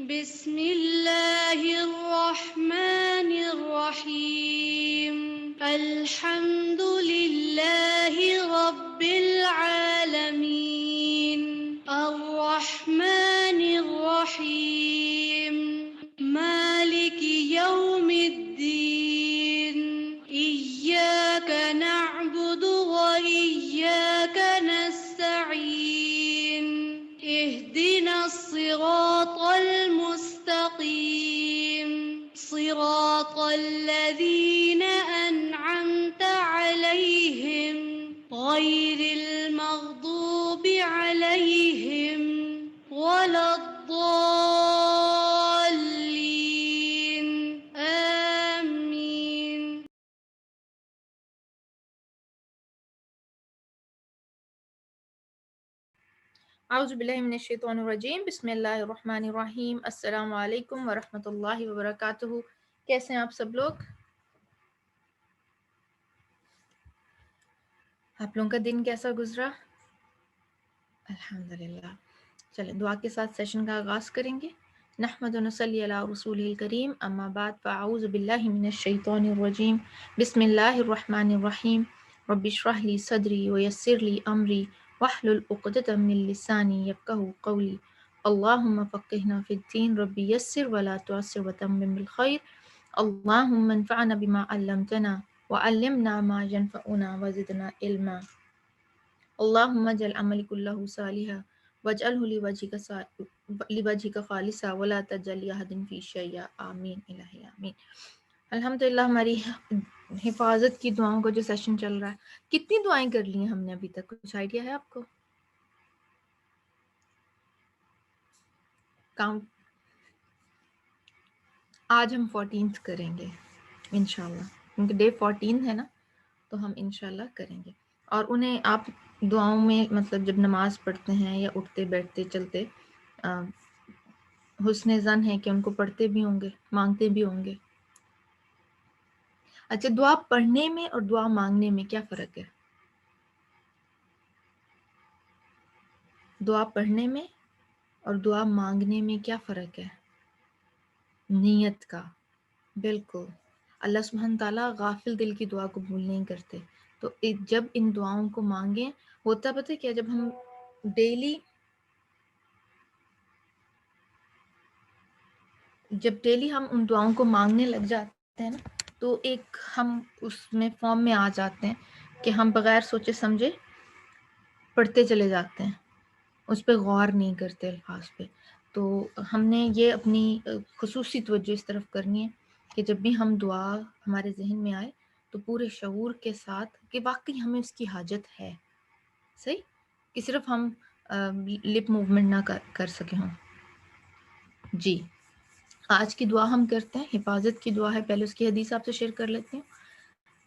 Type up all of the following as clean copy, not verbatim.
بسم اللہ الرحمن الرحیم الحمد للہ رب العالمین الرحمن الرحیم مالک یوم الدین ایاک نعبد وإیاک نستعین اهدنا الصراط المستقيم صراط الذين أنعمت عليهم غير المغضوب عليهم ولا الضالين آمين. اعوذ باللہ من الشیطان الرجیم بسم اللہ الرحمن الرحیم السلام علیکم ورحمۃ اللہ وبرکاتہ. کیسے ہیں آپ سب لوگ؟ آپ لوگوں کا دن کیسا گزرا؟ الحمدللہ. چلیں دعا کے ساتھ سیشن کا آغاز کریں گے. نحمد و نصلی علی رسول الکریم اما بعد فاعوذ باللہ من الشیطان الرجیم بسم اللہ الرحمن الرحیم رب اشرح لی صدری ویسر لی امری واحلل عقدۃ من لسانی یفقہوا قولی اللہم فقہنا فی الدین رب یسر ولا تعسر وتمم بالخیر اللہم انفعنا بما علمتنا وعلمنا ما ينفعنا وزدنا علما اللہم اجعل عملی کلہ صالحا واجعلہ لوجہک خالصا ولا تجعل لأحد فیہ شیئا آمین الہی آمین. الحمدللہ ہماری حفاظت کی دعاؤں کا جو سیشن چل رہا ہے، کتنی دعائیں کر لی ہیں ہم نے ابھی تک؟ کچھ آئیڈیا ہے آپ کو؟ کاؤنٹ. آج ہم 14th کریں گے انشاءاللہ، کیونکہ ڈے 14 ہے نا، تو ہم انشاءاللہ کریں گے. اور انہیں آپ دعاؤں میں مطلب جب نماز پڑھتے ہیں یا اٹھتے بیٹھتے چلتے حسن ظن ہے کہ ان کو پڑھتے بھی ہوں گے، مانگتے بھی ہوں گے. اچھا، دعا پڑھنے میں اور دعا مانگنے میں کیا فرق ہے؟ دعا پڑھنے میں اور دعا مانگنے میں کیا فرق ہے؟ نیت کا. بالکل. اللہ سبحانہ تعالیٰ غافل دل کی دعا قبول نہیں کرتے. تو جب ان دعاؤں کو مانگیں، ہوتا پتہ ہے کیا، جب ہم ڈیلی ہم ان دعاؤں کو مانگنے لگ جاتے ہیں نا، تو ایک ہم اس میں فارم میں آ جاتے ہیں کہ ہم بغیر سوچے سمجھے پڑھتے چلے جاتے ہیں، اس پہ غور نہیں کرتے الفاظ پہ. تو ہم نے یہ اپنی خصوصی توجہ اس طرف کرنی ہے کہ جب بھی ہم دعا ہمارے ذہن میں آئے تو پورے شعور کے ساتھ کہ واقعی ہمیں اس کی حاجت ہے، صحیح، کہ صرف ہم لپ موومنٹ نہ کر سکے ہوں. جی، آج کی دعا ہم کرتے ہیں، حفاظت کی دعا ہے. پہلے اس کی حدیث آپ سے شیئر کر لیتے ہیں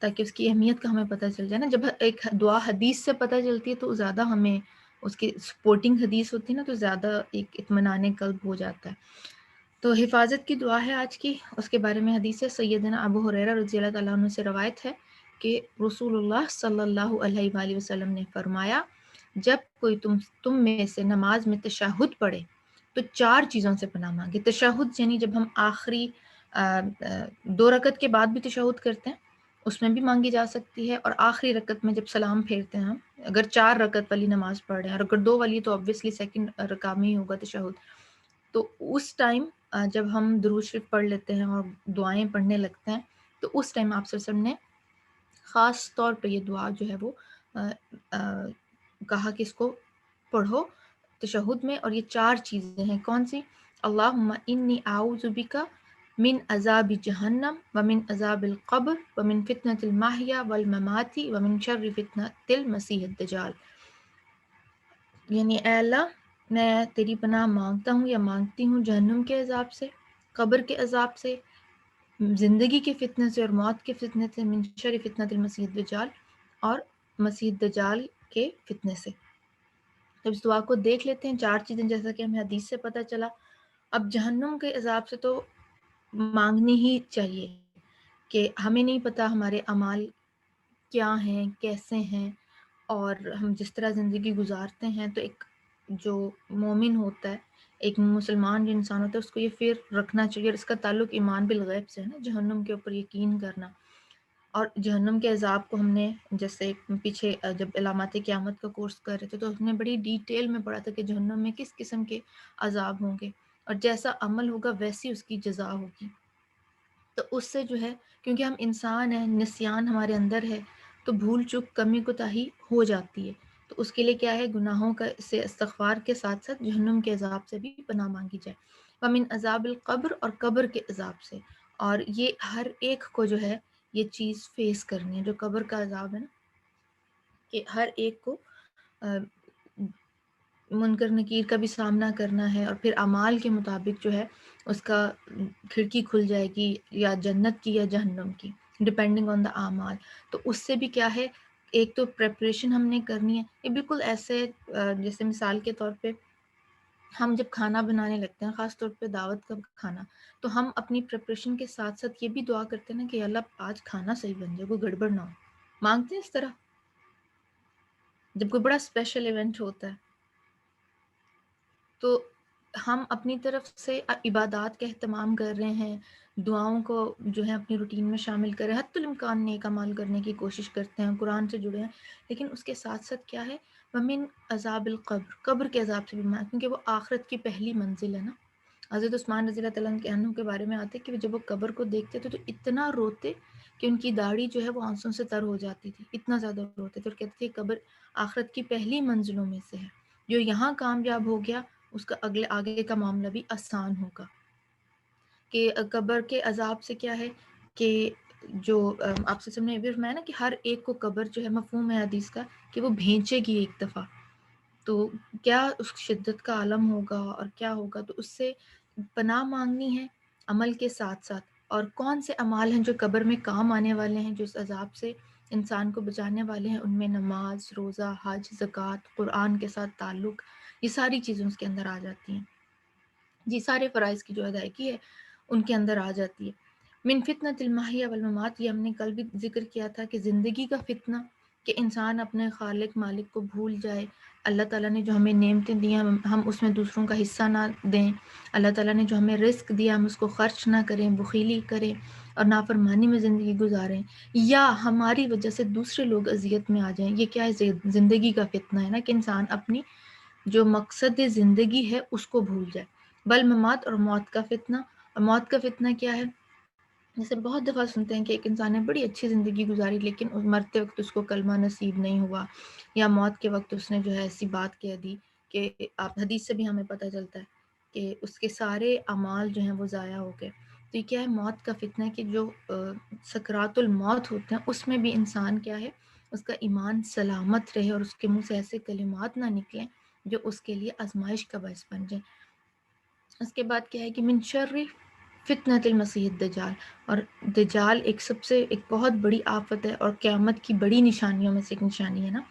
تاکہ اس کی اہمیت کا ہمیں پتہ چل جائے نا. جب ایک دعا حدیث سے پتہ چلتی ہے تو زیادہ ہمیں اس کی سپورٹنگ حدیث ہوتی ہے نا، تو زیادہ ایک اطمینان قلب ہو جاتا ہے. تو حفاظت کی دعا ہے آج کی، اس کے بارے میں حدیث ہے. سیدنا ابو ہریرہ رضی اللہ تعالیٰ عنہ سے روایت ہے کہ رسول اللہ صلی اللہ علیہ وآلہ وسلم نے فرمایا، جب کوئی تم میں سے نماز میں تشہد پڑھے تو 4 چیزوں سے پناہ مانگے. تشہد یعنی جب ہم آخری 2 رکعت کے بعد بھی تشہد کرتے ہیں، اس میں بھی مانگی جا سکتی ہے. اور آخری رکعت میں جب سلام پھیرتے ہیں ہم، اگر 4 رکعت والی نماز پڑھ رہے ہیں، اور اگر 2 والی تو obviously سیکنڈ رکعت میں ہی ہوگا تشہد. تو اس ٹائم جب ہم درود شریف پڑھ لیتے ہیں اور دعائیں پڑھنے لگتے ہیں، تو اس ٹائم آپ صلی اللہ علیہ وسلم نے خاص طور پہ یہ دعا جو ہے وہ کہا کہ اس کو پڑھو تشہد میں. اور یہ 4 چیزیں ہیں. کون سی؟ اللہم انی اعوذ بک من عذاب جہنم ومن عذاب القبر ومن فتنة المحیا والممات ومن شر فتنة المسیح الدجال. یعنی اے اللہ، میں تیری پناہ مانگتا ہوں یا مانگتی ہوں جہنم کے عذاب سے، قبر کے عذاب سے، زندگی کے فتنے سے اور موت کے فتنے سے، من شر فتنة المسیح الدجال، اور مسیح الدجال کے فتنے سے. جب اس دعا کو دیکھ لیتے ہیں، 4 چیزیں جیسا کہ ہمیں حدیث سے پتہ چلا. اب جہنم کے عذاب سے تو مانگنی ہی چاہیے کہ ہمیں نہیں پتہ ہمارے اعمال کیا ہیں، کیسے ہیں، اور ہم جس طرح زندگی گزارتے ہیں، تو ایک جو مومن ہوتا ہے ایک مسلمان جو انسان ہوتا ہے اس کو یہ فیر رکھنا چاہیے، اور اس کا تعلق ایمان بالغیب سے ہے نا، جہنم کے اوپر یقین کرنا. اور جہنم کے عذاب کو ہم نے جیسے پیچھے جب علامات قیامت کا کورس کر رہے تھے تو ہم نے بڑی ڈیٹیل میں پڑھا تھا کہ جہنم میں کس قسم کے عذاب ہوں گے، اور جیسا عمل ہوگا ویسی اس کی جزا ہوگی. تو اس سے جو ہے، کیونکہ ہم انسان ہیں، نسیان ہمارے اندر ہے، تو بھول چک کمی کوتاہی ہو جاتی ہے. تو اس کے لیے کیا ہے، گناہوں کا سے استغفار کے ساتھ ساتھ جہنم کے عذاب سے بھی پناہ مانگی جائے. ومن عذاب القبر، اور قبر کے عذاب سے. اور یہ ہر ایک کو جو ہے یہ چیز فیس کرنی ہے، جو قبر کا عذاب ہے نا، کہ ہر ایک کو منکر نکیر کا بھی سامنا کرنا ہے، اور پھر اعمال کے مطابق جو ہے اس کا کھڑکی کھل جائے گی، یا جنت کی یا جہنم کی، ڈپینڈنگ آن دا اعمال. تو اس سے بھی کیا ہے، ایک تو پریپریشن ہم نے کرنی ہے. یہ بالکل ایسے جیسے مثال کے طور پہ ہم جب کھانا بنانے لگتے ہیں، خاص طور پہ دعوت کا کھانا، تو ہم اپنی پریپریشن کے ساتھ ساتھ یہ بھی دعا کرتے ہیں نا کہ اللہ آج کھانا صحیح بن جائے، کوئی گڑبڑ نہ ہو. مانگتے ہیں اس طرح جب کوئی بڑا اسپیشل ایونٹ ہوتا ہے. تو ہم اپنی طرف سے عبادات کا اہتمام کر رہے ہیں، دعاؤں کو جو ہے اپنی روٹین میں شامل کر رہے ہیں، حتی الامکان نیک اعمال کرنے کی کوشش کرتے ہیں، قرآن سے جڑے ہیں. لیکن اس کے ساتھ ساتھ کیا ہے، ومن عذاب القبر، قبر کے عذاب سے بھی مانا، کیونکہ وہ آخرت کی پہلی منزل ہے نا. حضرت عثمان رضی اللہ تعالیٰ عنہ کے بارے میں آتے کہ جب وہ قبر کو دیکھتے تھے تو اتنا روتے کہ ان کی داڑھی جو ہے وہ آنسوں سے تر ہو جاتی تھی، اتنا زیادہ روتے تھے، اور کہتے تھے قبر آخرت کی پہلی منزلوں میں سے ہے، جو یہاں کامیاب ہو گیا اس کا آگے کا معاملہ بھی آسان ہوگا. کہ قبر کے عذاب سے کیا ہے کہ جو آپ سے سب نے بھی فرمایا نا کہ ہر ایک کو قبر جو ہے، مفہوم ہے حدیث کا کہ وہ بھینچے گی ایک دفعہ. تو کیا اس شدت کا عالم ہوگا اور کیا ہوگا. تو اس سے پناہ مانگنی ہے عمل کے ساتھ ساتھ. اور کون سے اعمال ہیں جو قبر میں کام آنے والے ہیں، جو اس عذاب سے انسان کو بچانے والے ہیں، ان میں نماز، روزہ، حج، زکوٰۃ، قرآن کے ساتھ تعلق، یہ ساری چیزیں اس کے اندر آ جاتی ہیں. یہ سارے فرائض کی جو ادائیگی ہے ان کے اندر آ جاتی ہے. من فتنۃ المحیا والممات، یہ ہم نے کل بھی ذکر کیا تھا کہ زندگی کا فتنہ، کہ انسان اپنے خالق مالک کو بھول جائے. اللہ تعالیٰ نے جو ہمیں نعمتیں دی ہیں ہم اس میں دوسروں کا حصہ نہ دیں. اللہ تعالیٰ نے جو ہمیں رزق دیا ہم اس کو خرچ نہ کریں، بخیلی کریں اور نافرمانی میں زندگی گزاریں، یا ہماری وجہ سے دوسرے لوگ اذیت میں آ جائیں. یہ کیا ہے، زندگی کا فتنہ ہے نا، کہ انسان اپنی جو مقصد زندگی ہے اس کو بھول جائے. والممات، اور موت کا فتنہ. اور موت کا فتنہ کیا ہے، جیسے بہت دفعہ سنتے ہیں کہ ایک انسان نے بڑی اچھی زندگی گزاری لیکن مرتے وقت اس کو کلمہ نصیب نہیں ہوا، یا موت کے وقت اس نے جو ہے ایسی بات کہہ دی کہ آپ حدیث سے بھی ہمیں پتہ چلتا ہے کہ اس کے سارے اعمال جو ہیں وہ ضائع ہو گئے. تو یہ کیا ہے، موت کا فتنہ، کہ جو سکرات الموت ہوتے ہیں اس میں بھی انسان کیا ہے، اس کا ایمان سلامت رہے اور اس کے منہ سے ایسے کلمات نہ نکلیں جو اس کے لیے آزمائش کا باعث بن جائیں. اس کے بعد کیا ہے کہ من شر فتنۃ المسیح الدجال. اور دجال ایک بہت بڑی آفت ہے اور قیامت کی بڑی نشانیوں میں سے ایک نشانی ہے نا.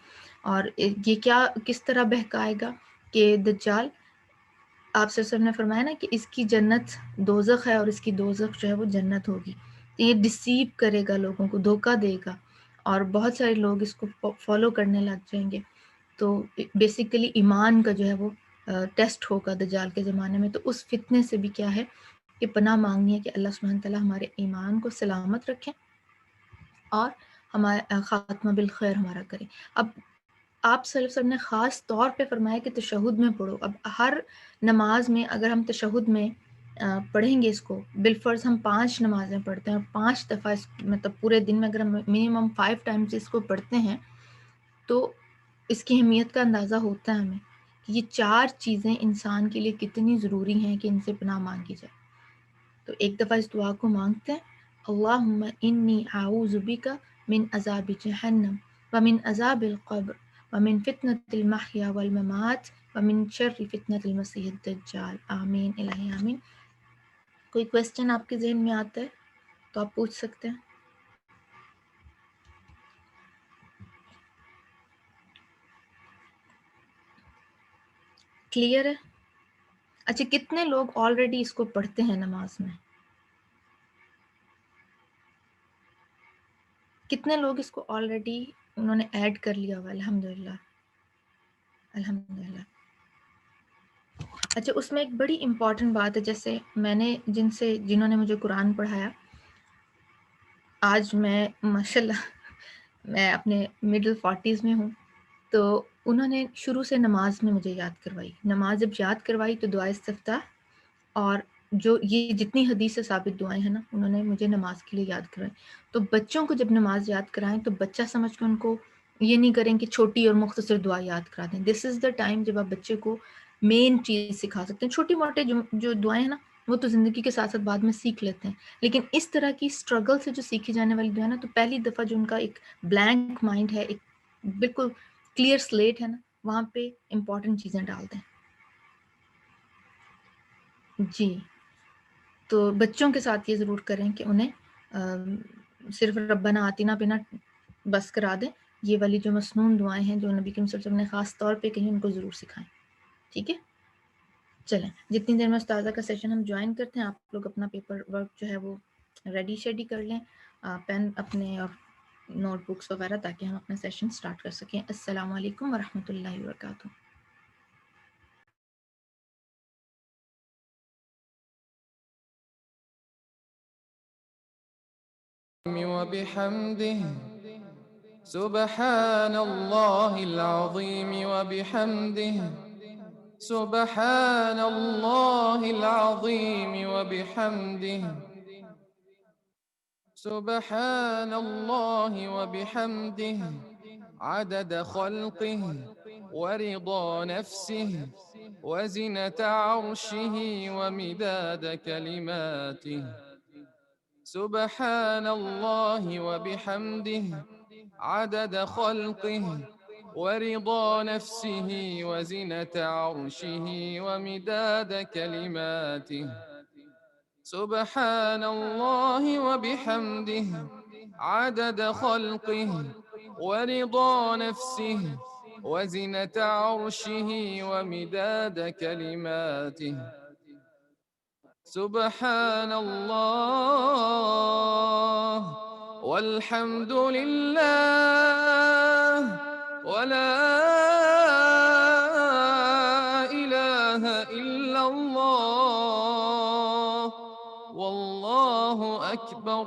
اور یہ کیا کس طرح بہکائے گا کہ دجال، آپ صلی نے فرمایا نا کہ اس کی جنت دوزخ ہے اور اس کی دوزخ جو ہے وہ جنت ہوگی. یہ ڈسیو کرے گا، لوگوں کو دھوکہ دے گا، اور بہت سارے لوگ اس کو فالو کرنے لگ جائیں گے. تو بیسیکلی ایمان کا جو ہے وہ ٹیسٹ ہوگا دجال کے زمانے میں. تو اس فتنے سے بھی کیا ہے کہ پناہ مانگنی ہے کہ اللہ سبحانہ تعالیٰ ہمارے ایمان کو سلامت رکھیں اور ہمارا خاتمہ بالخیر ہمارا کرے. اب آپ صلی اللہ علیہ وسلم نے خاص طور پہ فرمایا کہ تشہد میں پڑھو. اب ہر نماز میں اگر ہم تشہد میں پڑھیں گے، اس کو بالفرض ہم 5 نمازیں پڑھتے ہیں اور 5 دفعہ مطلب پورے دن میں اگر ہم منیمم 5 ٹائمز اس کو پڑھتے ہیں تو اس کی اہمیت کا اندازہ ہوتا ہے ہمیں کہ یہ 4 چیزیں انسان کے لیے کتنی ضروری ہیں کہ ان سے پناہ مانگی جائے. تو ایک دفعہ اس دعا کو مانگتے ہیں، اللہم انی اعوذ بک من عذاب جہنم ومن عذاب القبر ومن فتنة المحیا والممات ومن شر فتنة المسیح الدجال، آمین الہی آمین. کوئی کویسچن آپ کے ذہن میں آتا ہے تو آپ پوچھ سکتے ہیں. کلیئر ہے؟ اچھا، کتنے لوگ آلریڈی اس کو پڑھتے ہیں نماز میں؟ کتنے لوگ اس کو آلریڈی انہوں نے ایڈ کر لیا ہوا؟ الحمدللہ الحمدللہ. اچھا، اس میں ایک بڑی امپورٹنٹ بات ہے، جیسے میں نے جنہوں نے مجھے قرآن پڑھایا، آج میں ماشاءاللہ میں اپنے مڈل 40s میں ہوں، تو انہوں نے شروع سے نماز میں مجھے یاد کروائی. نماز جب یاد کروائی تو دعا استفتاح اور جو یہ جتنی حدیث سے ثابت دعائیں ہیں نا، انہوں نے مجھے نماز کے لیے یاد کروائی. تو بچوں کو جب نماز یاد کرائیں تو بچہ سمجھ کے ان کو یہ نہیں کریں کہ چھوٹی اور مختصر دعا یاد کرا دیں. دس از دا ٹائم جب آپ بچے کو مین چیز سکھا سکتے ہیں. چھوٹی موٹے جو دعائیں ہیں نا، وہ تو زندگی کے ساتھ ساتھ بعد میں سیکھ لیتے ہیں، لیکن اس طرح کی اسٹرگل سے جو سیکھی جانے والی دعائیں نا، تو پہلی دفعہ جو ان کا ایک بلینک مائنڈ ہے، ایک بالکل کلیئر سلیٹ ہے نا، وہاں پہ امپورٹنٹ چیزیں ڈال دیں. جی، تو بچوں کے ساتھ یہ ضرور کریں کہ انہیں صرف ربنا آتینا پینا بس کرا دیں. یہ والی جو مسنون دعائیں ہیں جو نبی کریم صلی اللہ علیہ وسلم نے خاص طور پہ کہیں، ان کو ضرور سکھائیں. ٹھیک ہے، چلیں جتنی دیر میں استاذہ کا سیشن ہم جوائن کرتے ہیں، آپ لوگ اپنا پیپر ورک جو ہے وہ ریڈی شیڈی کر لیں، پین اپنے اور نوٹ بکس وغیرہ، تاکہ ہم اپنا سیشن سٹارٹ کر سکیں. السلام علیکم ورحمۃ اللہ وبرکاتہ. وبحمده سبحان الله العظيم وبحمده سبحان الله العظيم وبحمده سبحان الله وبحمده عدد خلقه ورضا نفسه وزنة عرشه ومداد كلماته. سبحان الله وبحمده عدد خلقه ورضا نفسه وزنة عرشه ومداد كلماته. سبحان الله وبحمده عدد خلقه ورضا نفسه وزنة عرشه ومداد كلماته. سبحان الله والحمد لله ولا إله إلا الله والله أكبر.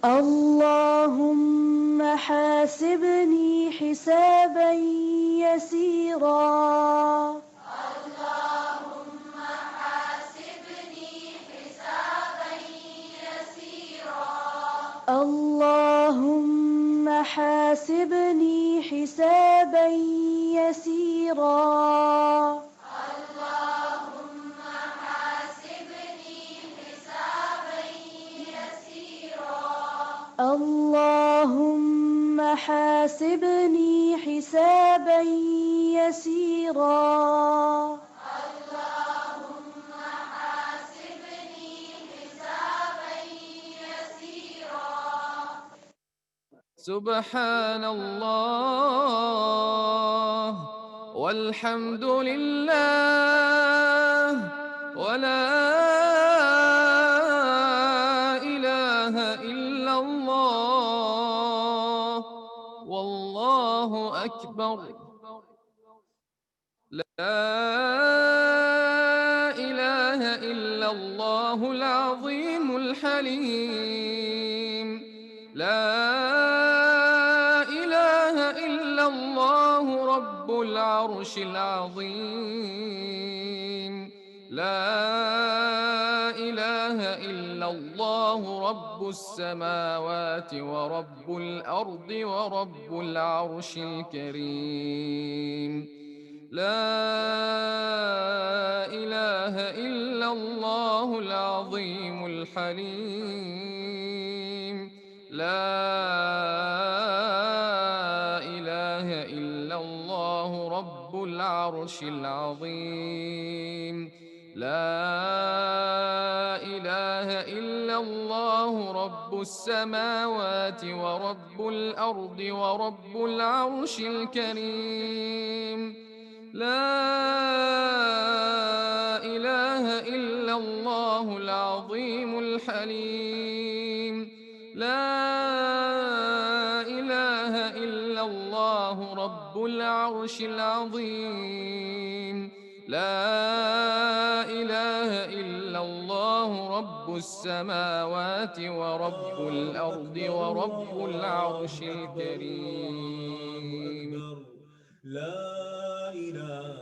اللهم حاسبني حسابا يسيرا. اللهم حاسبني حسابا يسيرا. اللهم حاسبني حسابا يسيرا. اللهم حاسبني حسابا يسيرا. اللهم حاسبني حسابا يسيرا. سبحان الله والحمد لله ولا إله إلا الله والله أكبر. لا إله إلا الله العظيم الحليم. لا إله إلا الله رب العرش العظيم. لا إله إلا الله رب السماوات ورب الأرض ورب العرش الكريم. لا إله إلا الله العظيم الحليم. لا إله إلا الله رب العرش العظيم. لا إله إلا الله رب السماوات ورب الأرض ورب العرش الكريم. لا إله إلا الله العظيم الحليم. لا إله إلا الله ورب العرش العظيم لا إله إلا الله رب السماوات ورب الأرض ورب العرش الكريم لا إله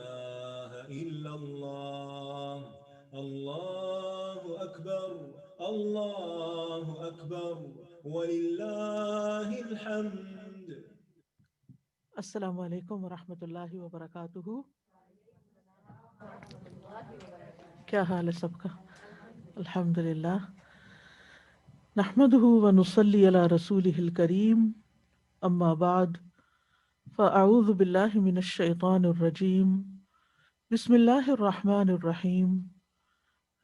إلا الله الله أكبر الله أكبر ولله الحمد. السلام علیکم ورحمۃ اللہ وبرکاتہ. کیا حال ہے سب کا؟ الحمد للہ. نحمده ونصلی علی رسولہ الکریم. اما بعد فاعوذ باللہ من الشیطان الرجیم. بسم اللہ الرحمن الرحیم.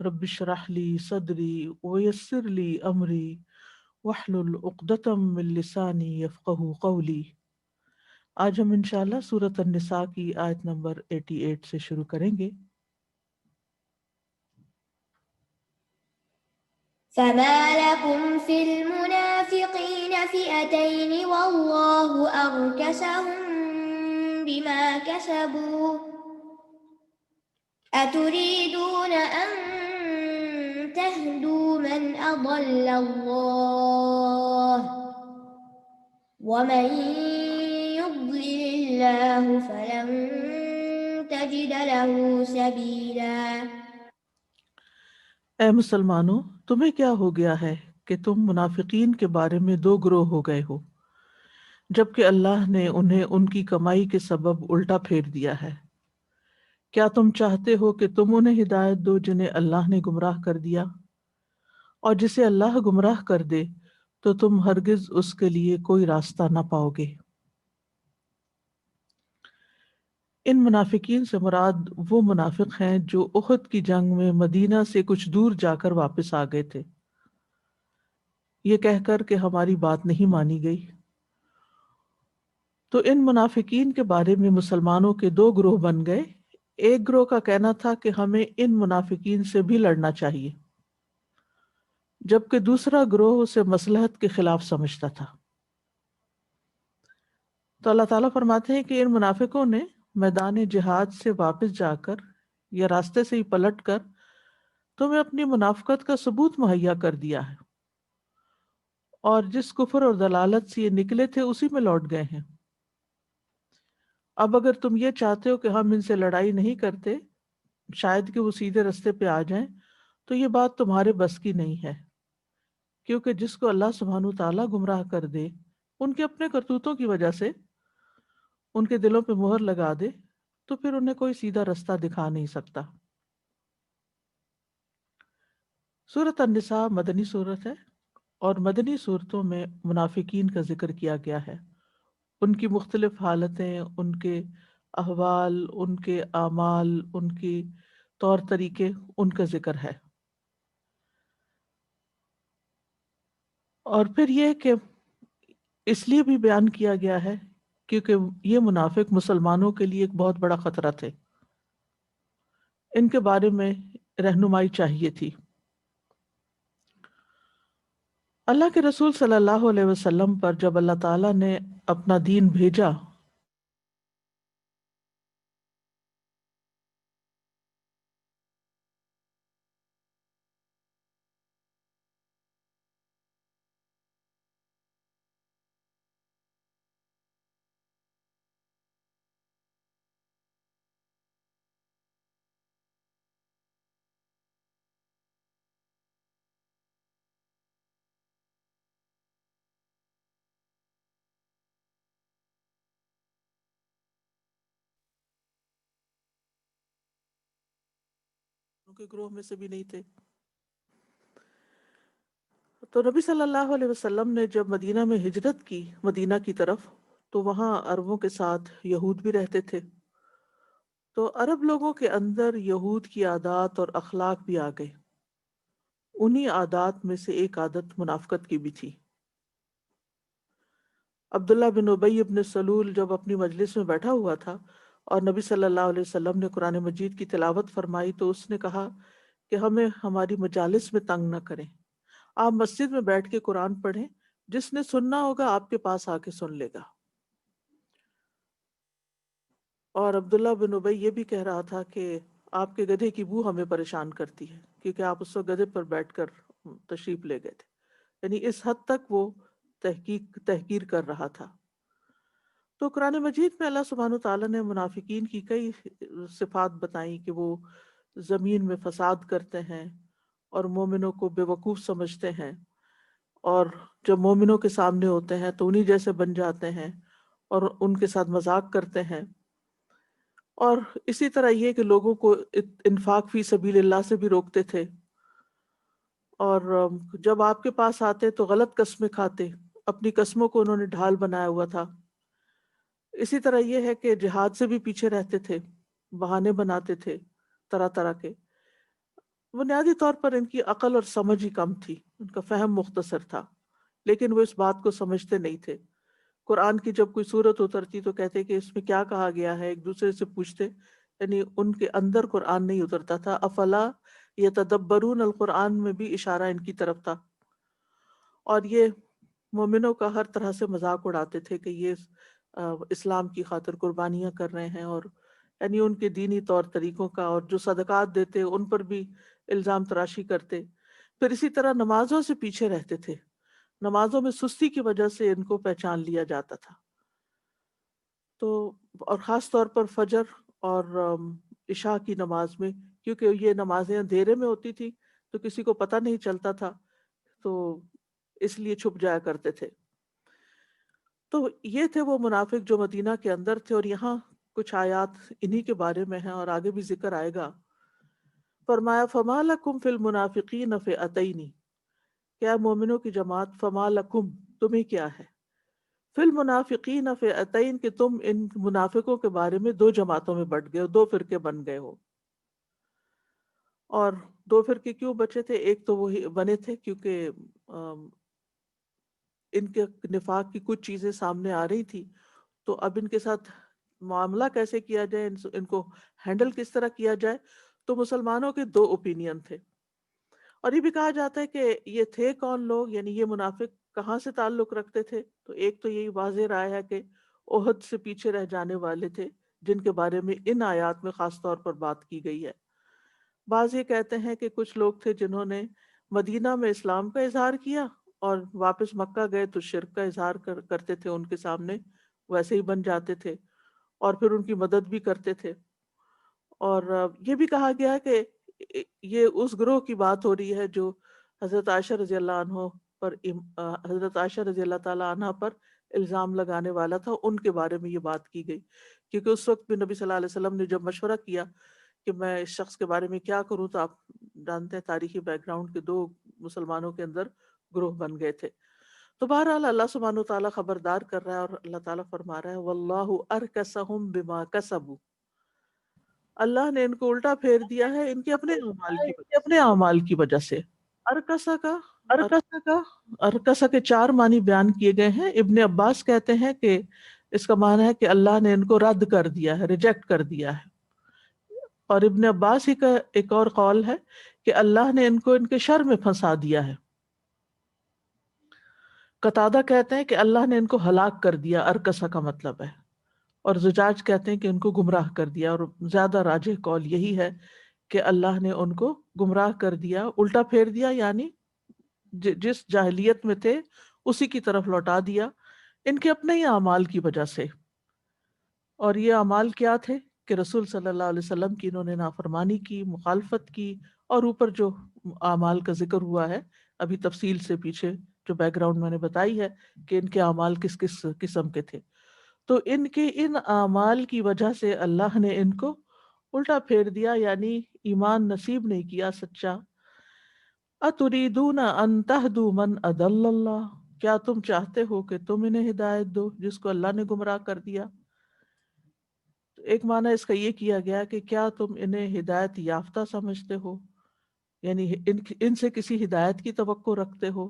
رب اشرح لی صدری ویسر لی امری واحلل عقدۃ من لسانی یفقہوا قولی. آج ہم انشاءاللہ سورۃ النساء کی آیت نمبر 88 سے شروع کریں گے. فما لكم في المنافقين فئتين والله أركسهم بما كسبوا أتريدون أن تهدوا من أضل الله ومن يضلل الله فلن تجد له سبيلا. اے مسلمانوں، تمہیں کیا ہو گیا ہے کہ تم منافقین کے بارے میں دو گروہ ہو گئے ہو، جبکہ اللہ نے انہیں ان کی کمائی کے سبب الٹا پھیر دیا ہے. کیا تم چاہتے ہو کہ تم انہیں ہدایت دو جنہیں اللہ نے گمراہ کر دیا؟ اور جسے اللہ گمراہ کر دے تو تم ہرگز اس کے لیے کوئی راستہ نہ پاؤ گے. ان منافقین سے مراد وہ منافق ہیں جو احد کی جنگ میں مدینہ سے کچھ دور جا کر واپس آ گئے تھے، یہ کہہ کر کہ ہماری بات نہیں مانی گئی. تو ان منافقین کے بارے میں مسلمانوں کے دو گروہ بن گئے. ایک گروہ کا کہنا تھا کہ ہمیں ان منافقین سے بھی لڑنا چاہیے، جبکہ دوسرا گروہ اسے مصلحت کے خلاف سمجھتا تھا. تو اللہ تعالیٰ فرماتے ہیں کہ ان منافقوں نے میدان جہاد سے واپس جا کر یا راستے سے ہی پلٹ کر تمہیں اپنی منافقت کا ثبوت مہیا کر دیا ہے، اور جس کفر اور ضلالت سے یہ نکلے تھے اسی میں لوٹ گئے ہیں. اب اگر تم یہ چاہتے ہو کہ ہم ان سے لڑائی نہیں کرتے، شاید کہ وہ سیدھے رستے پہ آ جائیں، تو یہ بات تمہارے بس کی نہیں ہے، کیونکہ جس کو اللہ سبحانہ تعالیٰ گمراہ کر دے ان کے اپنے کرتوتوں کی وجہ سے، ان کے دلوں پہ مہر لگا دے، تو پھر انہیں کوئی سیدھا رستہ دکھا نہیں سکتا. سورۃ النساء مدنی صورت ہے، اور مدنی صورتوں میں منافقین کا ذکر کیا گیا ہے. ان کی مختلف حالتیں، ان کے احوال، ان کے اعمال، ان کی طور طریقے، ان کا ذکر ہے. اور پھر یہ کہ اس لیے بھی بیان کیا گیا ہے کیونکہ یہ منافق مسلمانوں کے لیے ایک بہت بڑا خطرہ تھے. ان کے بارے میں رہنمائی چاہیے تھی. اللہ کے رسول صلی اللہ علیہ وسلم پر جب اللہ تعالیٰ نے اپنا دین بھیجا کے گروہ میں سے بھی نہیں تھے. تو نبی صلی اللہ علیہ وسلم نے جب مدینہ میں ہجرت کی، مدینہ کی طرف، تو وہاں عربوں کے ساتھ یہود بھی رہتے تھے. تو عرب لوگوں کے اندر یہود کی عادات اور اخلاق بھی آ گئے. انہی عادات میں سے ایک عادت منافقت کی بھی تھی. عبداللہ بن ابی بن سلول جب اپنی مجلس میں بیٹھا ہوا تھا اور نبی صلی اللہ علیہ وسلم نے قرآن مجید کی تلاوت فرمائی تو اس نے کہا کہ ہمیں ہماری مجالس میں تنگ نہ کریں، آپ مسجد میں بیٹھ کے قرآن پڑھیں، جس نے سننا ہوگا آپ کے پاس آ کے سن لے گا. اور عبداللہ بن ابی یہ بھی کہہ رہا تھا کہ آپ کے گدھے کی بو ہمیں پریشان کرتی ہے، کیونکہ آپ اس وقت گدھے پر بیٹھ کر تشریف لے گئے تھے. یعنی اس حد تک وہ تحقیر کر رہا تھا. تو قرآن مجید میں اللہ سبحانہ تعالیٰ نے منافقین کی کئی صفات بتائیں کہ وہ زمین میں فساد کرتے ہیں اور مومنوں کو بے وقوف سمجھتے ہیں، اور جب مومنوں کے سامنے ہوتے ہیں تو انہی جیسے بن جاتے ہیں اور ان کے ساتھ مذاق کرتے ہیں. اور اسی طرح یہ کہ لوگوں کو انفاق فی سبیل اللہ سے بھی روکتے تھے، اور جب آپ کے پاس آتے تو غلط قسمیں کھاتے، اپنی قسموں کو انہوں نے ڈھال بنایا ہوا تھا. اسی طرح یہ ہے کہ جہاد سے بھی پیچھے رہتے تھے، بہانے بناتے تھے طرح طرح کے. بنیادی طور پر ان کی عقل اور سمجھ ہی کم تھی، ان کا فہم مختصر تھا، لیکن وہ اس بات کو سمجھتے نہیں تھے. قرآن کی جب کوئی صورت اترتی تو کہتے کہ اس میں کیا کہا گیا ہے، ایک دوسرے سے پوچھتے. یعنی ان کے اندر قرآن نہیں اترتا تھا. افلا یتدبرون القرآن میں بھی اشارہ ان کی طرف تھا. اور یہ مومنوں کا ہر طرح سے مذاق اڑاتے تھے کہ یہ اسلام کی خاطر قربانیاں کر رہے ہیں، اور یعنی ان کے دینی طور طریقوں کا، اور جو صدقات دیتے ان پر بھی الزام تراشی کرتے. پھر اسی طرح نمازوں سے پیچھے رہتے تھے، نمازوں میں سستی کی وجہ سے ان کو پہچان لیا جاتا تھا. تو اور خاص طور پر فجر اور عشاء کی نماز میں، کیونکہ یہ نمازیں اندھیرے میں ہوتی تھی تو کسی کو پتہ نہیں چلتا تھا، تو اس لیے چھپ جایا کرتے تھے. تو یہ تھے وہ منافق جو مدینہ کے اندر تھے، اور یہاں کچھ آیات انہی کے بارے میں ہیں اور آگے بھی ذکر آئے گا. فرمایا فما لکم فی المنافقین فئتین، کیا مومنوں کی جماعت، فما لکم تمہیں کیا ہے، فی المنافقین فئتین کہ تم ان منافقوں کے بارے میں دو جماعتوں میں بٹ گئے ہو، دو فرقے بن گئے ہو. اور دو فرقے کیوں بچے تھے؟ ایک تو وہی بنے تھے کیونکہ ان کے نفاق کی کچھ چیزیں سامنے آ رہی تھی، تو اب ان کے ساتھ معاملہ کیسے کیا جائے، ان کو ہینڈل کس طرح کیا جائے. تو مسلمانوں کے دو اوپینین تھے. اور یہ بھی کہا جاتا ہے کہ یہ تھے کون لوگ، یعنی یہ منافق کہاں سے تعلق رکھتے تھے. تو ایک تو یہی واضح رائے ہے کہ احد سے پیچھے رہ جانے والے تھے، جن کے بارے میں ان آیات میں خاص طور پر بات کی گئی ہے. بعض یہ کہتے ہیں کہ کچھ لوگ تھے جنہوں نے مدینہ میں اسلام کا اظہار کیا اور واپس مکہ گئے تو شرک کا اظہار کرتے تھے ان کے سامنے، ویسے ہی بن جاتے تھے اور پھر ان کی مدد بھی کرتے تھے. اور یہ بھی کہا گیا کہ یہ اس گروہ کی بات ہو رہی ہے جو حضرت عائشہ رضی اللہ عنہ پر حضرت عائشہ رضی اللہ تعالی عنہ پر الزام لگانے والا تھا، ان کے بارے میں یہ بات کی گئی. کیونکہ اس وقت بھی نبی صلی اللہ علیہ وسلم نے جب مشورہ کیا کہ میں اس شخص کے بارے میں کیا کروں، تو آپ جانتے ہیں تاریخی بیک گراؤنڈ کے دو مسلمانوں کے اندر گروہ بن گئے تھے. تو بہرحال اللہ سبحانہ وتعالیٰ خبردار کر رہا ہے، اور اللہ تعالیٰ فرما رہا ہے واللہ ارکسہم بما کسبوا، اللہ نے ان کو الٹا پھیر دیا ہے ان کے اپنے اعمال کی وجہ سے. ارکسا کا ارکسا کے چار معنی بیان کیے گئے ہیں. ابن عباس کہتے ہیں کہ اس کا معنی ہے کہ اللہ نے ان کو رد کر دیا ہے، ریجیکٹ کر دیا ہے. اور ابن عباس ہی کا ایک اور قول ہے کہ اللہ نے ان کو ان کے شر میں پھنسا دیا ہے. قتادہ کہتے ہیں کہ اللہ نے ان کو ہلاک کر دیا، ارکسا کا مطلب ہے. اور زجاج کہتے ہیں کہ ان کو گمراہ کر دیا، اور زیادہ راجح قول یہی ہے کہ اللہ نے ان کو گمراہ کر دیا، الٹا پھیر دیا، یعنی جس جاہلیت میں تھے اسی کی طرف لوٹا دیا ان کے اپنے ہی اعمال کی وجہ سے. اور یہ اعمال کیا تھے کہ رسول صلی اللہ علیہ وسلم کی انہوں نے نافرمانی کی، مخالفت کی، اور اوپر جو اعمال کا ذکر ہوا ہے ابھی تفصیل سے پیچھے جو بیک گراؤنڈ میں نے بتائی ہے کہ ان کے اعمال کس کس قسم کے تھے. تو ان کے ان اعمال کی وجہ سے اللہ نے ان کو الٹا پھیر دیا، یعنی ایمان نصیب نہیں کیا سچا. اتریدون ان تہدوا من اضل اللہ، کیا تم چاہتے ہو کہ تم انہیں ہدایت دو جس کو اللہ نے گمراہ کر دیا. ایک معنی اس کا یہ کیا گیا کہ کیا تم انہیں ہدایت یافتہ سمجھتے ہو، یعنی ان سے کسی ہدایت کی توقع رکھتے ہو،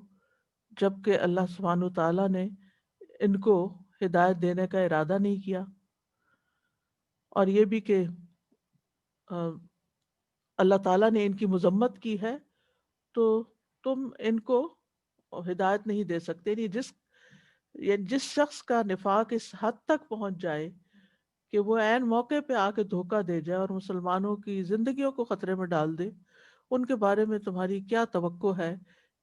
جبکہ اللہ سبحانہ تعالیٰ نے ان کو ہدایت دینے کا ارادہ نہیں کیا. اور یہ بھی کہ اللہ تعالیٰ نے ان کی مذمت کی ہے، تو تم ان کو ہدایت نہیں دے سکتے. یعنی جس شخص کا نفاق اس حد تک پہنچ جائے کہ وہ عین موقع پہ آ کے دھوکہ دے جائے اور مسلمانوں کی زندگیوں کو خطرے میں ڈال دے، ان کے بارے میں تمہاری کیا توقع ہے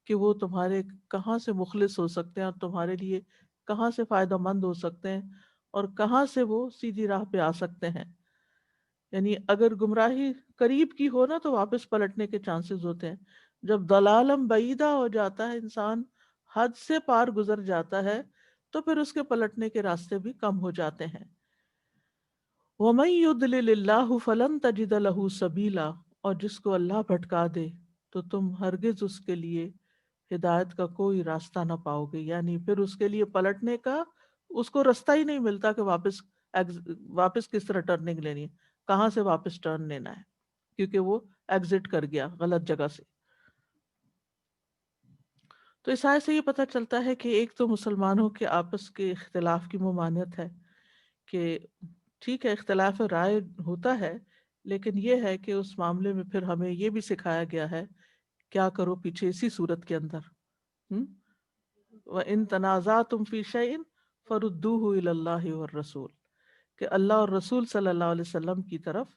کہ وہ تمہارے کہاں سے مخلص ہو سکتے ہیں اور تمہارے لیے کہاں سے فائدہ مند ہو سکتے ہیں اور کہاں سے وہ سیدھی راہ پہ آ سکتے ہیں. یعنی اگر گمراہی قریب کی ہو نا تو واپس پلٹنے کے چانسز ہوتے ہیں. جب دلالم بعیدہ ہو جاتا ہے، انسان حد سے پار گزر جاتا ہے، تو پھر اس کے پلٹنے کے راستے بھی کم ہو جاتے ہیں. وَمَن يُضْلِلِ اللَّهُ فَلَن تَجِدَ لَهُ سَبِيلًا، اور جس کو اللہ بھٹکا دے تو تم ہرگز اس کے لیے ہدایت کا کوئی راستہ نہ پاؤ گے. یعنی پھر اس کے لیے پلٹنے کا اس کو راستہ ہی نہیں ملتا کہ واپس کس طرح ٹرننگ لینی ہے، کہاں سے واپس ٹرن لینا ہے، کیونکہ وہ ایگزٹ کر گیا غلط جگہ سے. تو اس آیت سے یہ پتہ چلتا ہے کہ ایک تو مسلمانوں کے آپس کے اختلاف کی ممانعت ہے کہ ٹھیک ہے اختلاف رائے ہوتا ہے، لیکن یہ ہے کہ اس معاملے میں پھر ہمیں یہ بھی سکھایا گیا ہے کیا کرو پیچھے اسی صورت کے اندر. وَإِن تَنَازَعْتُمْ فِي شَيْءٍ فَرُدُّوهُ إِلَى اللَّهِ وَالرَّسُولِ، کہ اللہ اور رسول صلی اللہ علیہ وسلم کی طرف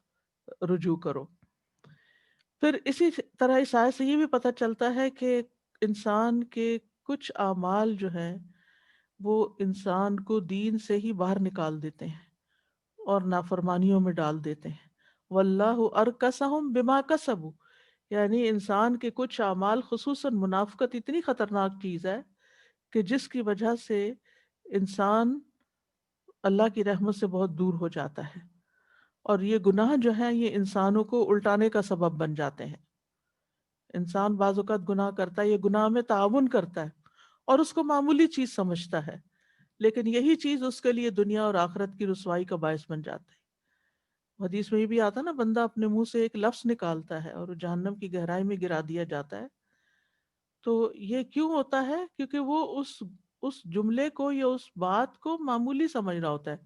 رجوع کرو. پھر اسی طرح اس آیت سے یہ بھی پتہ چلتا ہے کہ انسان کے کچھ اعمال جو ہیں وہ انسان کو دین سے ہی باہر نکال دیتے ہیں اور نافرمانیوں میں ڈال دیتے ہیں. واللہ ارکسہم بما کسبوا، یعنی انسان کے کچھ اعمال خصوصاً منافقت اتنی خطرناک چیز ہے کہ جس کی وجہ سے انسان اللہ کی رحمت سے بہت دور ہو جاتا ہے، اور یہ گناہ جو ہیں یہ انسانوں کو الٹانے کا سبب بن جاتے ہیں. انسان بعض اوقات گناہ کرتا ہے، یہ گناہ میں تعاون کرتا ہے اور اس کو معمولی چیز سمجھتا ہے، لیکن یہی چیز اس کے لیے دنیا اور آخرت کی رسوائی کا باعث بن جاتا ہے. حدیث میں یہ بھی آتا نا، بندہ اپنے منہ سے ایک لفظ نکالتا ہے اور جہنم کی گہرائی میں گرا دیا جاتا ہے. تو یہ کیوں ہوتا ہے؟ کیونکہ وہ اس جملے کو یا اس بات کو معمولی سمجھ رہا ہوتا ہے.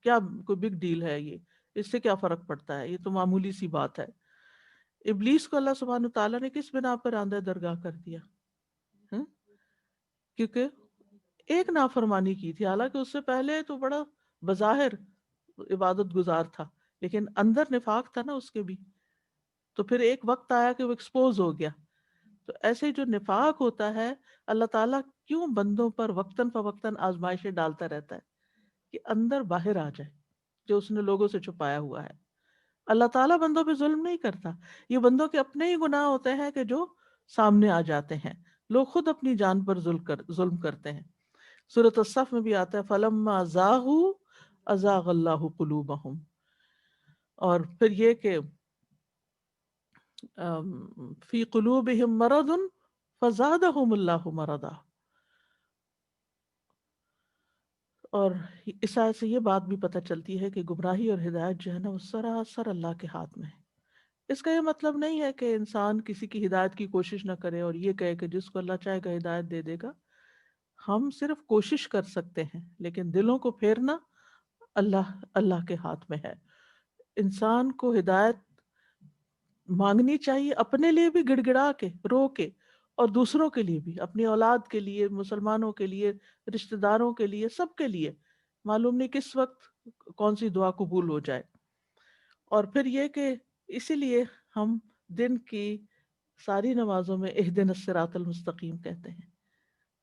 کیا کوئی بگ ڈیل ہے، یہ اس سے کیا فرق پڑتا ہے، یہ تو معمولی سی بات ہے. ابلیس کو اللہ سبحانہ تعالیٰ نے کس بنا پر آندہ درگاہ کر دیا؟ کیونکہ ایک نافرمانی کی تھی، حالانکہ اس سے پہلے تو بڑا بظاہر عبادت گزار تھا، لیکن اندر نفاق تھا نا اس کے بھی. تو پھر ایک وقت آیا کہ وہ ایکسپوز ہو گیا. تو ایسے جو نفاق ہوتا ہے، اللہ تعالیٰ کیوں بندوں پر وقتاً فوقتاً آزمائشیں ڈالتا رہتا ہے کہ اندر باہر آ جائے جو اس نے لوگوں سے چھپایا ہوا ہے. اللہ تعالیٰ بندوں پہ ظلم نہیں کرتا، یہ بندوں کے اپنے ہی گناہ ہوتے ہیں کہ جو سامنے آ جاتے ہیں. لوگ خود اپنی جان پر ظلم کرتے ہیں. سورۃ الصف میں بھی آتا ہے فَلَمَّا زَاغُوا أَزَاغَ اللَّهُ قُلُوبَهُمْ. اور پھر یہ کہ فی قلوبہم مرض فزادہم اللہ مرضا. اور اس آیت سے یہ بات بھی پتہ چلتی ہے کہ گمراہی اور ہدایت جو ہے نا وہ سراسر اللہ کے ہاتھ میں ہے. اس کا یہ مطلب نہیں ہے کہ انسان کسی کی ہدایت کی کوشش نہ کرے اور یہ کہے کہ جس کو اللہ چاہے گا ہدایت دے دے گا. ہم صرف کوشش کر سکتے ہیں، لیکن دلوں کو پھیرنا اللہ کے ہاتھ میں ہے. انسان کو ہدایت مانگنی چاہیے، اپنے لیے بھی گڑ گڑا کے رو کے، اور دوسروں کے لیے بھی، اپنی اولاد کے لیے، مسلمانوں کے لیے، رشتہ داروں کے لیے، سب کے لیے. معلوم نہیں کس وقت کون سی دعا قبول ہو جائے. اور پھر یہ کہ اسی لیے ہم دن کی ساری نمازوں میں اہدنا الصراط المستقیم کہتے ہیں،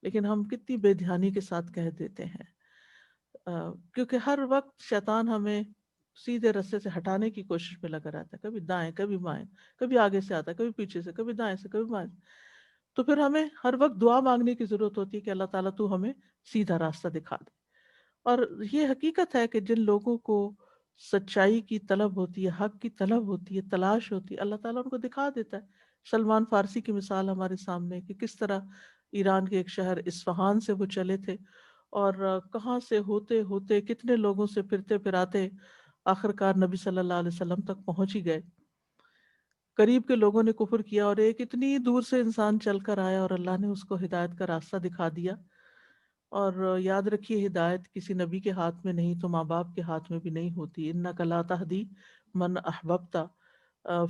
لیکن ہم کتنی بے دھیانی کے ساتھ کہہ دیتے ہیں. کیونکہ ہر وقت شیطان ہمیں سیدھے رستے سے ہٹانے کی کوشش میں لگا رہتا ہے، کبھی دائیں کبھی بائیں، کبھی آگے سے آتا ہے کبھی پیچھے سے، کبھی دائیں سے کبھی بائیں. تو پھر ہمیں ہر وقت دعا مانگنے کی ضرورت ہوتی ہے کہ اللہ تعالیٰ تو ہمیں سیدھا راستہ دکھا دے. اور یہ حقیقت ہے کہ جن لوگوں کو سچائی کی طلب ہوتی ہے، حق کی طلب ہوتی ہے، تلاش ہوتی ہے، اللہ تعالیٰ ان کو دکھا دیتا ہے. سلمان فارسی کی مثال ہمارے سامنے کہ کس طرح ایران کے ایک شہر اصفہان سے وہ چلے تھے، اور کہاں سے ہوتے ہوتے کتنے لوگوں سے پھرتے پھراتے آخرکار نبی صلی اللہ علیہ وسلم تک پہنچ ہی گئے. قریب کے لوگوں نے کفر کیا اور ایک اتنی دور سے انسان چل کر آیا اور اللہ نے اس کو ہدایت کا راستہ دکھا دیا. اور یاد رکھیے ہدایت کسی نبی کے ہاتھ میں نہیں تو ماں باپ کے ہاتھ میں بھی نہیں ہوتی. انک لا تہدی من احببت.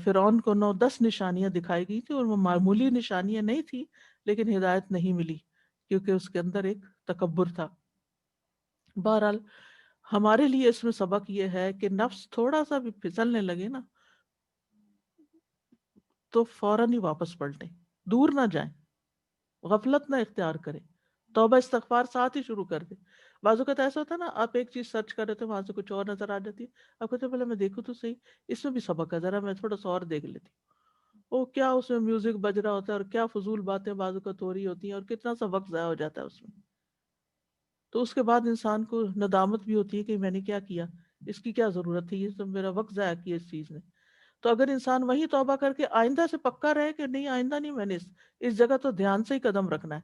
فرعون کو 9-10 نشانیاں دکھائی گئی تھی اور وہ معمولی نشانیاں نہیں تھی، لیکن ہدایت نہیں ملی کیونکہ اس کے اندر ایک تکبر تھا. بہرحال ہمارے لیے اس میں سبق یہ ہے کہ نفس تھوڑا سا بھی پھسلنے لگے نا تو فوراً ہی واپس پلٹیں، دور نہ جائیں، غفلت نہ اختیار کریں، توبہ استغفار ساتھ ہی شروع کر دیں۔ بعض اوقات ایسا ہوتا ہے نا، آپ ایک چیز سرچ کر رہے تھے، وہاں سے کچھ اور نظر آ جاتی ہے، آپ کہتے ہیں پہلے میں دیکھوں تو صحیح، اس میں بھی سبق ہے، ذرا میں تھوڑا سا اور دیکھ لیتی ہوں۔ وہ کیا اس میں میوزک بج رہا ہوتا ہے اور کیا فضول باتیں بعض اوقات ہو رہی ہوتی ہیں اور کتنا سا وقت ضائع ہو جاتا ہے اس میں۔ تو اس کے بعد انسان کو ندامت بھی ہوتی ہے کہ میں نے کیا کیا، اس کی کیا ضرورت تھی، یہ تو میرا وقت ضائع کیا اس چیز نے۔ تو اگر انسان وہی توبہ کر کے آئندہ سے پکا رہے کہ نہیں آئندہ نہیں، میں نے اس جگہ تو دھیان سے ہی قدم رکھنا ہے،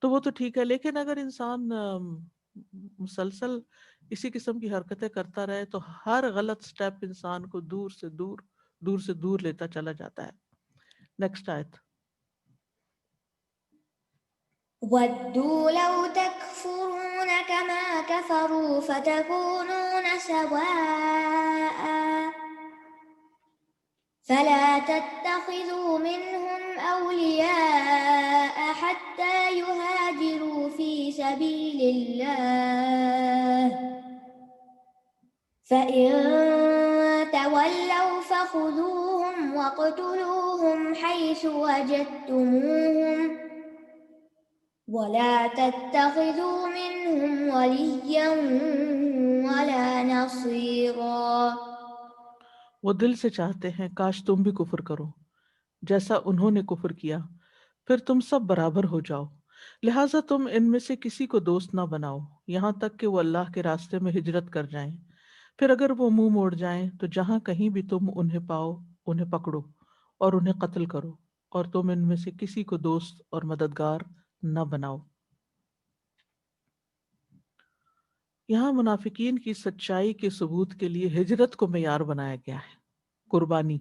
تو وہ تو ٹھیک ہے۔ لیکن اگر انسان مسلسل اسی قسم کی حرکتیں کرتا رہے تو ہر غلط سٹیپ انسان کو دور سے دور، دور سے دور لیتا چلا جاتا ہے۔ نیکسٹ آیت۔ وَدُّوا لَوْ تَكْفُرُونَ كَمَا كَفَرُوا فَتَكُونُونَ سَوَاءً فَلَا تَتَّخِذُوا مِنْهُمْ أَوْلِيَاءَ حَتَّى يُهَاجِرُوا فِي سَبِيلِ اللَّهِ فَإِن تَوَلَّوْا فَخُذُوهُمْ وَاقْتُلُوهُمْ حَيْثُ وَجَدتُّمُوهُمْ وَلَا تَتَّخِذُوا مِنْهُمْ وَلِيًّا وَلَا نَصِيرًا۔ وہ دل سے چاہتے ہیں کاش تم بھی کفر کرو جیسا انہوں نے کفر کیا، پھر تم سب برابر ہو جاؤ، لہٰذا تم ان میں سے کسی کو دوست نہ بناؤ یہاں تک کہ وہ اللہ کے راستے میں ہجرت کر جائیں، پھر اگر وہ منہ موڑ جائیں تو جہاں کہیں بھی تم انہیں پاؤ انہیں پکڑو اور انہیں قتل کرو، اور تم ان میں سے کسی کو دوست اور مددگار نہ بناؤ۔ یہاں منافقین کی سچائی کے ثبوت کے لیے ہجرت کو معیار بنایا گیا ہے، قربانی۔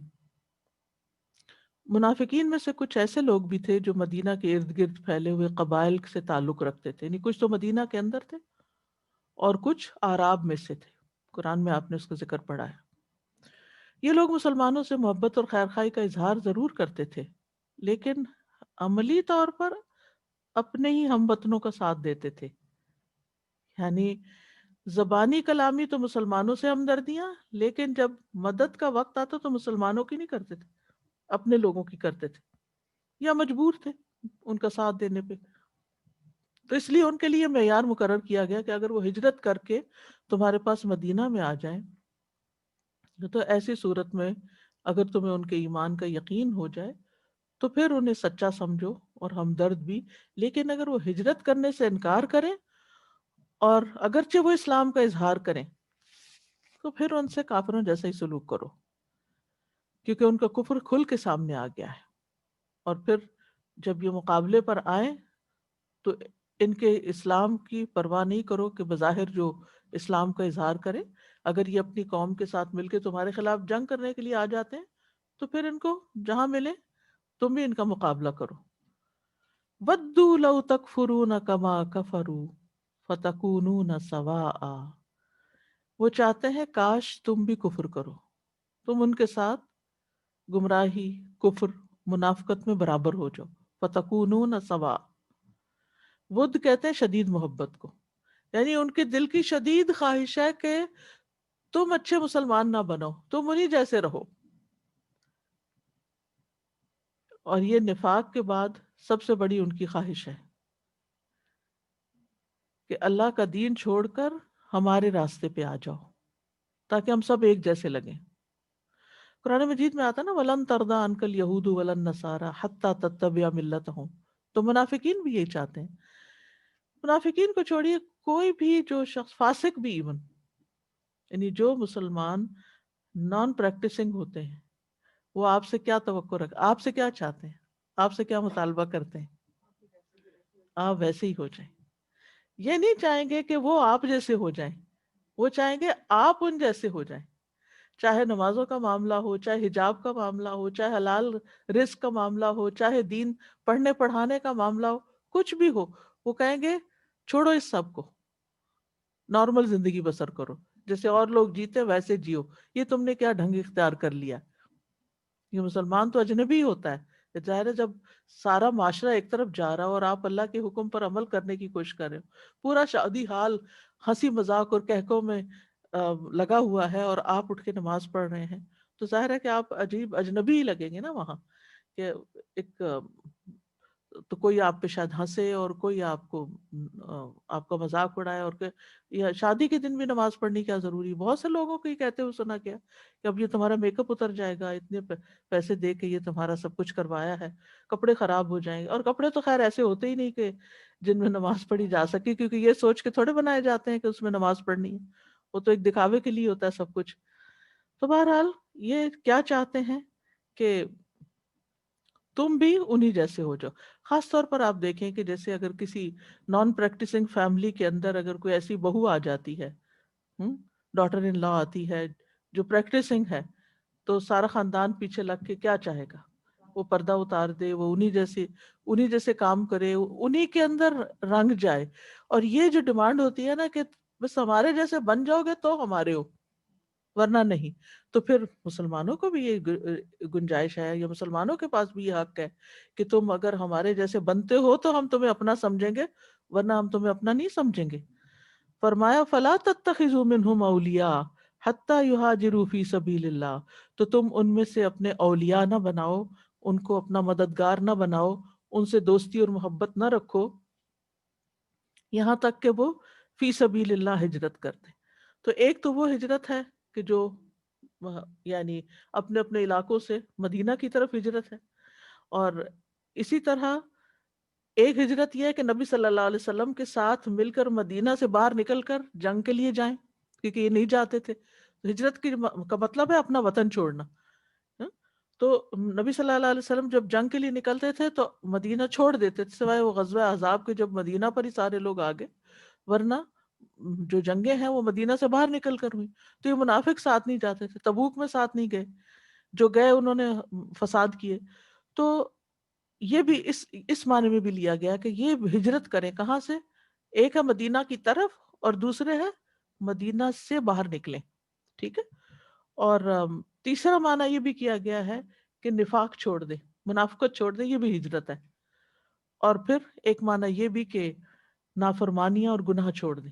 منافقین میں سے کچھ ایسے لوگ بھی تھے جو مدینہ کے ارد گرد پھیلے ہوئے قبائل سے تعلق رکھتے تھے، یعنی کچھ تو مدینہ کے اندر تھے اور کچھ اعراب میں سے تھے، قرآن میں آپ نے اس کا ذکر پڑھا ہے۔ یہ لوگ مسلمانوں سے محبت اور خیرخواہی کا اظہار ضرور کرتے تھے، لیکن عملی طور پر اپنے ہی ہم وطنوں کا ساتھ دیتے تھے، یعنی زبانی کلامی تو مسلمانوں سے ہمدردیاں، لیکن جب مدد کا وقت آتا تو مسلمانوں کی نہیں کرتے تھے، اپنے لوگوں کی کرتے تھے، یا مجبور تھے ان کا ساتھ دینے پہ۔ تو اس لیے ان کے لیے معیار مقرر کیا گیا کہ اگر وہ ہجرت کر کے تمہارے پاس مدینہ میں آ جائیں تو ایسی صورت میں اگر تمہیں ان کے ایمان کا یقین ہو جائے تو پھر انہیں سچا سمجھو اور ہمدرد بھی، لیکن اگر وہ ہجرت کرنے سے انکار کریں اور اگرچہ وہ اسلام کا اظہار کریں تو پھر ان سے کافروں جیسا ہی سلوک کرو، کیونکہ ان کا کفر کھل کے سامنے آ گیا ہے۔ اور پھر جب یہ مقابلے پر آئیں تو ان کے اسلام کی پرواہ نہیں کرو کہ بظاہر جو اسلام کا اظہار کرے، اگر یہ اپنی قوم کے ساتھ مل کے تمہارے خلاف جنگ کرنے کے لیے آ جاتے ہیں تو پھر ان کو جہاں ملے تم بھی ان کا مقابلہ کرو۔ وَدُّوا لَوْ تَكْفُرُونَ كَمَا كَفَرُوا فَتَكُونُونَ سَوَاءً، وہ چاہتے ہیں کاش تم بھی کفر کرو، تم ان کے ساتھ گمراہی، کفر، منافقت میں برابر ہو جاؤ۔ فَتَكُونُونَ سَوَاءً، ود کہتے ہیں شدید محبت کو، یعنی ان کے دل کی شدید خواہش ہے کہ تم اچھے مسلمان نہ بنو، تم انہی جیسے رہو۔ اور یہ نفاق کے بعد سب سے بڑی ان کی خواہش ہے کہ اللہ کا دین چھوڑ کر ہمارے راستے پہ آ جاؤ تاکہ ہم سب ایک جیسے لگیں۔ قرآن مجید میں آتا نا وَلَن تَرْضَىٰ عَنْكَ الْيَهُودُ وَلَا النَّصَارَىٰ حَتَّىٰ تَتَّبِعَ مِلَّتَهُمْ، تو منافقین بھی یہی چاہتے ہیں۔ منافقین کو چھوڑیے، کوئی بھی جو شخص فاسق بھی، ایون یعنی جو مسلمان نان پریکٹسنگ ہوتے ہیں، وہ آپ سے کیا توقع رکھ، آپ سے کیا چاہتے ہیں، آپ سے کیا مطالبہ کرتے ہیں، آپ ویسے ہی ہو جائیں۔ یہ نہیں چاہیں گے کہ وہ آپ جیسے ہو جائیں، وہ چاہیں گے آپ ان جیسے ہو جائیں، چاہے نمازوں کا معاملہ ہو، چاہے حجاب کا معاملہ ہو، چاہے حلال رزق کا معاملہ ہو، چاہے دین پڑھنے پڑھانے کا معاملہ ہو، کچھ بھی ہو، وہ کہیں گے چھوڑو اس سب کو، نارمل زندگی بسر کرو، جیسے اور لوگ جیتے ویسے جیو، یہ تم نے کیا ڈھنگ اختیار کر لیا، یہ مسلمان تو اجنبی ہوتا ہے ظاہر ہے جب سارا معاشرہ ایک طرف جا رہا ہو اور آپ اللہ کے حکم پر عمل کرنے کی کوشش کر رہے ہو، پورا شادی حال ہنسی مذاق اور کہکوں میں لگا ہوا ہے، اور آپ اٹھ کے نماز پڑھ رہے ہیں، تو ظاہر ہے کہ آپ عجیب اجنبی ہی لگیں گے نا وہاں، کہ ایک تو کوئی آپ پہ شاید ہنسے اور کوئی آپ کو آپ کا مذاق اڑائے، اور کہ یا شادی کے دن بھی نماز پڑھنی کیا ضروری. بہت سے لوگوں کو یہ کہتے ہوئے سنا گیا کہ اب یہ تمہارا میک اپ اتر جائے گا، اتنے پیسے دے کے یہ تمہارا سب کچھ کروایا ہے، کپڑے خراب ہو جائیں گے. اور کپڑے تو خیر ایسے ہوتے ہی نہیں کہ جن میں نماز پڑھی جا سکے، کیونکہ یہ سوچ کے تھوڑے بنائے جاتے ہیں کہ اس میں نماز پڑھنی ہے، وہ تو ایک دکھاوے کے لیے ہوتا ہے سب کچھ. تو بہرحال یہ کیا چاہتے ہیں کہ تم بھی انہی جیسے ہو جاؤ. خاص طور پر آپ دیکھیں کہ جیسے اگر کسی نان پریکٹسنگ فیملی کے اندر اگر کوئی ایسی بہو آ جاتی ہے، ڈاٹر ان لا آتی ہے جو پریکٹسنگ ہے، تو سارا خاندان پیچھے لگ کے کیا چاہے گا؟ وہ پردہ اتار دے، وہ انہی جیسے کام کرے، انہی کے اندر رنگ جائے. اور یہ جو ڈیمانڈ ہوتی ہے نا کہ بس ہمارے جیسے بن جاؤ گے تو ہمارے ہو، ورنہ نہیں. تو پھر مسلمانوں کو بھی یہ گنجائش ہے، یا مسلمانوں کے پاس بھی یہ حق ہے کہ تم اگر ہمارے جیسے بنتے ہو تو ہم تمہیں اپنا سمجھیں گے، ورنہ ہم تمہیں اپنا نہیں سمجھیں گے. فرمایا فلا تتخذوا منہم اولیاء حتی یہاجروا فی سبیل اللہ، تو تم ان میں سے اپنے اولیاء نہ بناؤ، ان کو اپنا مددگار نہ بناؤ، ان سے دوستی اور محبت نہ رکھو یہاں تک کہ وہ فی سبیل اللہ ہجرت کر دیں. تو ایک تو وہ ہجرت ہے کہ جو یعنی اپنے اپنے علاقوں سے مدینہ کی طرف ہجرت ہے، اور اسی طرح ایک ہجرت یہ ہے کہ نبی صلی اللہ علیہ وسلم کے ساتھ مل کر مدینہ سے باہر نکل کر جنگ کے لیے جائیں، کیونکہ یہ نہیں جاتے تھے. ہجرت کا مطلب ہے اپنا وطن چھوڑنا. تو نبی صلی اللہ علیہ وسلم جب جنگ کے لیے نکلتے تھے تو مدینہ چھوڑ دیتے تھے، سوائے وہ غزوہ احزاب کے جب مدینہ پر ہی سارے لوگ آگے، ورنہ جو جنگیں ہیں وہ مدینہ سے باہر نکل کر ہوئی. تو یہ منافق ساتھ نہیں جاتے تھے، تبوک میں ساتھ نہیں گئے، جو گئے انہوں نے فساد کیے. تو یہ بھی اس معنی میں بھی لیا گیا کہ یہ ہجرت کریں کہاں سے؟ ایک ہے مدینہ کی طرف، اور دوسرے ہے مدینہ سے باہر نکلیں. ٹھیک ہے. اور تیسرا معنی یہ بھی کیا گیا ہے کہ نفاق چھوڑ دیں، منافقت چھوڑ دیں، یہ بھی ہجرت ہے. اور پھر ایک معنی یہ بھی کہ نافرمانیاں اور گناہ چھوڑ دیں.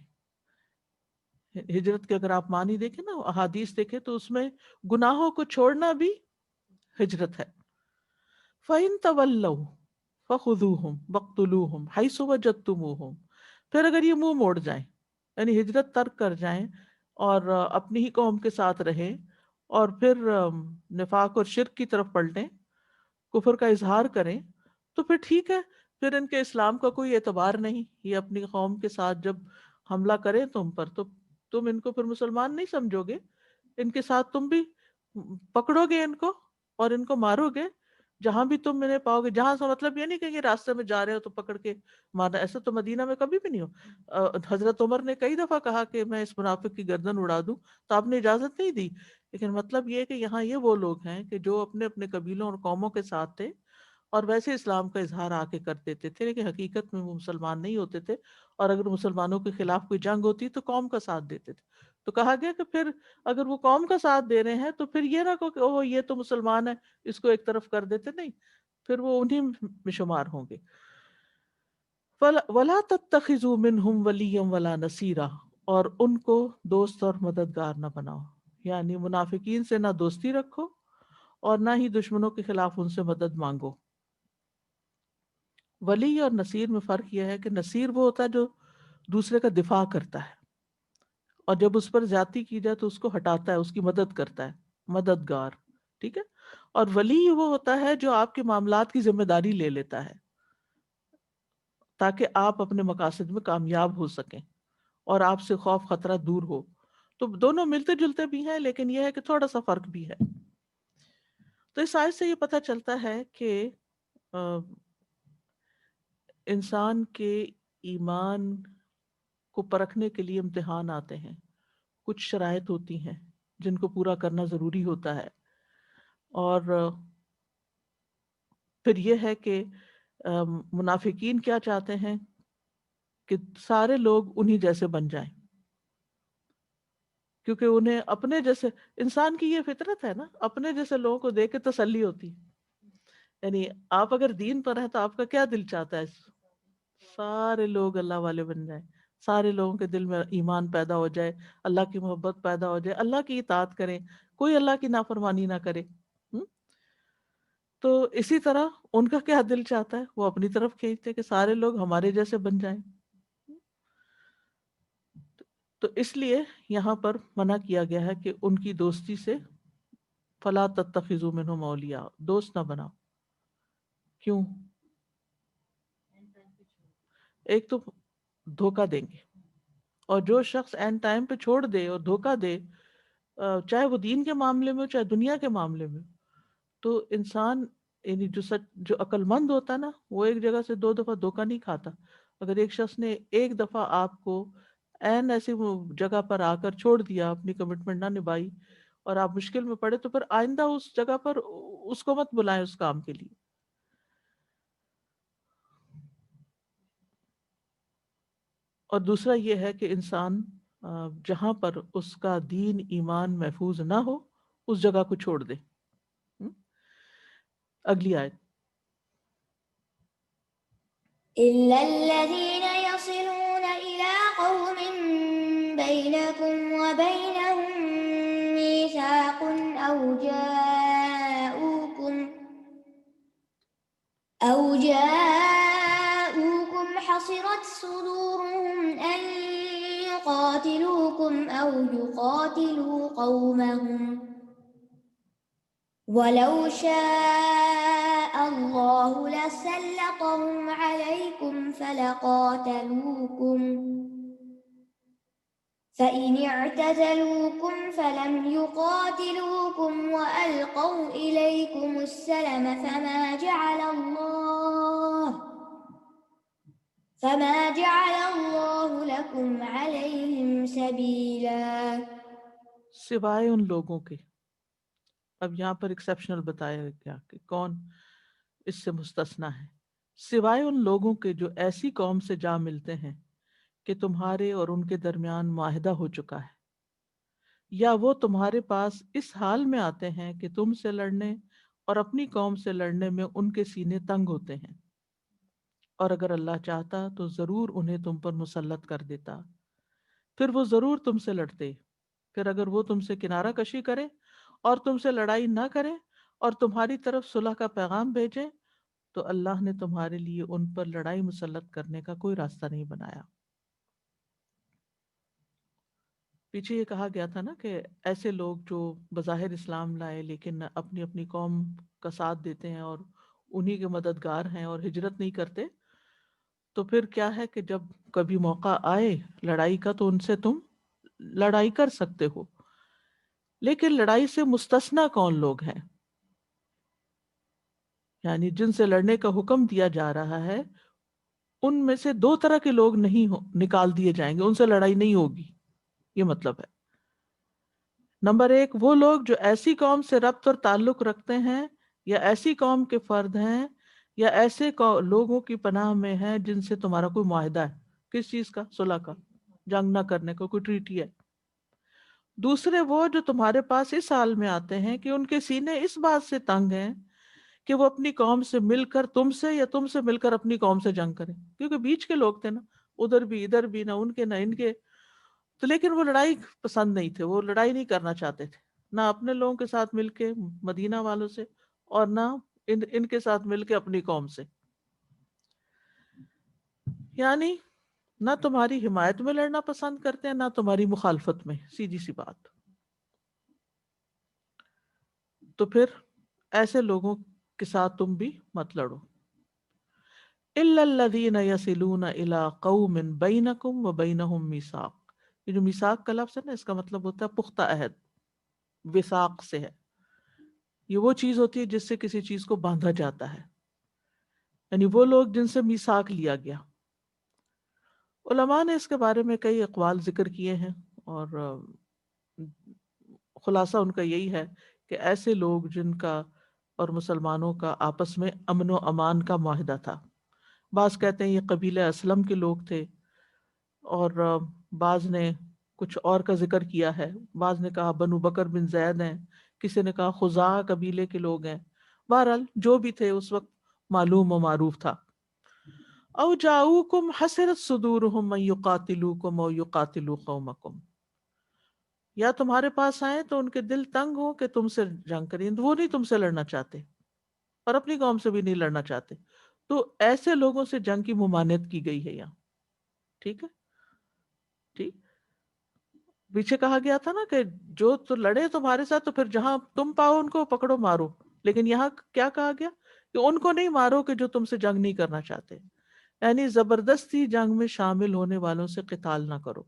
ہجرت کے اگر آپ معنی دیکھیں نا، احادیث دیکھیں، تو اس میں گناہوں کو چھوڑنا بھی ہجرت ہے. فَإِن تَوَلَّوْا فَخُذُوهُمْ وَاقْتُلُوهُمْ حَيْثُ وَجَدتُّمُوهُمْ، پھر اگر یہ منہ موڑ جائیں، یعنی ہجرت ترک کر جائیں اور اپنی ہی قوم کے ساتھ رہیں، اور پھر نفاق اور شرک کی طرف پلٹیں، کفر کا اظہار کریں، تو پھر ٹھیک ہے، پھر ان کے اسلام کا کوئی اعتبار نہیں. یہ اپنی قوم کے ساتھ جب حملہ کریں تم پر، تو تم ان کو پھر مسلمان نہیں سمجھو گے، ان کے ساتھ تم بھی پکڑو گے ان کو اور ان کو مارو گے جہاں بھی تم انہیں پاؤ گے. جہاں سے مطلب یہ نہیں کہ یہ راستے میں جا رہے ہو تو پکڑ کے مارنا، ایسا تو مدینہ میں کبھی بھی نہیں ہو. حضرت عمر نے کئی دفعہ کہا کہ میں اس منافق کی گردن اڑا دوں، تو آپ نے اجازت نہیں دی. لیکن مطلب یہ ہے کہ یہاں یہ وہ لوگ ہیں کہ جو اپنے اپنے قبیلوں اور قوموں کے ساتھ تھے، اور ویسے اسلام کا اظہار آ کے کر دیتے تھے، لیکن حقیقت میں وہ مسلمان نہیں ہوتے تھے، اور اگر مسلمانوں کے خلاف کوئی جنگ ہوتی تو قوم کا ساتھ دیتے تھے. تو کہا گیا کہ پھر اگر وہ قوم کا ساتھ دے رہے ہیں تو پھر یہ نہ کہ اوہ یہ تو مسلمان ہے اس کو ایک طرف کر دیتے، نہیں، پھر وہ انہی میں شمار ہوں گے. وَلَا تَتَّخِذُوا مِنْهُمْ وَلِيًّا وَلَا نَصِيرًا، اور ان کو دوست اور مددگار نہ بناؤ، یعنی منافقین سے نہ دوستی رکھو اور نہ ہی دشمنوں کے خلاف ان سے مدد مانگو. ولی اور نصیر میں فرق یہ ہے کہ نصیر وہ ہوتا ہے جو دوسرے کا دفاع کرتا ہے، اور جب اس پر زیادتی کی جائے تو اس کو ہٹاتا ہے، اس کی مدد کرتا ہے، مددگار. ٹھیک ہے. اور ولی وہ ہوتا ہے جو آپ کے معاملات کی ذمہ داری لے لیتا ہے تاکہ آپ اپنے مقاصد میں کامیاب ہو سکیں اور آپ سے خوف خطرہ دور ہو. تو دونوں ملتے جلتے بھی ہیں، لیکن یہ ہے کہ تھوڑا سا فرق بھی ہے. تو اس آیت سے یہ پتہ چلتا ہے کہ انسان کے ایمان کو پرکھنے کے لیے امتحان آتے ہیں، کچھ شرائط ہوتی ہیں جن کو پورا کرنا ضروری ہوتا ہے. اور پھر یہ ہے کہ منافقین کیا چاہتے ہیں کہ سارے لوگ انہی جیسے بن جائیں، کیونکہ انہیں اپنے جیسے، انسان کی یہ فطرت ہے نا، اپنے جیسے لوگوں کو دیکھ کے تسلی ہوتی. یعنی آپ اگر دین پر ہیں تو آپ کا کیا دل چاہتا ہے؟ سارے لوگ اللہ والے بن جائیں، سارے لوگوں کے دل میں ایمان پیدا ہو جائے، اللہ کی محبت پیدا ہو جائے، اللہ کی اطاعت کریں، کوئی اللہ کی نافرمانی نہ کرے۔ ہم؟ تو اسی طرح ان کا کیا دل چاہتا ہے؟ وہ اپنی طرف کھینچتے کہ سارے لوگ ہمارے جیسے بن جائیں۔ تو اس لیے یہاں پر منع کیا گیا ہے کہ ان کی دوستی سے فلا تتخذوا منہم اولیاء، دوست نہ بناؤ۔ کیوں؟ ایک تو دھوکہ دیں گے، اور جو شخص اینڈ ٹائم پہ چھوڑ دے اور دھوکہ دے، چاہے وہ دین کے معاملے میں ہو چاہے دنیا کے معاملے میں، تو انسان یعنی جو عقل مند ہوتا ہے نا، وہ ایک جگہ سے 2 دفعہ دھوکہ نہیں کھاتا۔ اگر ایک شخص نے ایک دفعہ آپ کو این ایسی جگہ پر آ کر چھوڑ دیا، اپنی کمٹمنٹ نہ نبھائی، اور آپ مشکل میں پڑے، تو پھر آئندہ اس جگہ پر اس کو مت بلائیں اس کام کے لیے۔ اور دوسرا یہ ہے کہ انسان جہاں پر اس کا دین ایمان محفوظ نہ ہو اس جگہ کو چھوڑ دے۔ اگلی آیت۔ إلا الذين يصلون إلى قوم بينكم وبينهم ميثاق أو جاءوكم حصرت صدورهم أن يقاتلوكم أو يقاتلوا قومهم ولو شاء الله لسلطهم عليكم فلقاتلوكم فإن اعتزلوكم فلم يقاتلوكم وألقوا إليكم السلم فما جعل الله لكم عليهم سبيلا۔ سوائے ان لوگوں کے، اب یہاں پر ایکسیپشنل بتایا گیا کہ کون اس سے مستثنا ہے، سوائے ان لوگوں کے جو ایسی قوم سے جا ملتے ہیں کہ تمہارے اور ان کے درمیان معاہدہ ہو چکا ہے، یا وہ تمہارے پاس اس حال میں آتے ہیں کہ تم سے لڑنے اور اپنی قوم سے لڑنے میں ان کے سینے تنگ ہوتے ہیں، اور اگر اللہ چاہتا تو ضرور انہیں تم پر مسلط کر دیتا، پھر وہ ضرور تم سے لڑتے۔ پھر اگر وہ تم سے کنارہ کشی کرے اور تم سے لڑائی نہ کریں اور تمہاری طرف صلح کا پیغام بھیجیں، تو اللہ نے تمہارے لیے ان پر لڑائی مسلط کرنے کا کوئی راستہ نہیں بنایا۔ پیچھے یہ کہا گیا تھا نا کہ ایسے لوگ جو بظاہر اسلام لائے لیکن اپنی اپنی قوم کا ساتھ دیتے ہیں اور انہی کے مددگار ہیں اور ہجرت نہیں کرتے، تو پھر کیا ہے کہ جب کبھی موقع آئے لڑائی کا تو ان سے تم لڑائی کر سکتے ہو، لیکن لڑائی سے مستثنا کون لوگ ہیں؟ یعنی جن سے لڑنے کا حکم دیا جا رہا ہے ان میں سے 2 طرح کے لوگ نہیں نکال دیے جائیں گے، ان سے لڑائی نہیں ہوگی، یہ مطلب ہے۔ نمبر 1، وہ لوگ جو ایسی قوم سے ربط اور تعلق رکھتے ہیں یا ایسی قوم کے فرد ہیں یا ایسے لوگوں کی پناہ میں ہیں جن سے تمہارا کوئی معاہدہ ہے، کس چیز کا؟ صلح کا، جنگ نہ کرنے کا کوئی ٹریٹی ہے۔ دوسرے وہ جو تمہارے پاس اس حال میں آتے ہیں کہ ان کے سینے اس بات سے تنگ ہیں کہ وہ اپنی قوم سے مل کر تم سے یا تم سے مل کر اپنی قوم سے جنگ کریں، کیونکہ بیچ کے لوگ تھے نا، ادھر بھی ادھر بھی، نہ ان کے نہ ان کے، تو لیکن وہ لڑائی پسند نہیں تھے، وہ لڑائی نہیں کرنا چاہتے تھے، نہ اپنے لوگوں کے ساتھ مل کے مدینہ والوں سے اور نہ ان کے ساتھ مل کے اپنی قوم سے، یعنی نہ تمہاری حمایت میں لڑنا پسند کرتے ہیں نہ تمہاری مخالفت میں، سیدھی سی بات۔ تو پھر ایسے لوگوں کے ساتھ تم بھی مت لڑو۔ إِلَّا الَّذِينَ يَصِلُونَ إِلَىٰ قَوْمٍ بَيْنَكُمْ وَبَيْنَهُمْ مِيثَاقٌ، یہ جو میثاق کا لفظ ہے نا، اس کا مطلب ہوتا ہے پختہ عہد، وثاق سے ہے، یہ وہ چیز ہوتی ہے جس سے کسی چیز کو باندھا جاتا ہے، یعنی وہ لوگ جن سے میثاق لیا گیا۔ علماء نے اس کے بارے میں کئی اقوال ذکر کیے ہیں، اور خلاصہ ان کا یہی ہے کہ ایسے لوگ جن کا اور مسلمانوں کا آپس میں امن و امان کا معاہدہ تھا، بعض کہتے ہیں یہ قبیلہ اسلم کے لوگ تھے، اور بعض نے کچھ اور کا ذکر کیا ہے، بعض نے کہا بنو بکر بن زید ہیں، کسی نے کہا خزاعہ قبیلے کے لوگ ہیں، بہرحال جو بھی تھے اس وقت معلوم و معروف تھا. او جاؤکم حسرت صدورہم من یقاتلوکم او یقاتلوا قومکم، یا تمہارے پاس آئیں تو ان کے دل تنگ ہو کہ تم سے جنگ کریں، وہ نہیں تم سے لڑنا چاہتے اور اپنی قوم سے بھی نہیں لڑنا چاہتے. تو ایسے لوگوں سے جنگ کی ممانعت کی گئی ہے یہاں. ٹھیک ہے، ٹھیک. پیچھے کہا گیا تھا نا کہ جو تو لڑے تمہارے ساتھ تو پھر جہاں تم پاؤ ان کو پکڑو مارو، لیکن یہاں کیا کہا گیا کہ ان کو نہیں مارو کہ جو تم سے جنگ نہیں کرنا چاہتے، یعنی زبردستی جنگ میں شامل ہونے والوں سے قتال نہ کرو.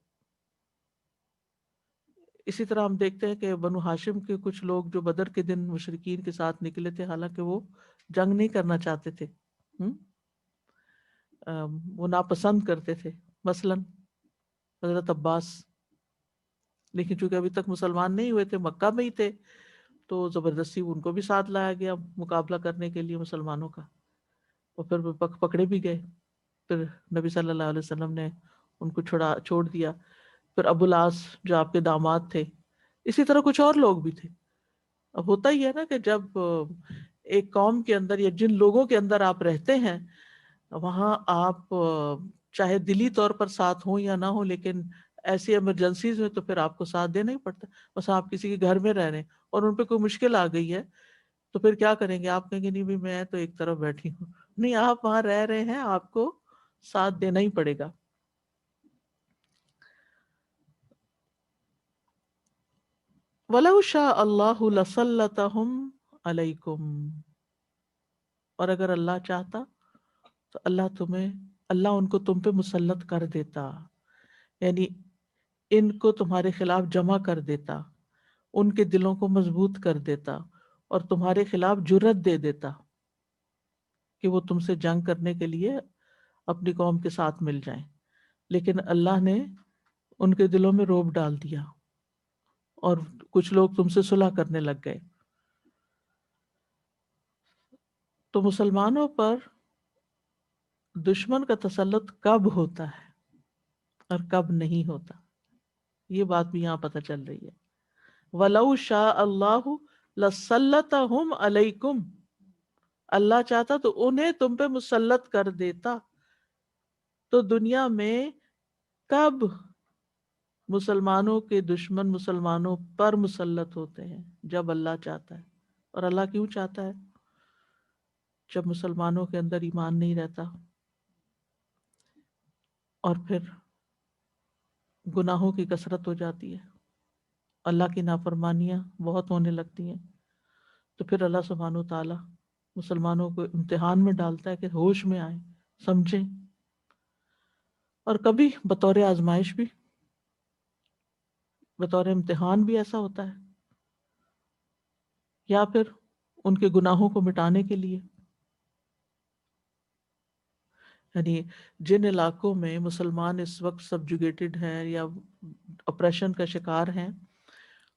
اسی طرح ہم دیکھتے ہیں کہ بنو ہاشم کے کچھ لوگ جو بدر کے دن مشرکین کے ساتھ نکلے تھے، حالانکہ وہ جنگ نہیں کرنا چاہتے تھے، وہ ناپسند کرتے تھے، مثلا حضرت عباس، لیکن چونکہ ابھی تک مسلمان نہیں ہوئے تھے، مکہ میں ہی تھے، تو زبردستی ان کو بھی ساتھ لایا گیا مقابلہ کرنے کے لیے مسلمانوں کا، اور پھر وہ پکڑے بھی گئے. پھر نبی صلی اللہ علیہ وسلم نے ان کو چھوڑ دیا. پھر ابو العاص جو آپ کے داماد تھے، اسی طرح کچھ اور لوگ بھی تھے. اب ہوتا ہی ہے نا کہ جب ایک قوم کے اندر یا جن لوگوں کے اندر آپ رہتے ہیں، وہاں آپ چاہے دلی طور پر ساتھ ہوں یا نہ ہوں، لیکن ایسی ایمرجنسیز میں تو پھر آپ کو ساتھ دینا ہی پڑتا ہے. بس آپ کسی کے گھر میں رہ رہے ہیں اور ان پہ کوئی مشکل آ گئی ہے تو پھر کیا کریں گے؟ آپ کہیں گے نہیں بھی میں تو ایک طرف بیٹھی ہوں. نہیں، آپ وہاں رہ رہے ہیں، آپ کو ساتھ دینا ہی پڑے گا. وَلَوْ شَاءَ اللَّهُ لَسَلَّطَهُمْ عَلَيْكُمْ، اور اگر اللہ چاہتا تو اللہ ان کو تم پہ مسلط کر دیتا، یعنی ان کو تمہارے خلاف جمع کر دیتا، ان کے دلوں کو مضبوط کر دیتا اور تمہارے خلاف جرأت دے دیتا کہ وہ تم سے جنگ کرنے کے لیے اپنی قوم کے ساتھ مل جائیں. لیکن اللہ نے ان کے دلوں میں رعب ڈال دیا اور کچھ لوگ تم سے صلح کرنے لگ گئے. تو مسلمانوں پر دشمن کا تسلط کب ہوتا ہے اور کب نہیں ہوتا، یہ بات بھی یہاں پتہ چل رہی ہے. وَلَوْ شَاءَ اللَّهُ لَسَلَّطَهُمْ عَلَيْكُمْ، اللہ چاہتا تو انہیں تم پہ مسلط کر دیتا. تو دنیا میں کب مسلمانوں کے دشمن مسلمانوں پر مسلط ہوتے ہیں؟ جب اللہ چاہتا ہے. اور اللہ کیوں چاہتا ہے؟ جب مسلمانوں کے اندر ایمان نہیں رہتا اور پھر گناہوں کی کثرت ہو جاتی ہے، اللہ کی نافرمانیاں بہت ہونے لگتی ہیں، تو پھر اللہ سبحانہ و تعالیٰ مسلمانوں کو امتحان میں ڈالتا ہے کہ ہوش میں آئیں، سمجھیں. اور کبھی بطور آزمائش بھی، بطور امتحان بھی ایسا ہوتا ہے، یا پھر ان کے گناہوں کو مٹانے کے لیے. یعنی جن علاقوں میں مسلمان اس وقت سبجوگیٹڈ ہیں یا اپریشن کا شکار ہیں،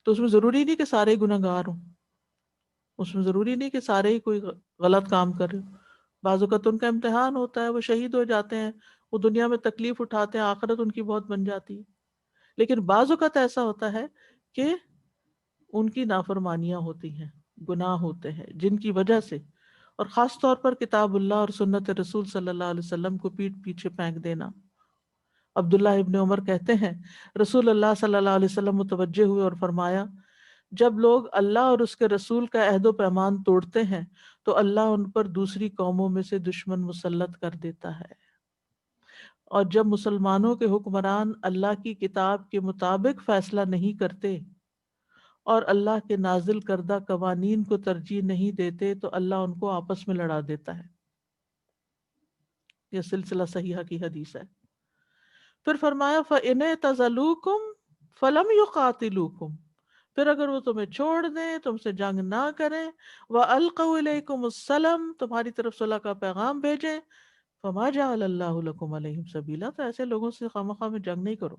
تو اس میں ضروری نہیں کہ سارے گناہگار ہوں، اس میں ضروری نہیں کہ سارے ہی کوئی غلط کام کر رہے ہوں. بعض اوقات ان کا امتحان ہوتا ہے، وہ شہید ہو جاتے ہیں، وہ دنیا میں تکلیف اٹھاتے ہیں، آخرت ان کی بہت بن جاتی ہے. لیکن بعض اوقات ایسا ہوتا ہے کہ ان کی نافرمانیاں ہوتی ہیں، گناہ ہوتے ہیں جن کی وجہ سے، اور خاص طور پر کتاب اللہ اور سنت رسول صلی اللہ علیہ وسلم کو پیٹھ پیچھے پھینک دینا. عبداللہ ابن عمر کہتے ہیں رسول اللہ صلی اللہ علیہ وسلم متوجہ ہوئے اور فرمایا، جب لوگ اللہ اور اس کے رسول کا عہد و پیمان توڑتے ہیں تو اللہ ان پر دوسری قوموں میں سے دشمن مسلط کر دیتا ہے، اور جب مسلمانوں کے حکمران اللہ کی کتاب کے مطابق فیصلہ نہیں کرتے اور اللہ کے نازل کردہ قوانین کو ترجیح نہیں دیتے تو اللہ ان کو آپس میں لڑا دیتا ہے. یہ سلسلہ صحیحہ کی حدیث ہے. پھر فرمایا فَإِنْ اعْتَزَلُوكُمْ فَلَمْ يُقَاتِلُوكُمْ، پھر اگر وہ تمہیں چھوڑ دیں، تم سے جنگ نہ کریں، وَأَلْقَوْا إِلَيْكُمُ السَّلَمَ، تمہاری طرف صلح کا پیغام بھیجیں، فَمَا جَعَلَ اللَّهُ لَكُمْ عَلَيْهِمْ سَبِيلًا، تو ایسے لوگوں سے خواہ میں جنگ نہیں کرو.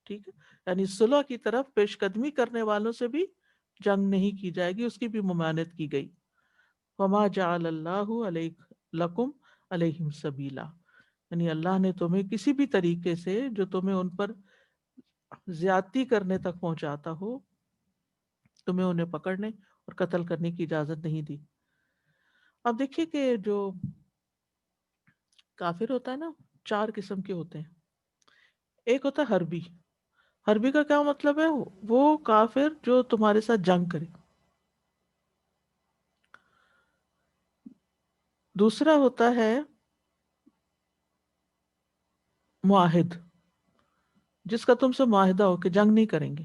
ٹھیک ہے، یعنی صلح کی طرف پیش قدمی کرنے والوں سے بھی جنگ نہیں کی جائے گی، اس کی بھی ممانعت کی گئی. وَمَا جَعَلَ اللَّهُ لَكُمْ عَلَيْهِمْ سَبِيلًا، یعنی اللہ نے تمہیں کسی بھی طریقے سے جو تمہیں ان پر زیادتی کرنے تک پہنچاتا ہو، تمہیں انہیں پکڑنے اور قتل کرنے کی اجازت نہیں دی. اب دیکھیے کہ جو کافر ہوتا ہے نا، 4 قسم کے ہوتے ہیں. ایک ہوتا ہے حربی. حربی کا کیا مطلب ہے؟ وہ کافر جو تمہارے ساتھ جنگ کرے. دوسرا ہوتا ہے معاہد، جس کا تم سے معاہدہ ہو کہ جنگ نہیں کریں گے.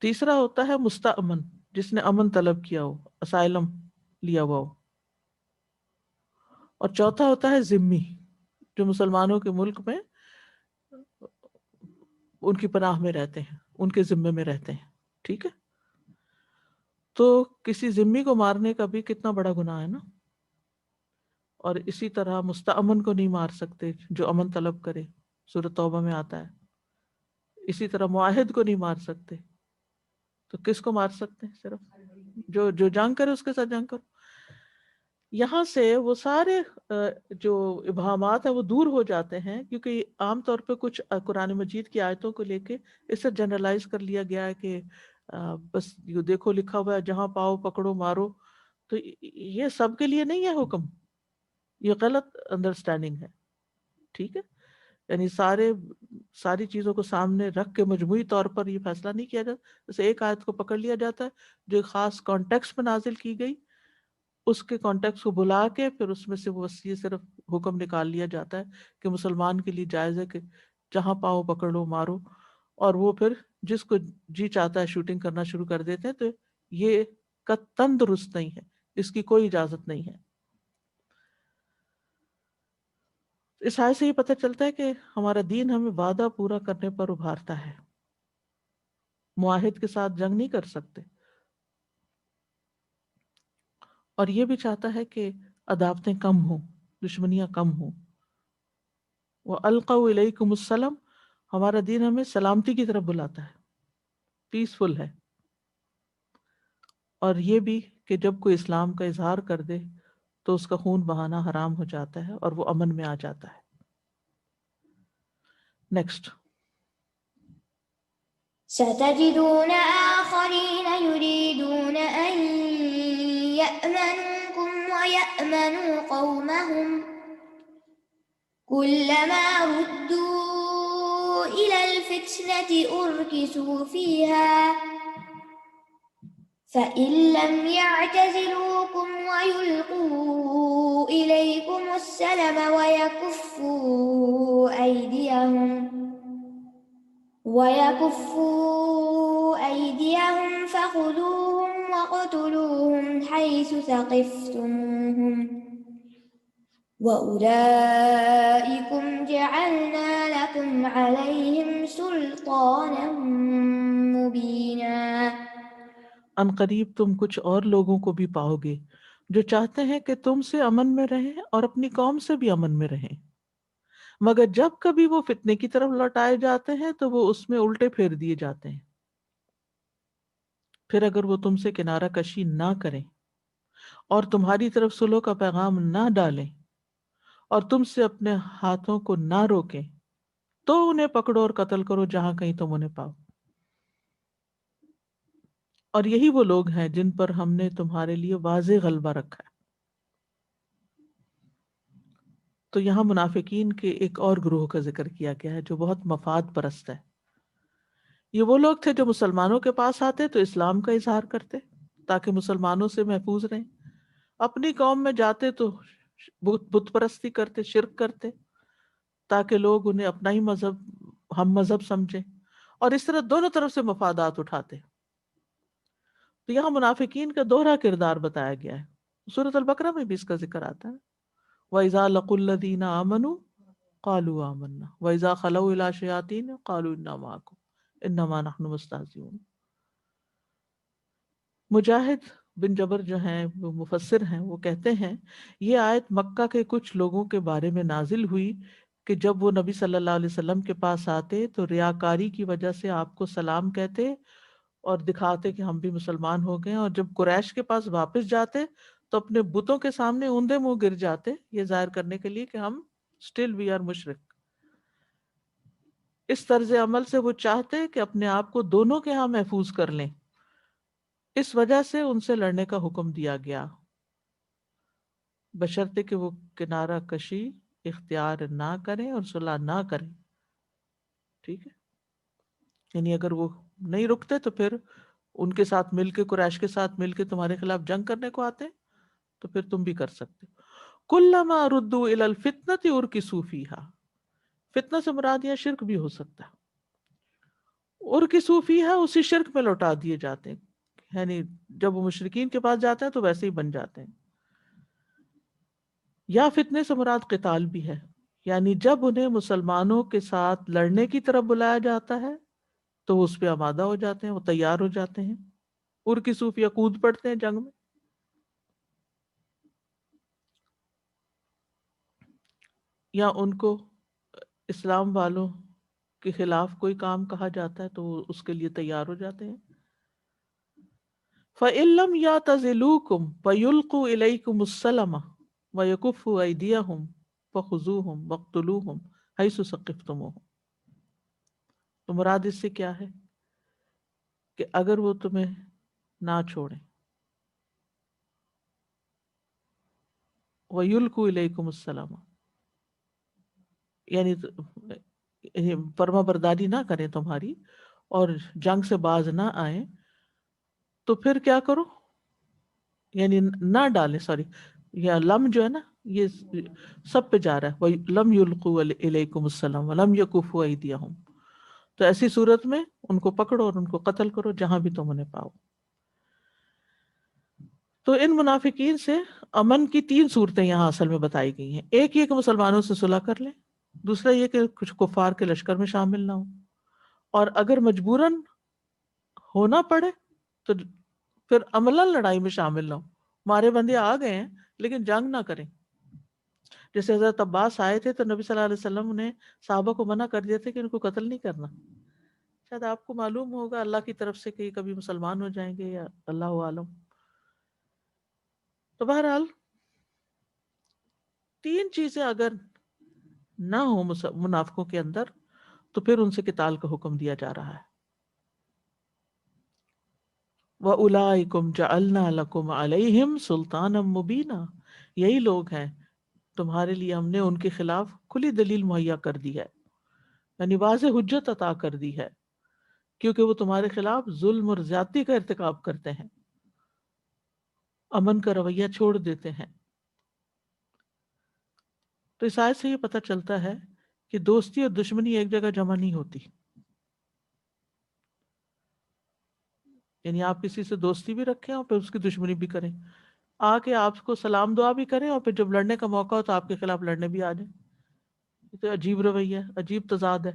تیسرا ہوتا ہے مستأمن، جس نے امن طلب کیا ہو، اسائلم لیا ہوا ہو. اور چوتھا ہوتا ہے ذمہ، جو مسلمانوں کے ملک میں ان کی پناہ میں رہتے ہیں، ان کے ذمے میں رہتے ہیں. ٹھیک ہے، تو کسی ذمی کو مارنے کا بھی کتنا بڑا گناہ ہے نا. اور اسی طرح مستأمن کو نہیں مار سکتے جو امن طلب کرے، سورۃ توبہ میں آتا ہے. اسی طرح معاہد کو نہیں مار سکتے، تو کس کو مار سکتے ہیں؟ صرف جو جنگ کرے اس کے ساتھ جنگ کرو. یہاں سے وہ سارے جو ابہامات ہیں وہ دور ہو جاتے ہیں، کیونکہ عام طور پہ کچھ قرآن مجید کی آیتوں کو لے کے اس سے جنرلائز کر لیا گیا ہے کہ بس یہ دیکھو لکھا ہوا ہے جہاں پاؤ پکڑو مارو. تو یہ سب کے لیے نہیں ہے حکم، یہ غلط انڈرسٹینڈنگ ہے. ٹھیک ہے، یعنی ساری چیزوں کو سامنے رکھ کے مجموعی طور پر یہ فیصلہ نہیں کیا جاتا. جیسے ایک آیت کو پکڑ لیا جاتا ہے جو ایک خاص کانٹیکسٹ میں نازل کی گئی، اس کے کانٹیکس کو بلا کے پھر اس میں سے وہ یہ صرف حکم نکال لیا جاتا ہے کہ مسلمان کے لیے جائز ہے کہ جہاں پاؤ پکڑ لو مارو. اور وہ پھر جس کو جی چاہتا ہے شوٹنگ کرنا شروع کر دیتے ہیں. تو یہ قطعاً درست نہیں ہے، اس کی کوئی اجازت نہیں ہے. اس آیت سے یہ پتہ چلتا ہے کہ ہمارا دین ہمیں وعدہ پورا کرنے پر ابھارتا ہے. معاہد کے ساتھ جنگ نہیں کر سکتے، اور یہ بھی چاہتا ہے کہ عداوتیں کم ہوں، دشمنیاں کم ہوں. وَأَلْقَوْا إِلَيْكُمُ السَّلَامَ، ہمارا دین ہمیں سلامتی کی طرف بلاتا ہے، پیسفل ہے. اور یہ بھی کہ جب کوئی اسلام کا اظہار کر دے تو اس کا خون بہانا حرام ہو جاتا ہے اور وہ امن میں آ جاتا ہے. نیکسٹ. ستجدون آخرين يريدون أن يأمنوكم ويأمنوا قومهم كلما ردوا إلى الفتنة أركسوا فيها فإن لم يعتزلوكم ويلقوا إليكم السلم ويكفوا أيديهم فخذوهم واقتلوهم حيث ثقفتموهم وأولئكم جعلنا لكم عليهم سلطانا مبينا. ان قریب تم کچھ اور لوگوں کو بھی پاؤ گے جو چاہتے ہیں کہ تم سے امن میں رہیں اور اپنی قوم سے بھی امن میں رہیں، مگر جب کبھی وہ فتنے کی طرف لوٹائے جاتے ہیں تو وہ اس میں الٹے پھیر دیے جاتے ہیں. پھر اگر وہ تم سے کنارہ کشی نہ کریں اور تمہاری طرف صلح کا پیغام نہ ڈالیں اور تم سے اپنے ہاتھوں کو نہ روکیں تو انہیں پکڑو اور قتل کرو جہاں کہیں تم انہیں پاؤ. اور یہی وہ لوگ ہیں جن پر ہم نے تمہارے لیے واضح غلبہ رکھا ہے. تو یہاں منافقین کے ایک اور گروہ کا ذکر کیا گیا ہے جو بہت مفاد پرست ہے. یہ وہ لوگ تھے جو مسلمانوں کے پاس آتے تو اسلام کا اظہار کرتے تاکہ مسلمانوں سے محفوظ رہیں، اپنی قوم میں جاتے تو بت پرستی کرتے، شرک کرتے تاکہ لوگ انہیں اپنا ہی مذہب ہم مذہب سمجھیں، اور اس طرح دونوں طرف سے مفادات اٹھاتے. تو یہاں منافقین کا دوہرا کردار بتایا گیا ہے. سورۃ البقرہ میں بھی اس کا ذکر آتا ہے. وَإِذَا لَقُوا الَّذِينَ آمَنُوا قَالُوا آمَنَّا وَإِذَا خَلَوْا إِلَىٰ شَيَاطِينِهِمْ قَالُوا إِنَّا مَعَكُمْ إِنَّمَا نَحْنُ مُسْتَهْزِئُونَ. مجاہد بن جبر جو ہیں وہ مفسر ہیں، وہ کہتے ہیں یہ آیت مکہ کے کچھ لوگوں کے بارے میں نازل ہوئی کہ جب وہ نبی صلی اللہ علیہ وسلم کے پاس آتے تو ریاکاری کی وجہ سے آپ کو سلام کہتے اور دکھاتے کہ ہم بھی مسلمان ہو گئے، اور جب قریش کے پاس واپس جاتے تو اپنے بتوں کے سامنے اوندے منہ گر جاتے، یہ ظاہر کرنے کے لیے کہ ہم اسٹل وی آر مشرک. اس طرز عمل سے وہ چاہتے کہ اپنے آپ کو دونوں کے ہاں محفوظ کر لیں، اس وجہ سے ان سے لڑنے کا حکم دیا گیا. بشرطے کہ وہ کنارہ کشی اختیار نہ کریں اور صلح نہ کریں. ٹھیک ہے، یعنی اگر وہ نہیں رکتے تو پھر ان کے ساتھ مل کے، قریش کے ساتھ مل کے تمہارے خلاف جنگ کرنے کو آتے ہیں تو پھر تم بھی کر سکتے ہو. کلما ردوا الی الفتنۃ ارکسوا فیہا، فتنہ سے مراد یہاں شرک بھی ہو سکتا ہے. ارکسوا فیہا اسی شرک میں لوٹا دیے جاتے ہیں، یعنی جب وہ مشرکین کے پاس جاتے ہیں تو ویسے ہی بن جاتے ہیں. یا فتنے سے مراد قتال بھی ہے، یعنی جب انہیں مسلمانوں کے ساتھ لڑنے کی طرف بلایا جاتا ہے تو وہ اس پہ آمادہ ہو جاتے ہیں، وہ تیار ہو جاتے ہیں. ارکسوا فیہا کود پڑتے ہیں جنگ میں. یا ان کو اسلام والوں کے خلاف کوئی کام کہا جاتا ہے تو وہ اس کے لیے تیار ہو جاتے ہیں. فَإِن لَّمْ يَعْتَزِلُوكُمْ فَيُلْقُوا إِلَيْكُمُ السَّلَمَ وَيَكُفُّوا أَيْدِيَهُمْ فَخُذُوهُمْ وَاقْتُلُوهُمْ حَيْثُ ثَقِفْتُمُوهُمْ. تو مراد اس سے کیا ہے کہ اگر وہ تمہیں نہ چھوڑیں، وَيُلْقُوا إِلَيْكُمُ السَّلَمَ، یعنی فرما برداری نہ کریں تمہاری اور جنگ سے باز نہ آئیں، تو پھر کیا کرو، یعنی نہ ڈالیں. سوری، یا لم جو ہے نا یہ سب پہ جا رہا ہے، لم یلقوا الیکم السلام ولم یکفوا ایدیہم. تو ایسی صورت میں ان کو پکڑو اور ان کو قتل کرو جہاں بھی تم انہیں پاؤ. تو ان منافقین سے امن کی 3 صورتیں یہاں اصل میں بتائی گئی ہیں. ایک یہ کہ مسلمانوں سے صلح کر لیں، دوسرا یہ کہ کچھ کفار کے لشکر میں شامل نہ ہو، اور اگر مجبوراً ہونا پڑے تو پھر عملاً لڑائی میں شامل نہ ہو. مارے بندے آ گئے ہیں لیکن جنگ نہ کریں. جیسے حضرت عباس آئے تھے تو نبی صلی اللہ علیہ وسلم نے صحابہ کو منع کر دیا تھا کہ ان کو قتل نہیں کرنا. شاید آپ کو معلوم ہوگا اللہ کی طرف سے کہ یہ کبھی مسلمان ہو جائیں گے یا اللہ عالم. تو بہرحال 3 چیزیں اگر نہ ہو منافقوں کے اندر تو پھر ان سے قتال کا حکم دیا جا رہا ہے. وَأُولَٰئِكُمْ جَعَلْنَا لَكُمْ عَلَيْهِمْ سُلْطَانًا مُبِينًا، یہی لوگ ہیں تمہارے لیے ہم نے ان کے خلاف کھلی دلیل مہیا کر دی ہے، یعنی واضح حجت عطا کر دی ہے، کیونکہ وہ تمہارے خلاف ظلم اور زیادتی کا ارتکاب کرتے ہیں، امن کا رویہ چھوڑ دیتے ہیں. تو اس آیت سے یہ پتہ چلتا ہے کہ دوستی اور دشمنی ایک جگہ جمع نہیں ہوتی. یعنی آپ کسی سے دوستی بھی رکھیں اور پھر اس کی دشمنی بھی کریں، آ کے آپ کو سلام دعا بھی کریں اور پھر جب لڑنے کا موقع ہو تو آپ کے خلاف لڑنے بھی آ جائیں. یہ تو عجیب رویہ ہے، عجیب تضاد ہے.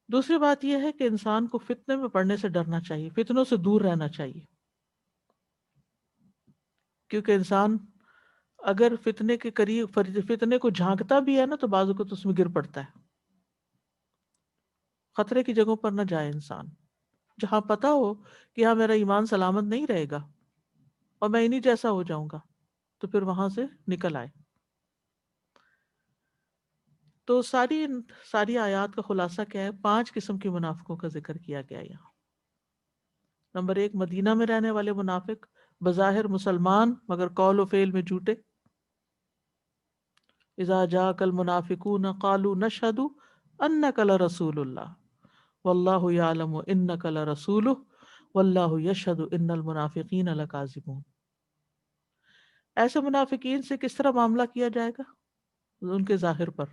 دوسری بات یہ ہے کہ انسان کو فتنے میں پڑنے سے ڈرنا چاہیے، فتنوں سے دور رہنا چاہیے، کیونکہ انسان اگر فتنے کے قریب، فتنے کو جھانکتا بھی ہے نا تو بعض اوقات اس میں گر پڑتا ہے. خطرے کی جگہوں پر نہ جائے انسان، جہاں پتا ہو کہ ہاں میرا ایمان سلامت نہیں رہے گا اور میں انہی جیسا ہو جاؤں گا، تو پھر وہاں سے نکل آئے. تو ساری آیات کا خلاصہ کیا ہے؟ 5 قسم کے منافقوں کا ذکر کیا گیا یہاں. نمبر 1، مدینہ میں رہنے والے منافق، بظاہر مسلمان مگر قول و فعل میں جھوٹے. اذا جاءک المنافقون قالوا نشهد انک لرسول اللہ واللہ یعلم انک لرسولہ واللہ یشہد ان المنافقین لکاذبون. ایسے منافقین سے کس طرح معاملہ کیا جائے گا؟ ان کے ظاہر پر،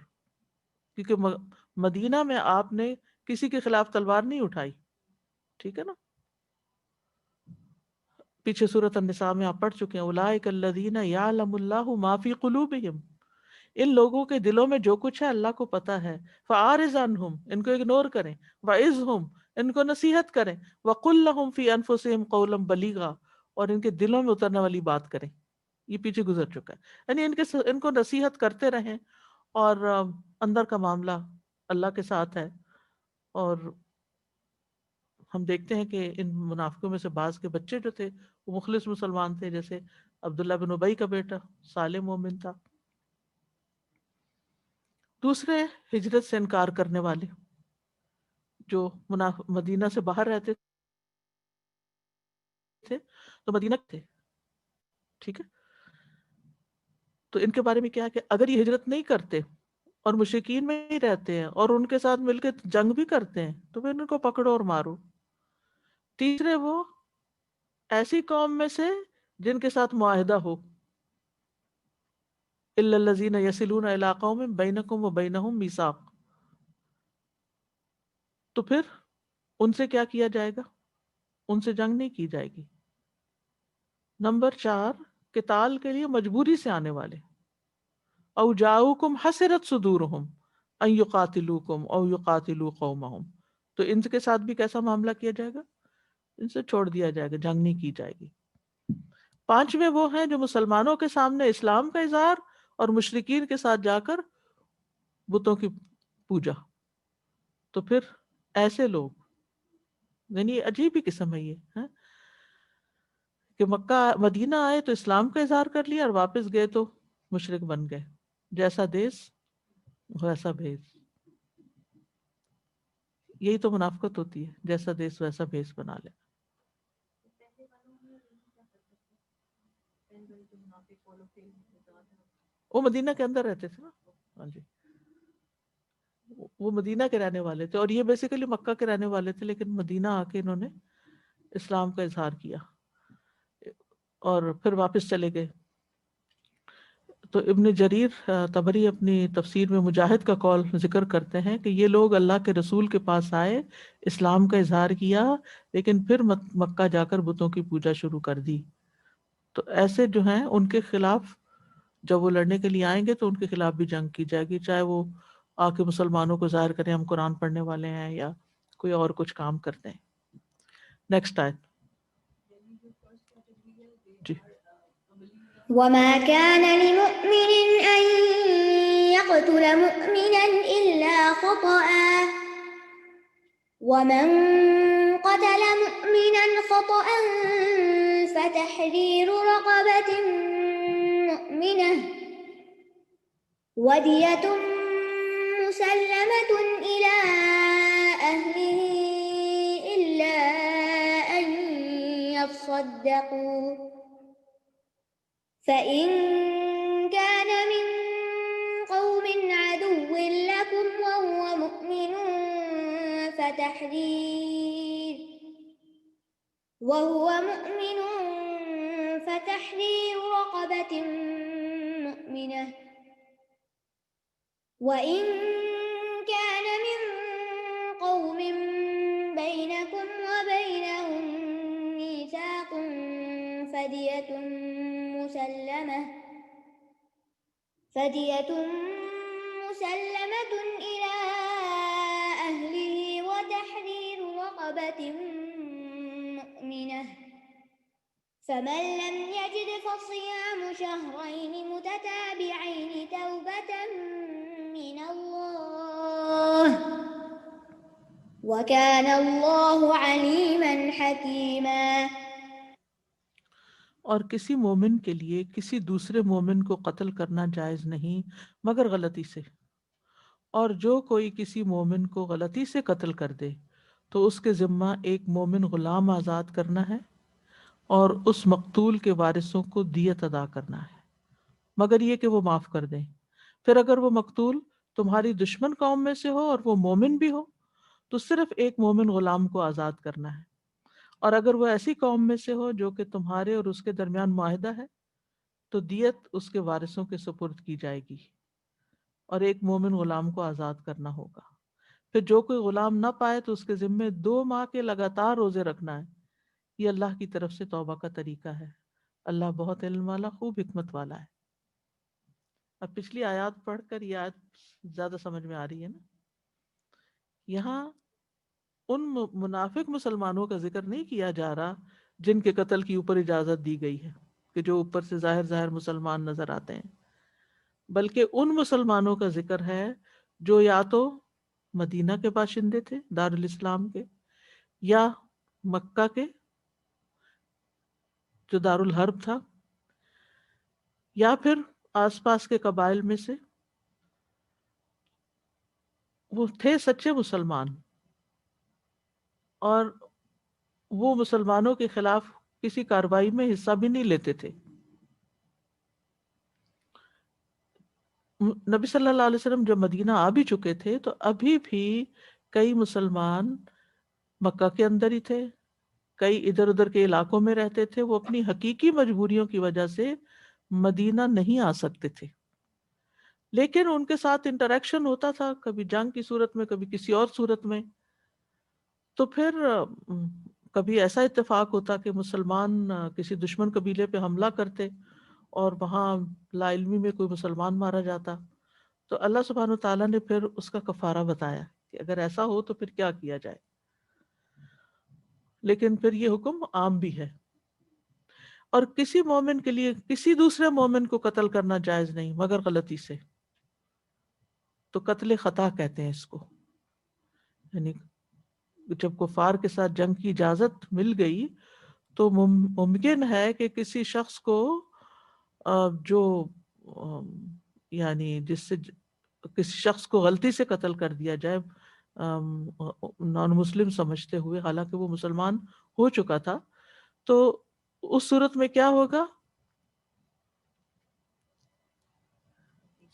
کیونکہ مدینہ میں آپ نے کسی کے خلاف تلوار نہیں اٹھائی، ٹھیک ہے نا. پیچھے سورۃ النساء میں آپ پڑھ چکے ہیں، اولئک الذین یعلم اللہ ما فی قلوبہم، ان لوگوں کے دلوں میں جو کچھ ہے اللہ کو پتا ہے. فاعرض عنہم، ان کو اگنور کریں. وعظہم، ان کو نصیحت کریں. وقل لہم فی انفسہم قولا بلیغا، اور ان کے دلوں میں اترنے والی بات کریں. یہ پیچھے گزر چکا ہے، یعنی ان کو نصیحت کرتے رہیں، اور اندر کا معاملہ اللہ کے ساتھ ہے. اور ہم دیکھتے ہیں کہ ان منافقوں میں سے بعض کے بچے جو تھے وہ مخلص مسلمان تھے، جیسے عبداللہ بن ابی کا بیٹا صالح مومن تھا. دوسرے ہجرت سے انکار کرنے والے جو مدینہ سے باہر رہتے تھے تو مدینہ تھے، ٹھیک ہے. تو ان کے بارے میں کیا کہ اگر یہ ہجرت نہیں کرتے اور مشرکین میں ہی رہتے ہیں اور ان کے ساتھ مل کے جنگ بھی کرتے ہیں تو پھر ان کو پکڑو اور مارو. تیسرے وہ ایسی قوم میں سے جن کے ساتھ معاہدہ ہو، الا الذین یصلون الی قوم بینکم و بینہم میثاق، تو پھر ان سے کیا کیا جائے گا؟ ان سے جنگ نہیں کی جائے گی. نمبر 4، قتال کے لیے مجبوری سے آنے والے، او جاؤکم حسرت صدورہم ان یقاتلوکم او یقاتلوا قومہم، تو ان کے ساتھ بھی کیسا معاملہ کیا جائے گا؟ ان سے چھوڑ دیا جائے گا، جنگ نہیں کی جائے گی. 5ویں وہ ہیں جو مسلمانوں کے سامنے اسلام کا اظہار اور مشرکین کے ساتھ جا کر بتوں کی پوجا. تو پھر ایسے لوگ، یعنی عجیب ہی قسم ہے یہ کہ مکہ مدینہ آئے تو اسلام کا اظہار کر لیا اور واپس گئے تو مشرک بن گئے. جیسا دیس ویسا بھیس، یہی تو منافقت ہوتی ہے، جیسا دیس ویسا بھیس بنا لے. وہ مدینہ کے اندر رہتے تھے نا. ہاں جی، وہ مدینہ کے رہنے والے تھے اور یہ بیسیکلی مکہ کے رہنے والے تھے، لیکن مدینہ آ کے انہوں نے اسلام کا اظہار کیا اور پھر واپس چلے گئے. تو ابن جریر طبری اپنی تفسیر میں مجاہد کا قول ذکر کرتے ہیں کہ یہ لوگ اللہ کے رسول کے پاس آئے، اسلام کا اظہار کیا، لیکن پھر مکہ جا کر بتوں کی پوجا شروع کر دی. تو ایسے جو ہیں ان کے خلاف جب وہ لڑنے کے لیے آئیں گے تو ان کے خلاف بھی جنگ کی جائے گی، چاہے وہ آ کے مسلمانوں کو ظاہر کریں ہم قرآن پڑھنے والے ہیں یا کوئی اور کچھ کام کرتے ہیں. نیکسٹ آیت جی. وما كان لمؤمن أن يقتل مؤمنا إلا خطأ ومن قتل مؤمنا خطأ فتحرير رقبة مؤمنة ودية مسلمة إلى أهله إلا أن يصدقوا فإن كان من قوم عدو لكم وهو مؤمن فتحرير رقبة مؤمنة وإن كان من قوم بينكم وبينهم ميثاق فدية مسلمة إلى أهله وتحرير رقبة مؤمنة فمن لم يجد فصيام شهرين متتابعين توبة من الله وكان الله عليما حكيما. اور کسی مومن کے لیے کسی دوسرے مومن کو قتل کرنا جائز نہیں مگر غلطی سے، اور جو کوئی کسی مومن کو غلطی سے قتل کر دے تو اس کے ذمہ ایک مومن غلام آزاد کرنا ہے اور اس مقتول کے وارثوں کو دیت ادا کرنا ہے، مگر یہ کہ وہ معاف کر دیں. پھر اگر وہ مقتول تمہاری دشمن قوم میں سے ہو اور وہ مومن بھی ہو تو صرف ایک مومن غلام کو آزاد کرنا ہے، اور اگر وہ ایسی قوم میں سے ہو جو کہ تمہارے اور اس کے درمیان معاہدہ ہے تو دیت اس کے وارثوں کے سپرد کی جائے گی اور ایک مومن غلام کو آزاد کرنا ہوگا. پھر جو کوئی غلام نہ پائے تو اس کے ذمے 2 ماہ کے لگاتار روزے رکھنا ہے. یہ اللہ کی طرف سے توبہ کا طریقہ ہے، اللہ بہت علم والا خوب حکمت والا ہے. اب پچھلی آیات پڑھ کر یہ آیت زیادہ سمجھ میں آ رہی ہے نا. یہاں ان منافق مسلمانوں کا ذکر نہیں کیا جا رہا جن کے قتل کی اوپر اجازت دی گئی ہے کہ جو اوپر سے ظاہر مسلمان نظر آتے ہیں، بلکہ ان مسلمانوں کا ذکر ہے جو یا تو مدینہ کے باشندے تھے دارالاسلام کے، یا مکہ کے جو دارالحرب تھا، یا پھر آس پاس کے قبائل میں سے وہ تھے سچے مسلمان اور وہ مسلمانوں کے خلاف کسی کارروائی میں حصہ بھی نہیں لیتے تھے. نبی صلی اللہ علیہ وسلم جب مدینہ آ بھی چکے تھے تو ابھی بھی کئی مسلمان مکہ کے اندر ہی تھے، کئی ادھر ادھر کے علاقوں میں رہتے تھے، وہ اپنی حقیقی مجبوریوں کی وجہ سے مدینہ نہیں آ سکتے تھے، لیکن ان کے ساتھ انٹریکشن ہوتا تھا، کبھی جنگ کی صورت میں، کبھی کسی اور صورت میں. تو پھر کبھی ایسا اتفاق ہوتا کہ مسلمان کسی دشمن قبیلے پہ حملہ کرتے اور وہاں لا علمی میں کوئی مسلمان مارا جاتا، تو اللہ سبحانہ وتعالیٰ نے پھر اس کا کفارہ بتایا کہ اگر ایسا ہو تو پھر کیا کیا جائے. لیکن پھر یہ حکم عام بھی ہے، اور کسی مومن کے لیے کسی دوسرے مومن کو قتل کرنا جائز نہیں مگر غلطی سے. تو قتل خطا کہتے ہیں اس کو. یعنی جب کفار کے ساتھ جنگ کی اجازت مل گئی تو ممکن ہے کہ کسی شخص کو جو یعنی جس سے کسی شخص کو غلطی سے قتل کر دیا جائے نان مسلم سمجھتے ہوئے، حالانکہ وہ مسلمان ہو چکا تھا. تو اس صورت میں کیا ہوگا؟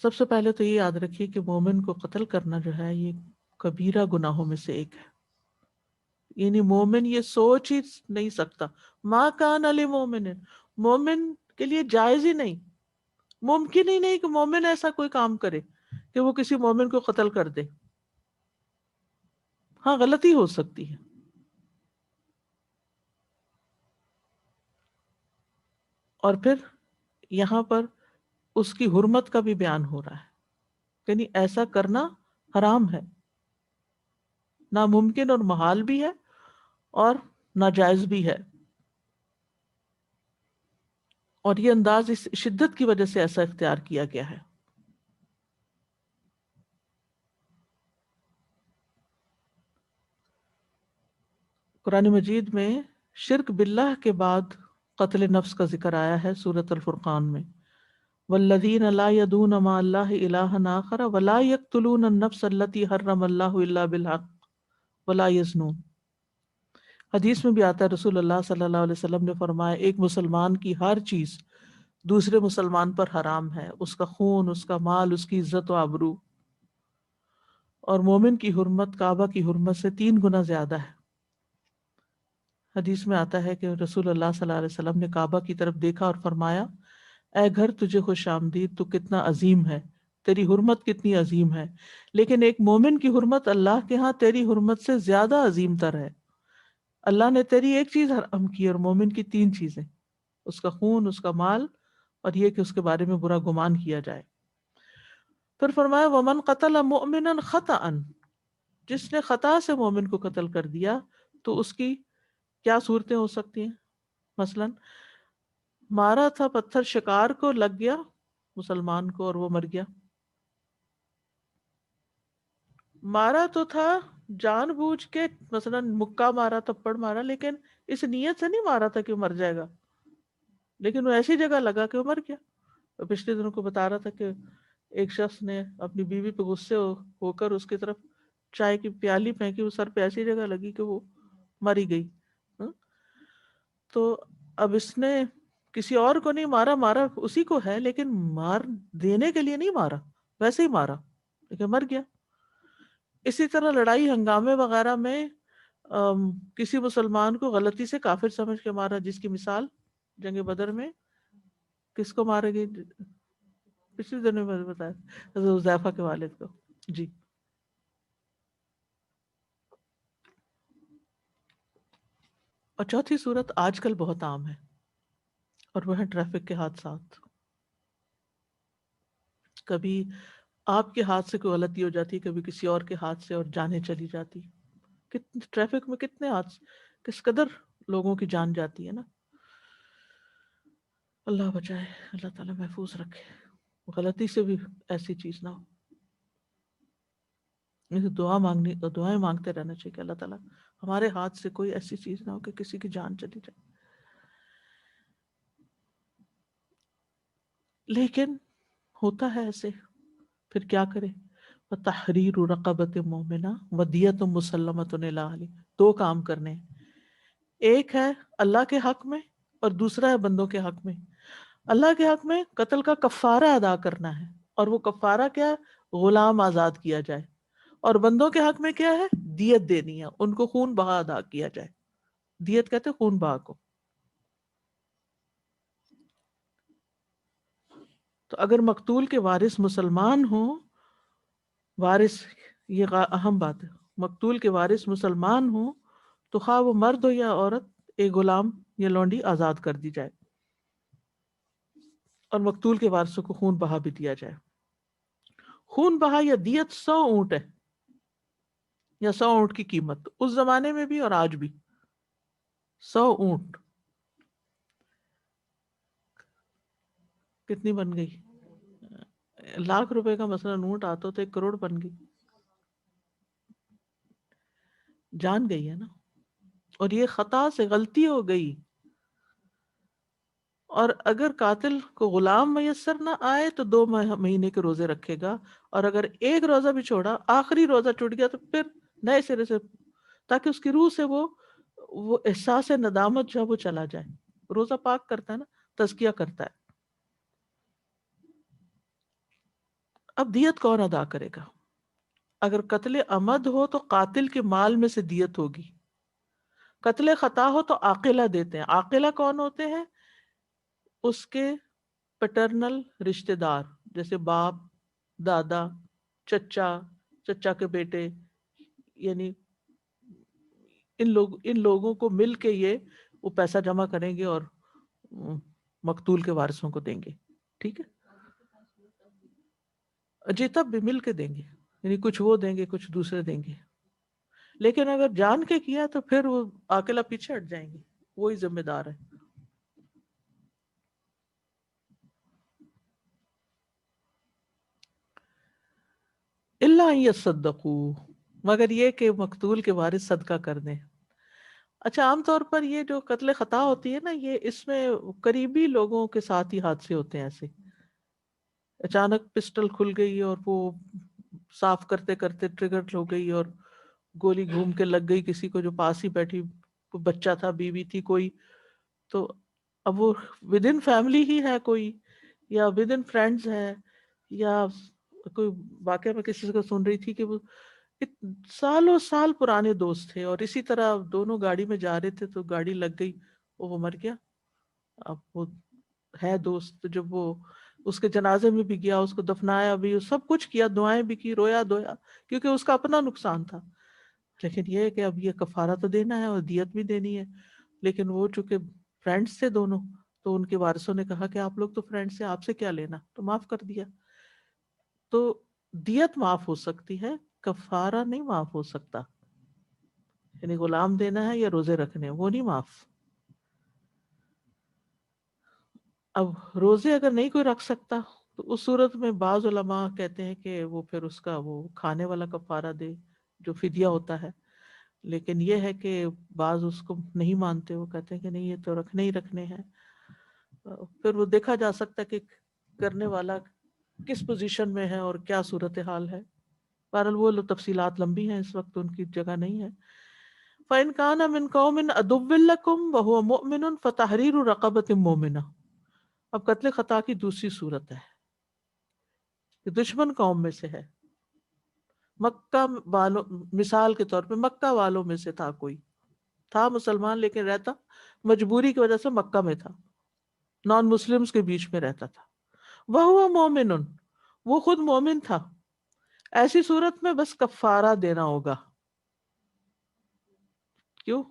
سب سے پہلے تو یہ یاد رکھیے کہ مومن کو قتل کرنا جو ہے یہ کبیرہ گناہوں میں سے ایک ہے. یعنی مومن یہ سوچ ہی نہیں سکتا. ما کان علی مومن، مومن کے لیے جائز ہی نہیں، ممکن ہی نہیں کہ مومن ایسا کوئی کام کرے کہ وہ کسی مومن کو قتل کر دے. ہاں غلطی ہو سکتی ہے. اور پھر یہاں پر اس کی حرمت کا بھی بیان ہو رہا ہے، یعنی ایسا کرنا حرام ہے، ناممکن اور محال بھی ہے اور ناجائز بھی ہے. اور یہ انداز اس شدت کی وجہ سے ایسا اختیار کیا گیا ہے. قرآن مجید میں شرک باللہ کے بعد قتل نفس کا ذکر آیا ہے سورۃ الفرقان میں. والذین لا يدعون مع اللہ الہا آخر ولا يقتلون النفس التي حرم اللہ الا بالحق ولا يزنون. حدیث میں بھی آتا ہے رسول اللہ صلی اللہ علیہ وسلم نے فرمایا ایک مسلمان کی ہر چیز دوسرے مسلمان پر حرام ہے، اس کا خون، اس کا مال، اس کی عزت و آبرو. اور مومن کی حرمت کعبہ کی حرمت سے 3 گنا زیادہ ہے. حدیث میں آتا ہے کہ رسول اللہ صلی اللہ علیہ وسلم نے کعبہ کی طرف دیکھا اور فرمایا اے گھر تجھے خوش آمدید، تو کتنا عظیم ہے، تیری حرمت کتنی عظیم ہے، لیکن ایک مومن کی حرمت اللہ کے ہاں تیری حرمت سے زیادہ عظیم تر ہے. اللہ نے تیری ایک چیز حرام کی اور مومن کی 3 چیزیں، اس کا خون، اس کا مال، اور یہ کہ اس کے بارے میں برا گمان کیا جائے. پھر فرمایا ومن قتل مؤمنا خطأ، جس نے خطا سے مومن کو قتل کر دیا تو اس کی کیا صورتیں ہو سکتی ہیں؟ مثلا مارا تھا پتھر شکار کو، لگ گیا مسلمان کو اور وہ مر گیا. مارا تو تھا جان بوجھ کے، مثلا مکہ مارا، تھپڑ مارا، لیکن اس نیت سے نہیں مارا تھا کہ وہ مر جائے گا، لیکن وہ ایسی جگہ لگا کہ وہ مر گیا. پچھلے دنوں کو بتا رہا تھا کہ ایک شخص نے اپنی بیوی پہ غصے ہو کر اس کی طرف چائے کی پیالی پھینکی، وہ سر پہ ایسی جگہ لگی کہ وہ مری گئی. تو اب اس نے کسی اور کو نہیں مارا، مارا اسی کو ہے، لیکن مار دینے کے لیے نہیں مارا، ویسے ہی مارا لیکن مر گیا. اسی طرح لڑائی ہنگامے وغیرہ میں کسی مسلمان کو غلطی سے کافر سمجھ کے مارا، جس کی مثال جنگ بدر میں کس کو مارے گئے پچھلے دنوں میں بتایا، حضرت حذیفہ کے والد کو. جی اور چوتھی صورت آج کل بہت عام ہے، اور وہ ہے ٹریفک کے حادثات. کبھی آپ کے ہاتھ سے کوئی غلطی ہو جاتی، کبھی کسی اور کے ہاتھ سے، اور جانیں چلی جاتی. ٹریفک میں کتنے حادثے، کس قدر لوگوں کی جان جاتی ہے نا. اللہ بچائے، اللہ تعالیٰ محفوظ رکھے، غلطی سے بھی ایسی چیز نہ ہو. دعائیں مانگتے رہنا چاہیے کہ اللہ تعالیٰ ہمارے ہاتھ سے کوئی ایسی چیز نہ ہو کہ کسی کی جان چلی جائے. لیکن ہوتا ہے ایسے، پھر کیا کرے؟ تحریر رقبۃ مومنہ ودیۃ مسلمۃ الی اہلہ. 2 کام کرنے ہیں، ایک ہے اللہ کے حق میں اور دوسرا ہے بندوں کے حق میں. اللہ کے حق میں قتل کا کفارہ ادا کرنا ہے، اور وہ کفارہ کیا ہے؟ غلام آزاد کیا جائے. اور بندوں کے حق میں کیا ہے؟ دیت دینی ہے، ان کو خون بہا ادا کیا جائے. دیت کہتے ہیں خون بہا کو. تو اگر مقتول کے وارث مسلمان ہوں، وارث، یہ اہم بات ہے، مقتول کے وارث مسلمان ہوں تو خواہ وہ مرد ہو یا عورت، ایک غلام یا لونڈی آزاد کر دی جائے اور مقتول کے وارثوں کو خون بہا بھی دیا جائے. خون بہا یا دیت 100 اونٹ ہے، یا 100 اونٹ کی قیمت اس زمانے میں بھی اور آج بھی. 100 اونٹ کتنی بن گئی؟ لاکھ روپے کا مثلا اونٹ آتا تو 1 کروڑ بن گئی. جان گئی ہے نا. اور یہ خطا سے غلطی ہو گئی. اور اگر قاتل کو غلام میسر نہ آئے تو 2 مہینے کے روزے رکھے گا، اور اگر ایک روزہ بھی چھوڑا، آخری روزہ چھوٹ گیا، تو پھر نئے سرے سے، تاکہ اس کی روح سے وہ احساس ندامت جو ہے وہ چلا جائے. روزہ پاک کرتا ہے نا، تزکیہ کرتا ہے. اب دیت کون ادا کرے گا؟ اگر قتل عمد ہو تو قاتل کے مال میں سے دیت ہوگی. قتل خطا ہو تو عاقلہ دیتے ہیں. عاقلہ کون ہوتے ہیں؟ اس کے پیٹرنل رشتہ دار، جیسے باپ، دادا، چچا، چچا کے بیٹے، یعنی ان لوگوں کو مل کے یہ وہ پیسہ جمع کریں گے اور مقتول کے وارثوں کو دیں گے. ٹھیک ہے، جی تب بھی مل کے دیں گے، یعنی کچھ وہ دیں گے، کچھ دوسرے دیں گے. لیکن اگر جان کے کیا تو پھر وہ عاقلہ پیچھے ہٹ جائیں گے، وہی ذمہ دار ہے. اللہ یصدقوا، مگر یہ کہ مقتول کے وارث صدقہ کر دیں. اچھا، عام طور پر یہ جو قتل خطا ہوتی ہے نا، یہ اس میں قریبی لوگوں کے ساتھ ہی حادثے ہوتے ہیں. ایسے اچانک پسٹل کھل گئی اور وہ صاف کرتے کرتے ٹریگر ہو گئی اور گولی گھوم کے لگ گئی کسی کو جو پاس ہی بیٹھی، بچہ تھا، بیوی تھی کوئی، تو اب وہ ود ان فیملی ہی ہے کوئی، یا ود ان فرینڈز ہے، یا کوئی واقعہ میں کسی کو سن رہی تھی کہ وہ سالوں سال پرانے دوست تھے اور اسی طرح دونوں گاڑی میں جا رہے تھے تو گاڑی لگ گئی، وہ مر گیا. اب وہ ہے دوست، جب وہ اس کے جنازے میں بھی گیا، اس کو دفنایا بھی، سب کچھ کیا، دعائیں بھی کی، رویا دھویا، کیونکہ اس کا اپنا نقصان تھا. لیکن یہ ہے کہ اب یہ کفارہ تو دینا ہے اور دیت بھی دینی ہے. لیکن وہ چونکہ فرینڈس تھے دونوں، تو ان کے وارثوں نے کہا کہ آپ لوگ تو فرینڈس ہیں، آپ سے کیا لینا، تو معاف کر دیا. تو دیت معاف ہو سکتی ہے، کفارہ نہیں معاف ہو سکتا. یعنی غلام دینا ہے یا روزے رکھنے، وہ نہیں معاف. اب روزے اگر نہیں کوئی رکھ سکتا تو اس صورت میں بعض علماء کہتے ہیں کہ وہ پھر اس کا وہ کھانے والا کفارہ دے جو فدیہ ہوتا ہے. لیکن یہ ہے کہ بعض اس کو نہیں مانتے، وہ کہتے ہیں کہ نہیں، یہ تو رکھنے ہی رکھنے ہیں. پھر وہ دیکھا جا سکتا ہے کہ کرنے والا کس پوزیشن میں ہے اور کیا صورتحال ہے. بہرحال وہ تفصیلات لمبی ہیں، اس وقت ان کی جگہ نہیں ہے. فَإِنْ كَانَ مِنْ قَوْمٍ عَدُوٍّ لَكُمْ وَهُوَ مُؤْمِنٌ فَتَحْرِيرُ رَقَبَةٍ مُؤْمِنَةٍ. اب قتل خطا کی دوسری صورت ہے کہ دشمن قوم میں سے ہے. مکہ والوں، مثال کے طور پہ مکہ والوں میں سے تھا، کوئی تھا مسلمان لیکن رہتا مجبوری کی وجہ سے مکہ میں تھا، نان مسلمز کے بیچ میں رہتا تھا. وَهُوَ مُؤْمِنٌ، وہ خود مومن تھا. ایسی صورت میں بس کفارہ دینا ہوگا. کیوں؟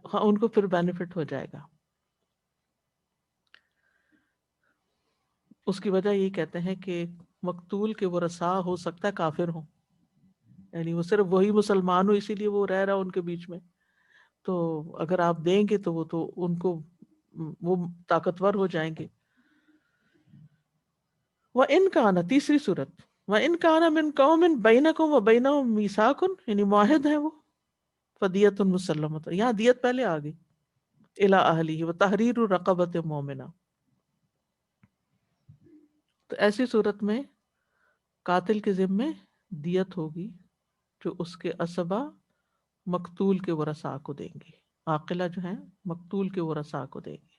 ہاں، ان کو پھر بینیفٹ ہو جائے گا. اس کی وجہ یہ کہتے ہیں کہ مقتول کے ورثاء ہو سکتا ہے کافر ہوں، یعنی وہ صرف وہی مسلمان ہو اسی لیے وہ رہ رہا ان کے بیچ میں. تو اگر آپ دیں گے تو وہ تو ان کو وہ طاقتور ہو جائیں گے. وَإِنْ كَانَ، تیسری صورت، وَإِنْ كَانَ مِنْ قَوْمٍ بَيْنَكُمْ وَبَيْنَهُمْ مِيثَاقٌ، یعنی معاہد ہے وہ، فَدِيَةٌ مُسَلَّمَةٌ، یہاں دیت پہلے آ گئی، إِلَىٰ أَهْلِهِ وَتَحْرِيرُ رَقَبَةٍ مُؤْمِنَةٍ. تو ایسی صورت میں قاتل کے ذمے دیت ہوگی جو اس کے اسبا مقتول کے ورثاء کو دیں گے. عاقلہ جو ہیں مقتول کے ورثاء کو دیں گے.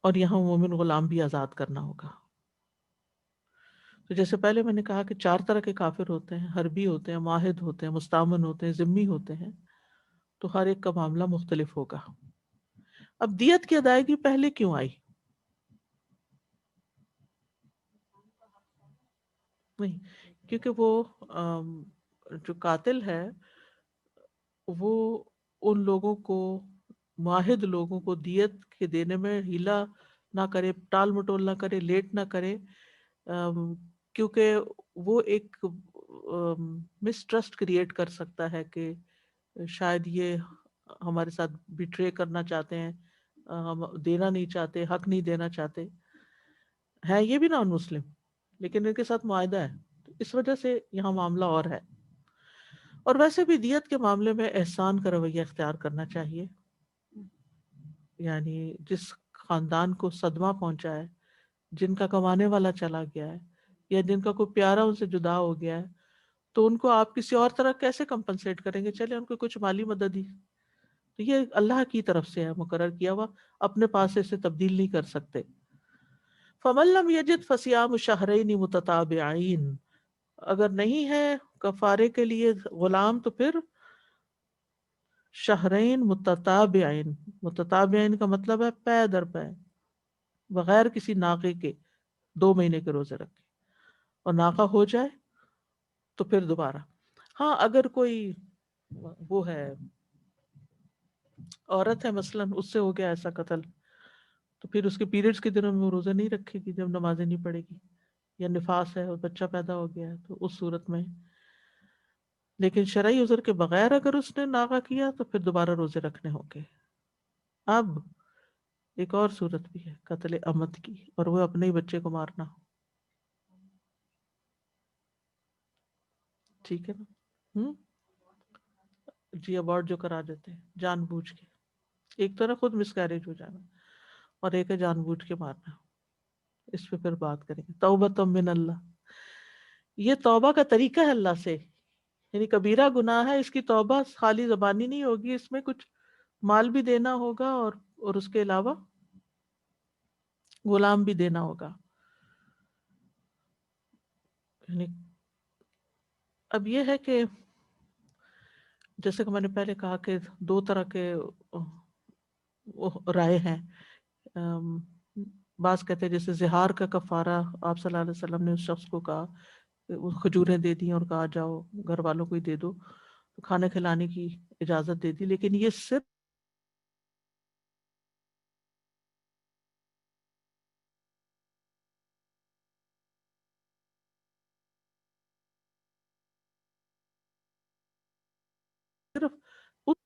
اور یہاں مومن غلام بھی آزاد کرنا ہوگا. تو جیسے پہلے میں نے کہا کہ 4 طرح کے کافر ہوتے ہیں، حربی ہوتے ہیں، معاہد ہوتے ہیں، مستامن ہوتے ہیں، ذمہ ہوتے ہیں. تو ہر ایک کا معاملہ مختلف ہوگا. اب دیت کی ادائیگی پہلے کیوں آئی؟ نہیں، کیونکہ وہ جو قاتل ہے وہ ان لوگوں کو، معاہد لوگوں کو دیت کے دینے میں ہیلا نہ کرے، ٹال مٹول نہ کرے، لیٹ نہ کرے، کیونکہ وہ ایک مسٹرسٹ کریٹ کر سکتا ہے کہ شاید یہ ہمارے ساتھ بیٹرے کرنا چاہتے ہیں، ہم دینا نہیں چاہتے، حق نہیں دینا چاہتے ہیں. یہ بھی نان مسلم لیکن ان کے ساتھ معاہدہ ہے، اس وجہ سے یہاں معاملہ اور ہے. اور ویسے بھی دیت کے معاملے میں احسان کا رویہ اختیار کرنا چاہیے. یعنی جس خاندان کو صدمہ پہنچا ہے، جن کا کمانے والا چلا گیا ہے، یا جن کا کوئی پیارا ان سے جدا ہو گیا ہے، تو ان کو آپ کسی اور طرح کیسے کمپنسیٹ کریں گے؟ چلے ان کو کچھ مالی مدد ہی. تو یہ اللہ کی طرف سے ہے مقرر کیا ہوا، اپنے پاس سے اسے تبدیل نہیں کر سکتے. فَمَن لَّمْ يَجِدْ فَصِيَامُ شَهْرَيْنِ مُتَتَابِعَيْنِ، اگر نہیں ہے کفارے کے لیے غلام تو پھر شہرین متتابعین. متتابعین کا مطلب ہے پے در پے، بغیر کسی ناقے کے 2 مہینے کے روزے رکھے، اور ناقہ ہو جائے تو پھر دوبارہ. ہاں اگر کوئی وہ ہے، عورت ہے مثلا، اس سے ہو گیا ایسا قتل، تو پھر اس کے پیریڈز کے دنوں میں وہ روزے نہیں رکھے گی جب نمازیں نہیں پڑھے گی، یا نفاس ہے اور بچہ پیدا ہو گیا ہے تو اس صورت میں. لیکن شرعی عذر کے بغیر اگر اس نے ناغہ کیا تو پھر دوبارہ روزے رکھنے ہوں گے. اب ایک اور صورت بھی ہے قتل عمد کی، اور وہ اپنے ہی بچے کو مارنا. ٹھیک ہے نا؟ جی ابارٹ جو کرا دیتے ہیں جان بوجھ کے. ایک تو نا خود مسکیریج ہو جانا، اور ایک ہے جان بوجھ کے مارنا. اس پہ پھر بات کریں گے. توبۃ من اللہ، یہ توبہ کا طریقہ ہے اللہ سے. یعنی کبیرہ گناہ ہے، اس کی توبہ خالی زبانی نہیں ہوگی، اس میں کچھ مال بھی دینا ہوگا اور اس کے علاوہ غلام بھی دینا ہوگا. یعنی اب یہ ہے کہ جیسے کہ میں نے پہلے کہا کہ 2 طرح کے رائے ہیں. بعض کہتے ہیں جیسے زہار کا کفارہ آپ صلی اللہ علیہ وسلم نے اس شخص کو کہا، وہ کھجوریں دے دی اور کہا جاؤ گھر والوں کو ہی دے دو، تو کھانا کھلانے کی اجازت دے دی. لیکن یہ صرف اس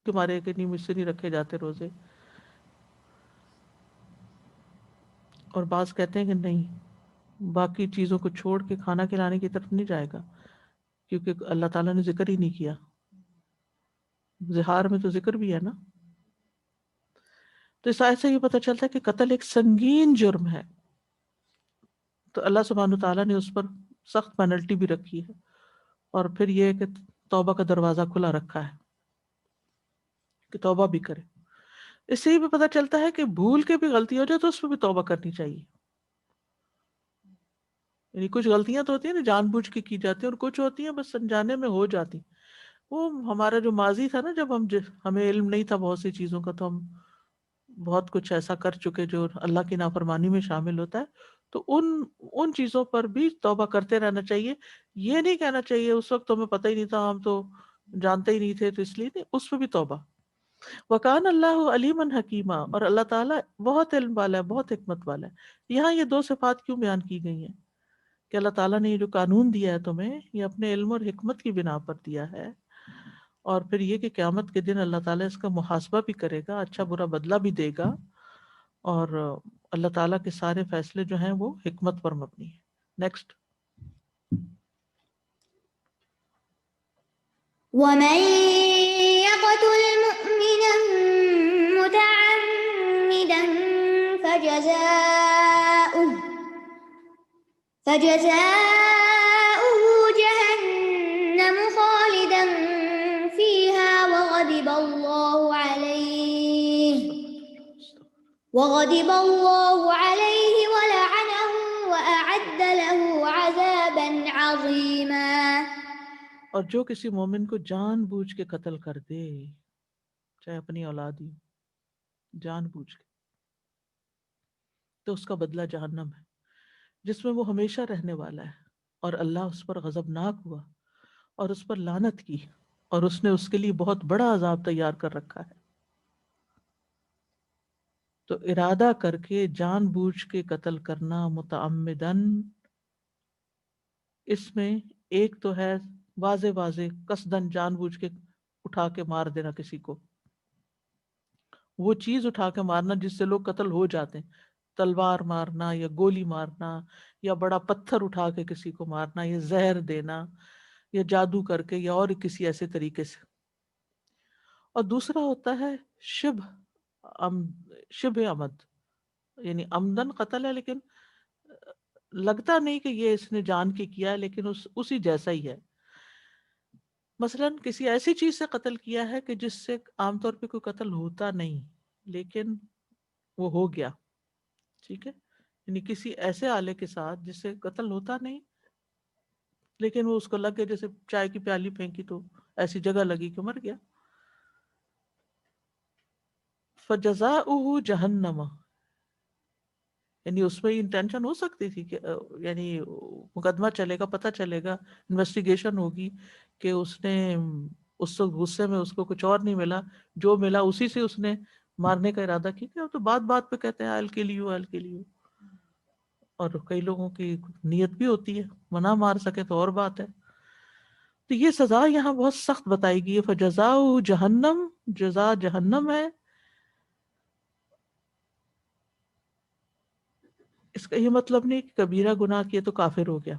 تمہارے کہ نہیں، مجھ سے نہیں رکھے جاتے روزے. اور بعض کہتے ہیں کہ نہیں، باقی چیزوں کو چھوڑ کے کھانا کھلانے کی طرف نہیں جائے گا، کیونکہ اللہ تعالیٰ نے ذکر ہی نہیں کیا. زہار میں تو ذکر بھی ہے نا. تو اس آیت سے یہ پتہ چلتا ہے کہ قتل ایک سنگین جرم ہے، تو اللہ سبحانہ وتعالیٰ نے اس پر سخت پینلٹی بھی رکھی ہے. اور پھر یہ ہے کہ توبہ کا دروازہ کھلا رکھا ہے کہ توبہ بھی کرے. اس سے یہ بھی پتہ چلتا ہے کہ بھول کے بھی غلطی ہو جائے تو اس پہ بھی توبہ کرنی چاہیے. یعنی کچھ غلطیاں تو ہوتی ہیں نا جان بوجھ کے کی جاتی ہیں، اور کچھ ہوتی ہیں بس انجانے میں ہو جاتی. وہ ہمارا جو ماضی تھا نا، جب ہمیں علم نہیں تھا بہت سی چیزوں کا، تو ہم بہت کچھ ایسا کر چکے جو اللہ کی نافرمانی میں شامل ہوتا ہے. تو ان چیزوں پر بھی توبہ کرتے رہنا چاہیے. یہ نہیں کہنا چاہیے اس وقت تو ہمیں پتہ ہی نہیں تھا، ہم تو جانتے ہی نہیں تھے تو اس لیے نہیں، اس پہ بھی توبہ. وَكَانَ اللَّهُ عَلِيمًا حَكِيمًا، اور اللہ تعالیٰ بہت علم والا ہے، بہت حکمت والا ہے. یہاں یہ 2 صفات کیوں بیان کی گئی ہیں کہ اللہ تعالیٰ نے یہ جو قانون دیا ہے تمہیں، یہ اپنے علم اور حکمت کی بنا پر دیا ہے. اور پھر یہ کہ قیامت کے دن اللہ تعالیٰ اس کا محاسبہ بھی کرے گا، اچھا برا بدلہ بھی دے گا. اور اللہ تعالیٰ کے سارے فیصلے جو ہیں وہ حکمت پر مبنی ہیں. نیکسٹ. ومن يقتل مؤمنا متعمدا فجزاؤه جهنم خالدا فيها وغضب الله عليه وغضب الله عليه ولعنه وأعد له عذابا عظيما۔ اور جو کسی مومن کو جان بوجھ کے قتل کر دے، چاہے اپنی اولاد ہی جان بوجھ کے، تو اس کا بدلہ جہنم ہے جس میں وہ ہمیشہ رہنے والا ہے، اور اللہ اس پر غضبناک ہوا اور اس پر لعنت کی، اور اس نے اس کے لیے بہت بڑا عذاب تیار کر رکھا ہے۔ تو ارادہ کر کے جان بوجھ کے قتل کرنا متعمدن، اس میں ایک تو ہے واضح واضح قصدن جان بوجھ کے اٹھا کے مار دینا کسی کو، وہ چیز اٹھا کے مارنا جس سے لوگ قتل ہو جاتے ہیں، تلوار مارنا یا گولی مارنا یا بڑا پتھر اٹھا کے کسی کو مارنا یا زہر دینا یا جادو کر کے یا اور کسی ایسے طریقے سے۔ اور دوسرا ہوتا ہے شبہ عمد، یعنی عمدن قتل ہے لیکن لگتا نہیں کہ یہ اس نے جان کے کیا ہے، لیکن اسی جیسا ہی ہے۔ مثلا کسی ایسی چیز سے قتل کیا ہے کہ جس سے عام طور پہ کوئی قتل ہوتا نہیں لیکن وہ ہو گیا، ٹھیک ہے، یعنی کسی ایسے آلے کے ساتھ جس سے قتل ہوتا نہیں لیکن وہ اس کو لگ گیا، جیسے چائے کی پیالی پھینکی تو ایسی جگہ لگی کہ مر گیا۔ فَجَزَاؤُهُ جَهَنَّمَ، یعنی اس میں انٹینشن ہو سکتی تھی کہ یعنی مقدمہ چلے گا، پتہ چلے گا، انویسٹیگیشن ہوگی کہ اس نے اس غصے میں اس کو کچھ اور نہیں ملا، جو ملا اسی سے اس نے مارنے کا ارادہ کیا۔ تو بات بات پہ کہتے ہیں I'll kill you, I'll kill you، اور کئی لوگوں کی نیت بھی ہوتی ہے، منع مار سکے تو اور بات ہے۔ تو یہ سزا یہاں بہت سخت بتائی گئی ہے، فَجَزَاؤُهُ جہنم، جزا جہنم ہے۔ اس کا یہ مطلب نہیں کہ کبیرہ گناہ کیے تو کافر ہو گیا،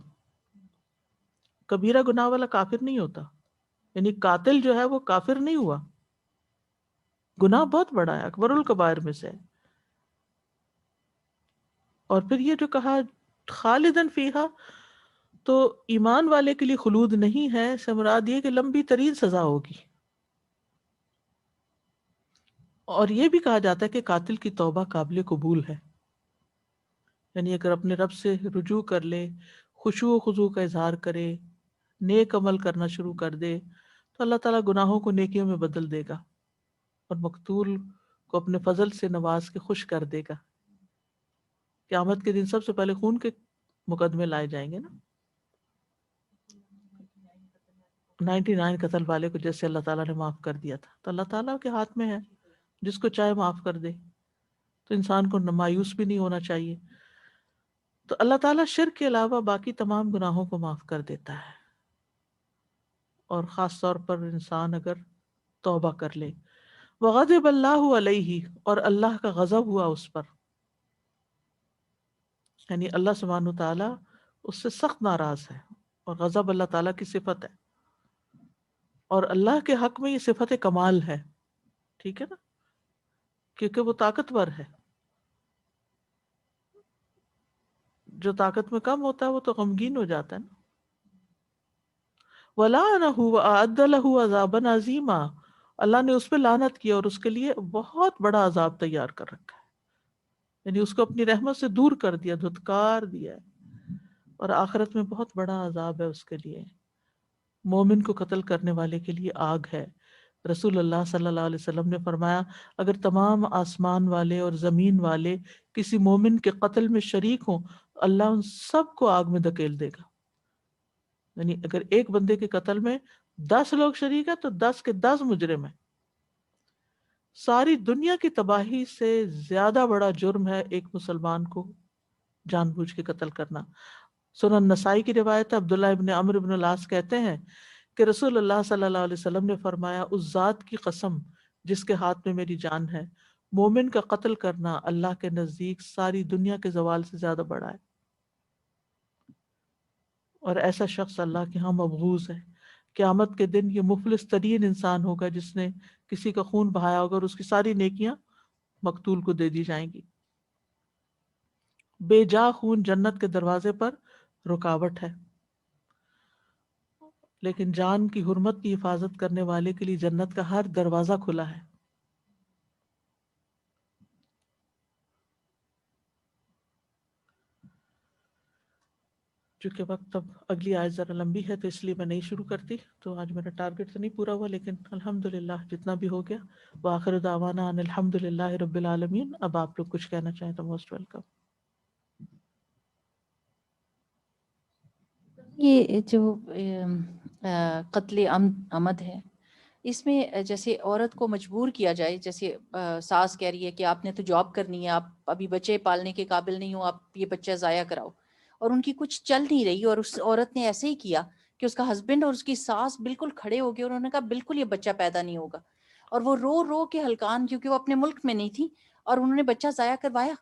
کبیرہ گناہ والا کافر نہیں ہوتا، یعنی قاتل جو ہے وہ کافر نہیں ہوا، گناہ بہت بڑا ہے، اکبر الکبائر میں سے ہے۔ اور پھر یہ جو کہا خالدن فیہا، تو ایمان والے کے لیے خلود نہیں ہے، سے مراد یہ کہ لمبی ترین سزا ہوگی۔ اور یہ بھی کہا جاتا ہے کہ قاتل کی توبہ قابل قبول ہے، یعنی اگر اپنے رب سے رجوع کر لے، خشوع و خضوع کا اظہار کرے، نیک عمل کرنا شروع کر دے، تو اللہ تعالیٰ گناہوں کو نیکیوں میں بدل دے گا اور مقتول کو اپنے فضل سے نواز کے خوش کر دے گا۔ قیامت کے دن سب سے پہلے خون کے مقدمے لائے جائیں گے نا، 99 قتل والے کو جیسے اللہ تعالیٰ نے معاف کر دیا تھا، تو اللہ تعالیٰ کے ہاتھ میں ہے، جس کو چاہے معاف کر دے، تو انسان کو مایوس بھی نہیں ہونا چاہیے۔ تو اللہ تعالیٰ شرک کے علاوہ باقی تمام گناہوں کو معاف کر دیتا ہے، اور خاص طور پر انسان اگر توبہ کر لے۔ وغضب اللہ علیہ، اور اللہ کا غضب ہوا اس پر، یعنی اللہ سبحانہ تعالیٰ اس سے سخت ناراض ہے، اور غضب اللہ تعالیٰ کی صفت ہے، اور اللہ کے حق میں یہ صفت کمال ہے، ٹھیک ہے نا، کیونکہ وہ طاقتور ہے۔ جو طاقت میں کم ہوتا ہے وہ تو غمگین ہو جاتا ہے نا۔ وَلَعَنَهُ وَأَعَدَّ لَهُ عَذَابًا عَظِيمًا، اللہ نے اس پہ لعنت کی اور اس کے لیے بہت بڑا عذاب تیار کر رکھا ہے، یعنی اس کو اپنی رحمت سے دور کر دیا، دھتکار دیا ہے، اور آخرت میں بہت بڑا عذاب ہے اس کے لیے۔ مومن کو قتل کرنے والے کے لیے آگ ہے۔ رسول اللہ صلی اللہ علیہ وسلم نے فرمایا، اگر تمام آسمان والے اور زمین والے کسی مومن کے قتل میں شریک ہوں، اللہ ان سب کو آگ میں دھکیل دے گا۔ یعنی اگر ایک بندے کے قتل میں 10 لوگ شریک ہیں تو 10 کے 10 مجرم ہیں۔ ساری دنیا کی تباہی سے زیادہ بڑا جرم ہے ایک مسلمان کو جان بوجھ کے قتل کرنا۔ سنن نسائی کی روایت ہے، عبداللہ ابن عمرو ابن العاص کہتے ہیں کہ رسول اللہ صلی اللہ علیہ وسلم نے فرمایا، اس ذات کی قسم جس کے ہاتھ میں میری جان ہے، مومن کا قتل کرنا اللہ کے نزدیک ساری دنیا کے زوال سے زیادہ بڑا ہے، اور ایسا شخص اللہ کے ہاں مبغوض ہے۔ قیامت کے دن یہ مفلس ترین انسان ہوگا جس نے کسی کا خون بہایا ہوگا، اور اس کی ساری نیکیاں مقتول کو دے دی جائیں گی۔ بے جا خون جنت کے دروازے پر رکاوٹ ہے، لیکن جان کی حرمت کی حفاظت کرنے والے کے لیے جنت کا ہر دروازہ کھلا ہے۔ چونکہ وقت اب اگلی آیت ذرا لمبی ہے تو اس لیے میں نہیں شروع کرتی. تو آج میرا ٹارگٹ تو نہیں پورا ہوا لیکن الحمدللہ جتنا بھی ہو گیا. وآخر دعوانا ان الحمدللہ رب العالمین. اب آپ لوگ کچھ کہنا چاہیں تو موسٹ ویلکم. یہ جو قتل عمد ہے اس میں جیسے عورت کو مجبور کیا جائے، جیسے ساس کہہ رہی ہے کہ آپ نے تو جاب کرنی ہے، آپ ابھی بچے پالنے کے قابل نہیں ہو، آپ یہ بچہ ضائع کراؤ، اور ان کی کچھ چل نہیں رہی اور اس عورت نے ایسے ہی کیا کہ اس کا ہسبینڈ اور اس کی ساس بالکل کھڑے ہو گئے اور انہوں نے کہا بالکل یہ بچہ پیدا نہیں ہوگا، اور وہ رو رو کے ہلکان، کیونکہ وہ اپنے ملک میں نہیں تھی اور انہوں نے بچہ ضائع کروایا.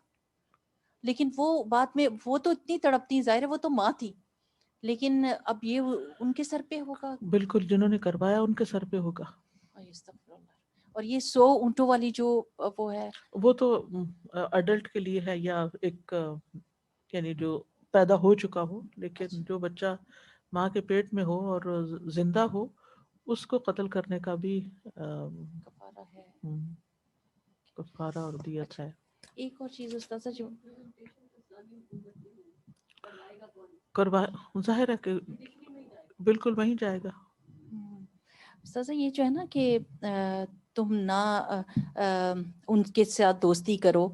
لیکن وہ بعد میں وہ تو اتنی تڑپتی، ظاہر ہے وہ تو ماں تھی، لیکن اب یہ ان کے سر پہ ہوگا. بالکل جنہوں نے کروایا ان کے سر پہ ہوگا. اور یہ 100 اونٹوں والی جو وہ ہے وہ تو اڈلٹ کے لیے ہے یا ایک یعنی جو پیدا ہو چکا ہو، لیکن جو بچہ ماں کے پیٹ میں ہو اور زندہ ہو اس کو قتل کرنے کا بھی کفارہ ہے. کفارہ اور دیت ہے. ایک اور چیز استاذہ جو ظاہر ہے کہ بالکل وہیں جائے گا. استاذہ یہ جو ہے نا کہ تم نہ ان کے ساتھ دوستی کرو،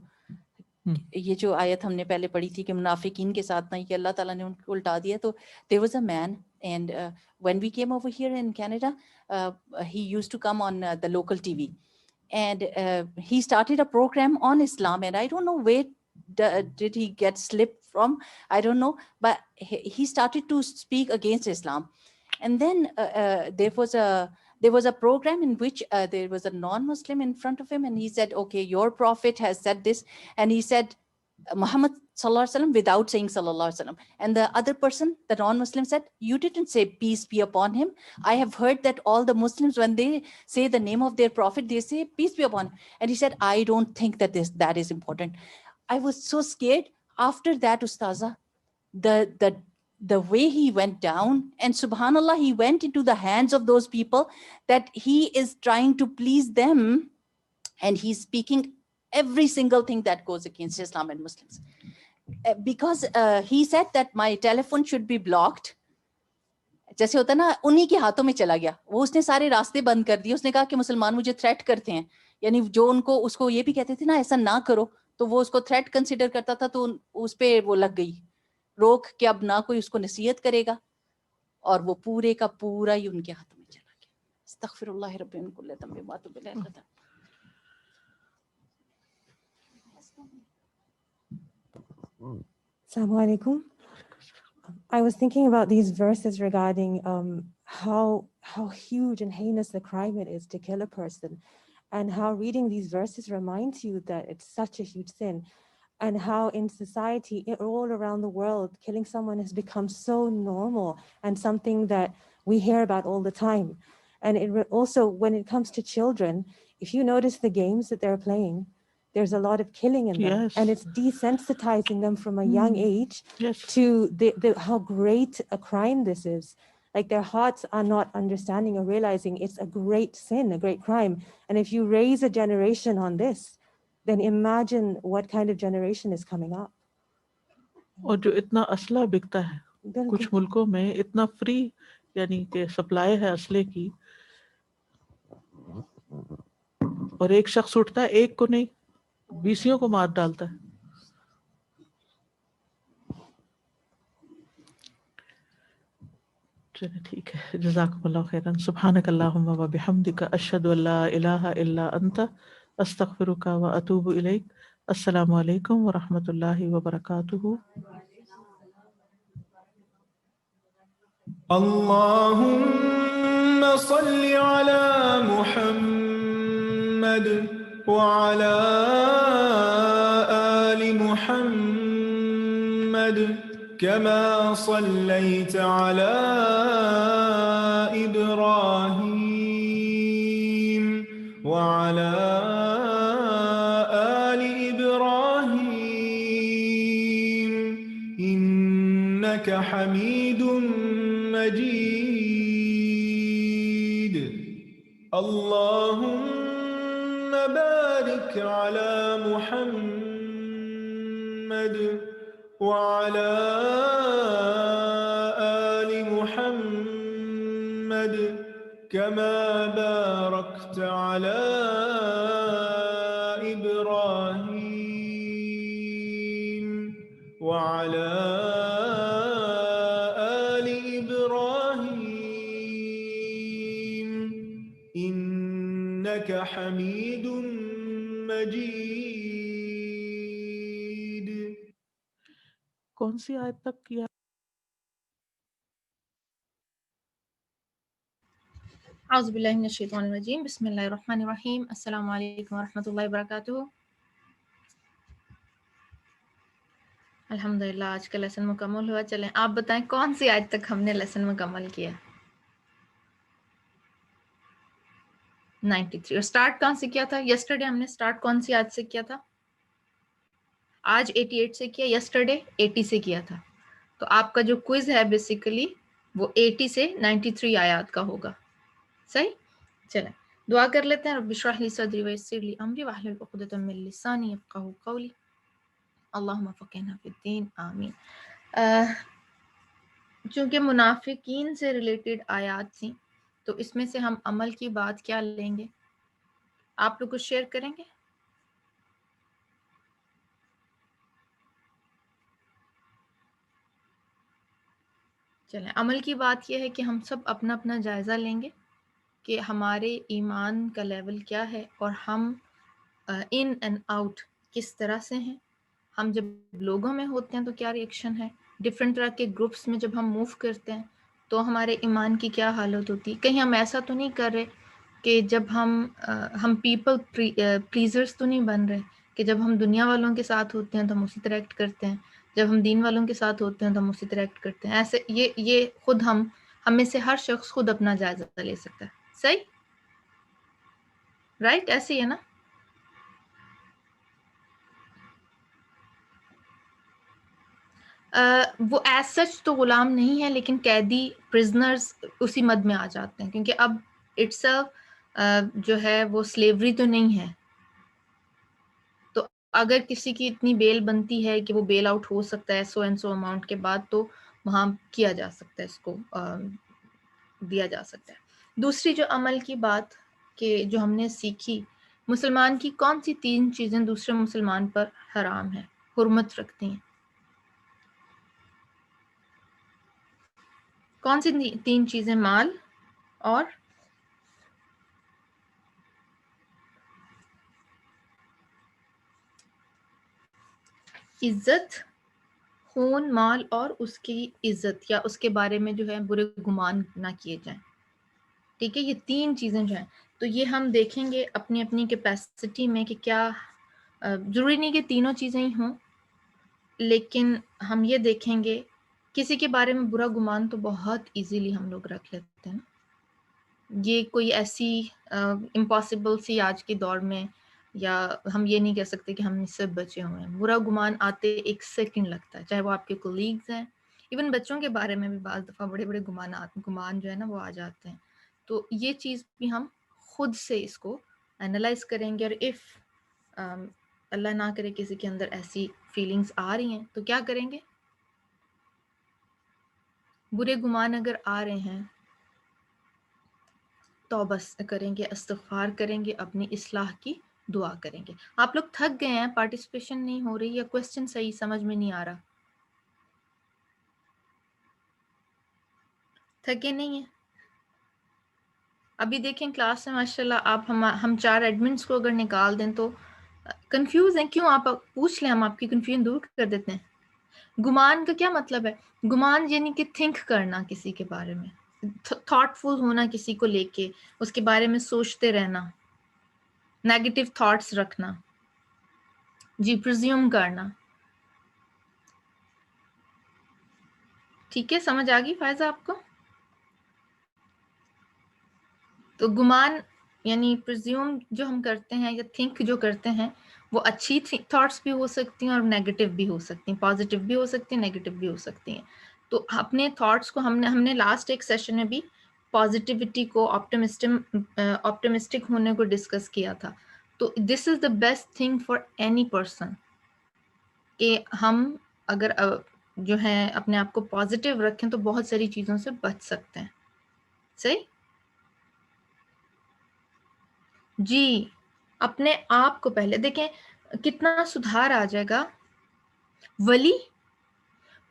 یہ جو آیت ہم نے پہلے پڑھی تھی کہ منافقین کے ساتھ نہیں، کہ اللہ تعالیٰ نے ان کو الٹا دیا. تو there was a man and when we came over here in Canada he used to come on the local TV and he started a program on Islam, and I don't know where did he get slipped from, I don't know, but he started to speak against Islam. And then there was a program in which there was a non-Muslim in front of him, and he said, okay, your prophet has said this, and he said Muhammad sallallahu alaihi wasallam without saying sallallahu alaihi wasallam, and the other person, the non-Muslim, said, you didn't say peace be upon him. I have heard that all the Muslims, when they say the name of their prophet, they say peace be upon him. And he said, I don't think that that is important. I was so scared. After that, Ustaza, the way he went down, and subhanallah, he went into the hands of those people that he is trying to please them, and he's speaking every single thing that goes against Islam and Muslims. Because he said that my telephone should be blocked. جیسے ہوتا نا انہی کے ہاتھوں میں چلا گیا وہ، اس نے سارے راستے بند کر دیے. اس نے کہا کہ مسلمان مجھے تھریٹ کرتے ہیں، یعنی جو ان کو اس کو یہ بھی کہتے تھے نا ایسا نہ کرو، تو وہ اس کو تھریٹ کنسیڈر کرتا تھا، تو اس پہ وہ لگ گئی روک کہ اب نہ کوئی اس کو نصیحت کرے گا، اور وہ پورے کا پورا ہی ان کے ہاتھوں میں چلا گیا. استغفر اللہ رب من کل ذنب و اتوب الیہ. Assalamu alaikum. I was thinking about these verses regarding how huge and heinous the crime it is to kill a person, and how reading these verses reminds you that it's such a huge sin, and how in society all around the world killing someone has become so normal and something that we hear about all the time. And it also, when it comes to children, if you notice the games that they're playing, there's a lot of killing in them. Yes. And it's desensitizing them from a young age Yes. to how great a crime this is. Like their hearts are not understanding or realizing it's a great sin, a great crime. And if you raise a generation on this, then imagine what kind of generation is coming up. اور جو اتنا اسلحہ بکتا ہے کچھ ملکوں میں، اتنا فری یعنی کہ سپلائی ہے اسلحے کی، اور ایک شخص اٹھتا ہے، ایک کو نہیں 20 کو مار ڈالتا ہے. چلے ٹھیک ہے، جزاکم اللہ خیرا. سبحانک اللہم و بحمدک، اشہد ان لا الہ الا انت، استغفرک و اتوب الیک. السلام علیکم ورحمۃ اللہ وبرکاتہ. اللهم صل على محمد وعلى آل محمد كما صليت على إبراهيم وعلى آل إبراهيم إنك حميد مجيد. اللهم بارك على محمد وعلى كما باركت على إبراهيم وعلى آل إبراهيم إنك حميد مجيد. کون سی آیت تک کیا؟ اعوذ باللہ من الشیطان الرجیم، بسم اللہ الرحمن الرحیم، السلام علیکم ورحمۃ اللہ وبرکاتہ. الحمدللہ آج کا لیسن مکمل ہوا. چلیں آپ بتائیں کون سی آیت تک ہم نے لیسن مکمل کیا؟ 93. اور سٹارٹ کہاں سے کیا تھا؟ یسٹرڈے ہم نے سٹارٹ کون سی آیت سے کیا تھا؟ آج 88 سے کیا، یسٹرڈے 80 سے کیا تھا. تو آپ کا جو کوئز ہے بیسیکلی وہ 80 سے 93 آیات کا ہوگا. صحیح؟ چلیں دعا کر لیتے ہیں. رب اشرح لی صدری ویسر لی امری واحلل عقدۃ من لسانی یفقہوا قولی. اللہم فقہنا فی الدین، آمین. چونکہ منافقین سے ریلیٹڈ آیات تھیں تو اس میں سے ہم عمل کی بات کیا لیں گے؟ آپ لوگ کچھ شیئر کریں گے؟ چلیں عمل کی بات یہ ہے کہ ہم سب اپنا اپنا جائزہ لیں گے کہ ہمارے ایمان کا لیول کیا ہے اور ہم ان اینڈ آؤٹ کس طرح سے ہیں. ہم جب لوگوں میں ہوتے ہیں تو کیا ریئیکشن ہے، ڈفرینٹ طرح کے گروپس میں جب ہم موو کرتے ہیں تو ہمارے ایمان کی کیا حالت ہوتی ہے. کہیں ہم ایسا تو نہیں کر رہے کہ جب ہم پیپل پلیزرز تو نہیں بن رہے کہ جب ہم دنیا والوں کے ساتھ ہوتے ہیں تو ہم اسی طرح ایکٹ کرتے ہیں، جب ہم دین والوں کے ساتھ ہوتے ہیں تو ہم اسی طرح ایکٹ کرتے ہیں. ایسے یہ خود ہم میں سے ہر شخص خود اپنا جائزہ لے سکتا ہے. صحیح؟ رائٹ؟ ایسے ہی ہے نا؟ وہ ایز سچ تو غلام نہیں ہے لیکن قیدی پرزنرز اسی مد میں آ جاتے ہیں، کیونکہ اب اٹس جو ہے وہ سلیوری تو نہیں ہے. تو اگر کسی کی اتنی بیل بنتی ہے کہ وہ بیل آؤٹ ہو سکتا ہے سو اینڈ سو اماؤنٹ کے بعد تو وہاں کیا جا سکتا ہے، اس کو دیا جا سکتا ہے. دوسری جو عمل کی بات کہ جو ہم نے سیکھی، مسلمان کی کون سی 3 چیزیں دوسرے مسلمان پر حرام ہیں، حرمت رکھتی ہیں؟ کون سی 3 چیزیں؟ مال اور عزت، خون، مال اور اس کی عزت یا اس کے بارے میں جو ہے برے گمان نہ کیے جائیں. ٹھیک ہے، یہ 3 چیزیں جو ہیں تو یہ ہم دیکھیں گے اپنی اپنی کیپیسٹی میں کہ کیا ضروری نہیں کہ تینوں چیزیں ہی ہوں، لیکن ہم یہ دیکھیں گے کسی کے بارے میں برا گمان تو بہت ایزیلی ہم لوگ رکھ لیتے ہیں. یہ کوئی ایسی امپاسبل سی آج کے دور میں، یا ہم یہ نہیں کہہ سکتے کہ ہم اس سے بچے ہوئے ہیں. برا گمان آتے 1 سیکنڈ لگتا ہے، چاہے وہ آپ کے کولیگز ہیں، ایون بچوں کے بارے میں بھی بعض دفعہ بڑے بڑے گمان جو ہے نا وہ آ جاتے ہیں. تو یہ چیز بھی ہم خود سے اس کو انالائز کریں گے، اور اف اللہ نہ کرے کسی کے اندر ایسی فیلنگز آ رہی ہیں تو کیا کریں گے؟ برے گمان اگر آ رہے ہیں توبہ کریں گے، استغفار کریں گے، اپنی اصلاح کی دعا کریں گے. آپ لوگ تھک گئے ہیں، پارٹیسپیشن نہیں ہو رہی یا کوسچن صحیح سمجھ میں نہیں آ رہا؟ تھکے نہیں ہیں؟ ابھی دیکھیں کلاس میں ماشاءاللہ آپ ہم 4 ایڈمنٹس کو اگر نکال دیں تو کنفیوز ہیں. کیوں؟ آپ پوچھ لیں، ہم آپ کی کنفیوژن دور کر دیتے ہیں. گمان کا کیا مطلب ہے؟ گمان یعنی کہ تھنک کرنا کسی کے بارے میں، تھاٹ فل ہونا کسی کو لے کے، اس کے بارے میں سوچتے رہنا، نیگیٹو تھاٹس رکھنا، جی پرزیوم کرنا. ٹھیک ہے، سمجھ آ گئی فائزہ آپ کو؟ تو گمان یعنی پرزیوم جو ہم کرتے ہیں یا تھنک جو کرتے ہیں وہ اچھی تھاٹس بھی ہو سکتی ہیں اور نیگیٹو بھی ہو سکتی ہیں، پازیٹیو بھی ہو سکتی ہیں، نیگیٹو بھی ہو سکتی ہیں. تو اپنے تھاٹس کو ہم نے لاسٹ ایک سیشن میں بھی پازیٹیوٹی کو، آپٹمسٹک ہونے کو ڈسکس کیا تھا. تو this is the best thing for any person کہ ہم اگر جو ہے اپنے آپ کو پازیٹیو رکھیں تو بہت ساری چیزوں سے بچ سکتے ہیں. صحیح؟ جی اپنے آپ کو پہلے دیکھیں کتنا سدھار آ جائے گا.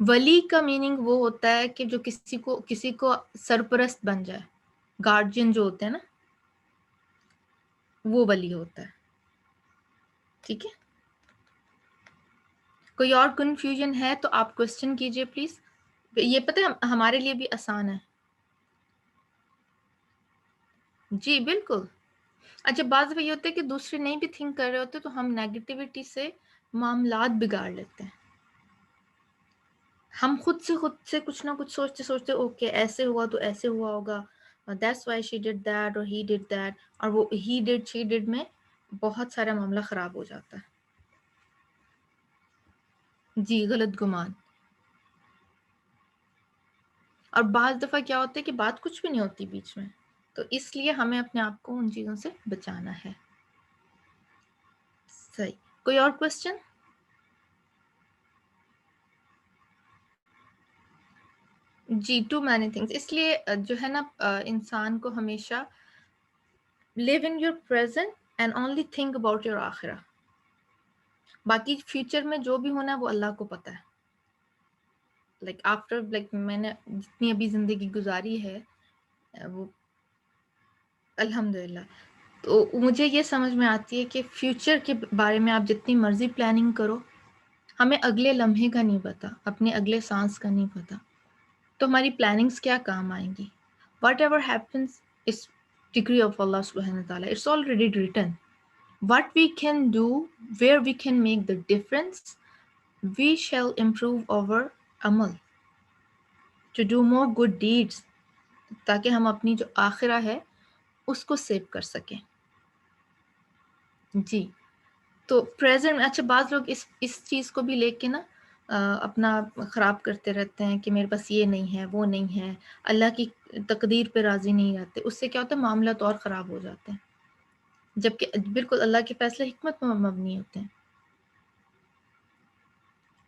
ولی کا میننگ وہ ہوتا ہے کہ جو کسی کو سرپرست بن جائے. گارجین جو ہوتے ہیں نا وہ ولی ہوتا ہے. ٹھیک ہے, کوئی اور کنفیوژن ہے تو آپ کوشچن کیجئے پلیز. یہ پتہ ہے ہمارے لیے بھی آسان ہے. جی بالکل. اچھا بعض دفعہ یہ ہوتا ہے کہ دوسرے نہیں بھی تھنک کر رہے ہوتے تو ہم نیگیٹیوٹی سے معاملات بگاڑ لیتے ہیں. ہم خود سے کچھ نہ کچھ سوچتے اوکے ایسے ہوا تو ایسے ہوا ہوگا, that's why she did that اور ہی ڈڈ دیٹ, اور وہ ہی ڈڈ شی ڈڈ میں بہت سارا معاملہ خراب ہو جاتا ہے. جی غلط گمان. اور بعض دفعہ کیا ہوتا ہے کہ بات کچھ بھی نہیں ہوتی بیچ میں, تو اس لیے ہمیں اپنے آپ کو ان چیزوں سے بچانا ہے. صحیح. کوئی اور کوشچن؟ جی ٹو مینی تھنگس. اس لیے جو ہے نا انسان کو ہمیشہ live in your present and only think about your آخرہ. باقی فیوچر میں جو بھی ہونا ہے وہ اللہ کو پتہ ہے. لائک آفٹر لائک میں نے جتنی ابھی زندگی گزاری ہے وہ الحمدللہ, تو مجھے یہ سمجھ میں آتی ہے کہ فیوچر کے بارے میں آپ جتنی مرضی پلاننگ کرو, ہمیں اگلے لمحے کا نہیں پتا, اپنے اگلے سانس کا نہیں پتا, تو ہماری پلاننگز کیا کام آئیں گی. Whatever happens is decree of Allah سبحانہ وتعالی, it's already written. What we can do, where we can make the difference, we shall improve our amal to do more good deeds, تاکہ ہم اپنی جو آخرہ ہے اس کو سیو کر سکیں. جی تو پریزنٹ. اچھا بعض لوگ اس چیز کو بھی لے کے نا اپنا خراب کرتے رہتے ہیں کہ میرے پاس یہ نہیں ہے وہ نہیں ہے, اللہ کی تقدیر پہ راضی نہیں رہتے. اس سے کیا ہوتا ہے معاملات اور خراب ہو جاتے ہیں, جبکہ بالکل اللہ کے فیصلے حکمت پر مبنی ہوتے ہیں.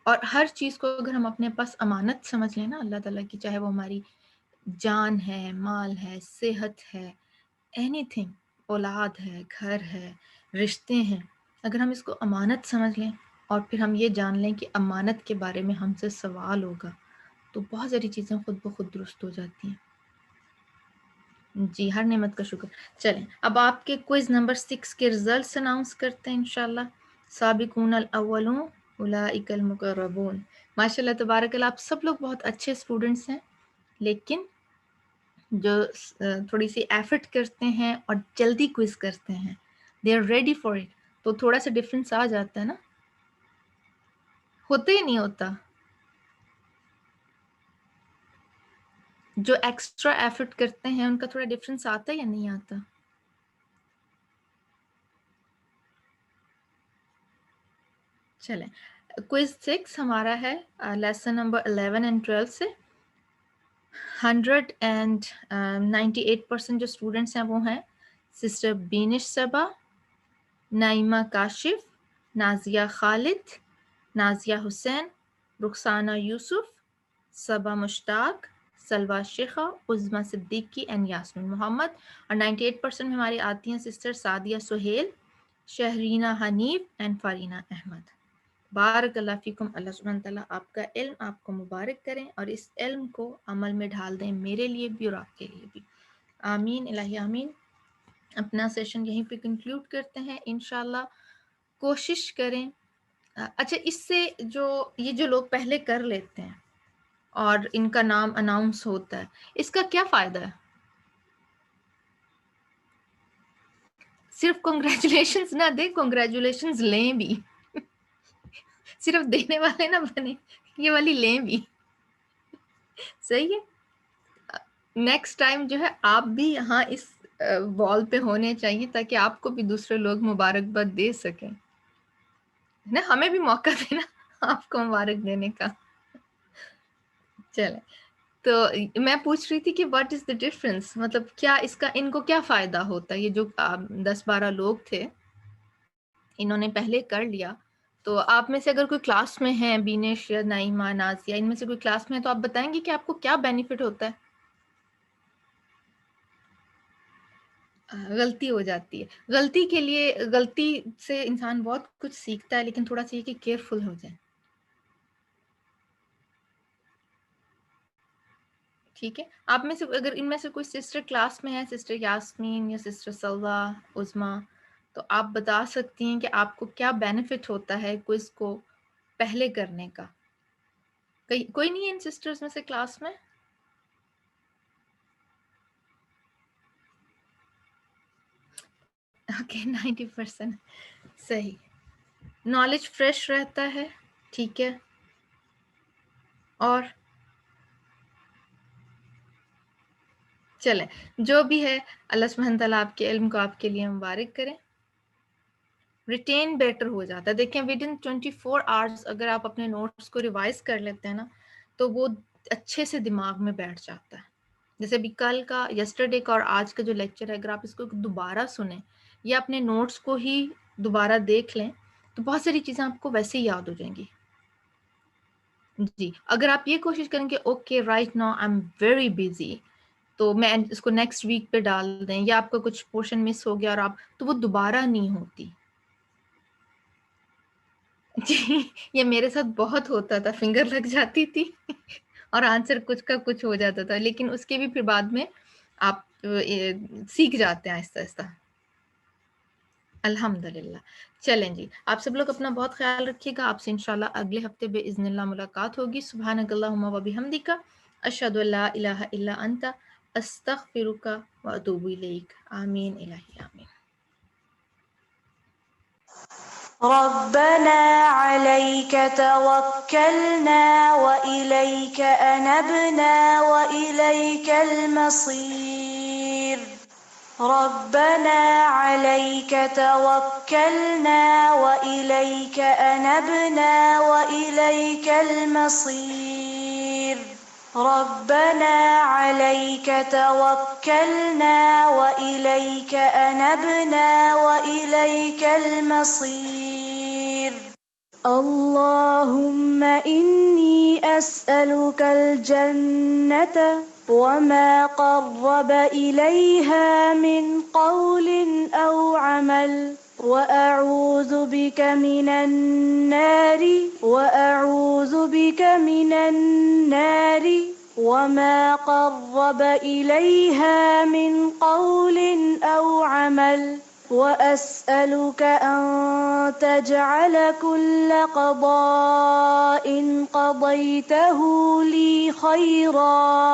اور ہر چیز کو اگر ہم اپنے پاس امانت سمجھ لیں نا اللہ تعالیٰ کی, چاہے وہ ہماری جان ہے, مال ہے, صحت ہے, اینی تھنگ, اولاد ہے, گھر ہے, رشتے ہیں, اگر ہم اس کو امانت سمجھ لیں اور پھر ہم یہ جان لیں کہ امانت کے بارے میں ہم سے سوال ہوگا, تو بہت ساری چیزیں خود بخود درست ہو جاتی ہیں. جی ہر نعمت کا شکر. چلیں اب آپ کے کوئز نمبر 6 کے ریزلٹس اناؤنس کرتے ہیں انشاءاللہ. سابقون الاولون اولئک المقربون. ماشاءاللہ تبارک اللہ, آپ سب لوگ بہت اچھے اسٹوڈنٹس ہیں, لیکن جو تھوڑی سی ایفرٹ کرتے ہیں اور جلدی کوئز کرتے ہیں, they are ready for it, تو تھوڑا سا ڈفرینس آ جاتا ہے نا. ہوتا ہی نہیں ہوتا. جو ایکسٹرا ایفرٹ کرتے ہیں ان کا تھوڑا ڈفرینس آتا ہے یا نہیں آتا؟ چلیں کوئز 6 ہمارا ہے لیسن نمبر 11 اینڈ 12 سے. 198% جو اسٹوڈنٹس ہیں وہ ہیں سسٹر بینش صبا, نائمہ کاشف, نازیہ خالد, نازیہ حسین, رخسانہ یوسف, صبا مشتاق, سلوہ شیخہ, عظمہ صدیقی اینڈ یاسمین محمد. اور 98% میں ہماری آتی ہیں سسٹر سعدیہ سہیل, شہرینہ حنیف اینڈ فارینہ احمد. بارک اللہ فیکم. اللہ سبحانہ تعالیٰ آپ کا علم آپ کو مبارک کریں اور اس علم کو عمل میں ڈھال دیں, میرے لیے بھی اور آپ کے لیے بھی. آمین الہی آمین. اپنا سیشن یہیں پہ کنکلوڈ کرتے ہیں انشاءاللہ. کوشش کریں. اچھا اس سے جو لوگ پہلے کر لیتے ہیں اور ان کا نام اناؤنس ہوتا ہے, اس کا کیا فائدہ ہے؟ صرف کنگریچولیشنز نہ دیں, کنگریچولیشنز لیں بھی. صرف دینے والے نہ بنے, یہ والی لیں بھی. صحیح ہے. نیکسٹ ٹائم جو ہے آپ بھی یہاں اس وال پہ ہونے چاہیے تاکہ آپ کو بھی دوسرے لوگ مبارکباد دے سکیں نا, ہمیں بھی موقع دینا آپ کو مبارک دینے کا. چلیں تو میں پوچھ رہی تھی کہ واٹ از دا ڈفرنس, مطلب کیا اس کا ان کو کیا فائدہ ہوتا ہے. یہ جو 10-12 لوگ تھے انہوں نے پہلے کر لیا, تو آپ میں سے اگر کوئی کلاس میں ہے, بینش یا نائمہ, نازیہ, ان میں سے کوئی کلاس میں ہے تو آپ بتائیں گے کہ آپ کو کیا بینیفٹ ہوتا ہے. غلطی ہو جاتی ہے. غلطی کے لیے، غلطی سے انسان بہت کچھ سیکھتا ہے، لیکن تھوڑا سا یہ کہ کیئرفل ہو جائے. ٹھیک ہے. آپ میں سے اگر ان میں سے کوئی سسٹر کلاس میں ہے، سسٹر یاسمین یا سسٹر سلوا، عظما، تو آپ بتا سکتی ہیں کہ آپ کو کیا بینیفٹ ہوتا ہے کوئز کو پہلے کرنے کا. کوئی نہیں ہے ان سسٹرز میں سے کلاس میں؟ اوکے 90% صحیح. نالج فریش رہتا ہے. ٹھیک ہے. اور چلیں جو بھی ہے اللہ سبحانہ تعالیٰ آپ کے علم کو آپ کے لیے مبارک کریں. ریٹین بیٹر ہو جاتا ہے. دیکھیں ود ان 24 hours اگر آپ اپنے نوٹس کو ریوائز کر لیتے ہیں نا تو وہ اچھے سے دماغ میں بیٹھ جاتا ہے. جیسے ابھی کل کا، یسٹرڈے کا اور آج کا جو لیکچر ہے، اگر آپ اس کو دوبارہ سنیں یا اپنے نوٹس کو ہی دوبارہ دیکھ لیں تو بہت ساری چیزیں آپ کو ویسے ہی یاد ہو جائیں گی. جی اگر آپ یہ کوشش کریں کہ okay right now I am very busy, تو میں اس کو نیکسٹ ویک پہ ڈال دیں، یا آپ کا کچھ پورشن مس ہو گیا اور آپ، تو وہ دوبارہ نہیں ہوتی. جی یہ میرے ساتھ بہت ہوتا تھا، فنگر لگ جاتی تھی اور آنسر کچھ کا کچھ ہو جاتا تھا، لیکن اس کے بھی پھر بعد میں آپ سیکھ جاتے ہیں آہستہ آہستہ. الحمدللہ. چلیں جی آپ سب لوگ اپنا بہت خیال رکھیے گا. آپ سے انشاءاللہ اگلے ہفتے باذن اللہ ملاقات ہوگی. سبحانک اللہم و بحمدک، اشہد ان لا الہ الا انت، استغفرک و اتوب الیک. آمین الہی آمین. ربنا عليك توكلنا وإليك أنبنا وإليك المصير. ربنا عليك توكلنا وإليك أنبنا وإليك المصير. ربنا عليك توكلنا وإليك أنبنا وإليك المصير. اللهم إني أسألك الجنة وما قرب إليها من قول أو عمل، وأعوذ بك من النار وما قرب إليها من قول أو عمل، وأسألك أن تجعل كل قضاء قضيته لي خيرا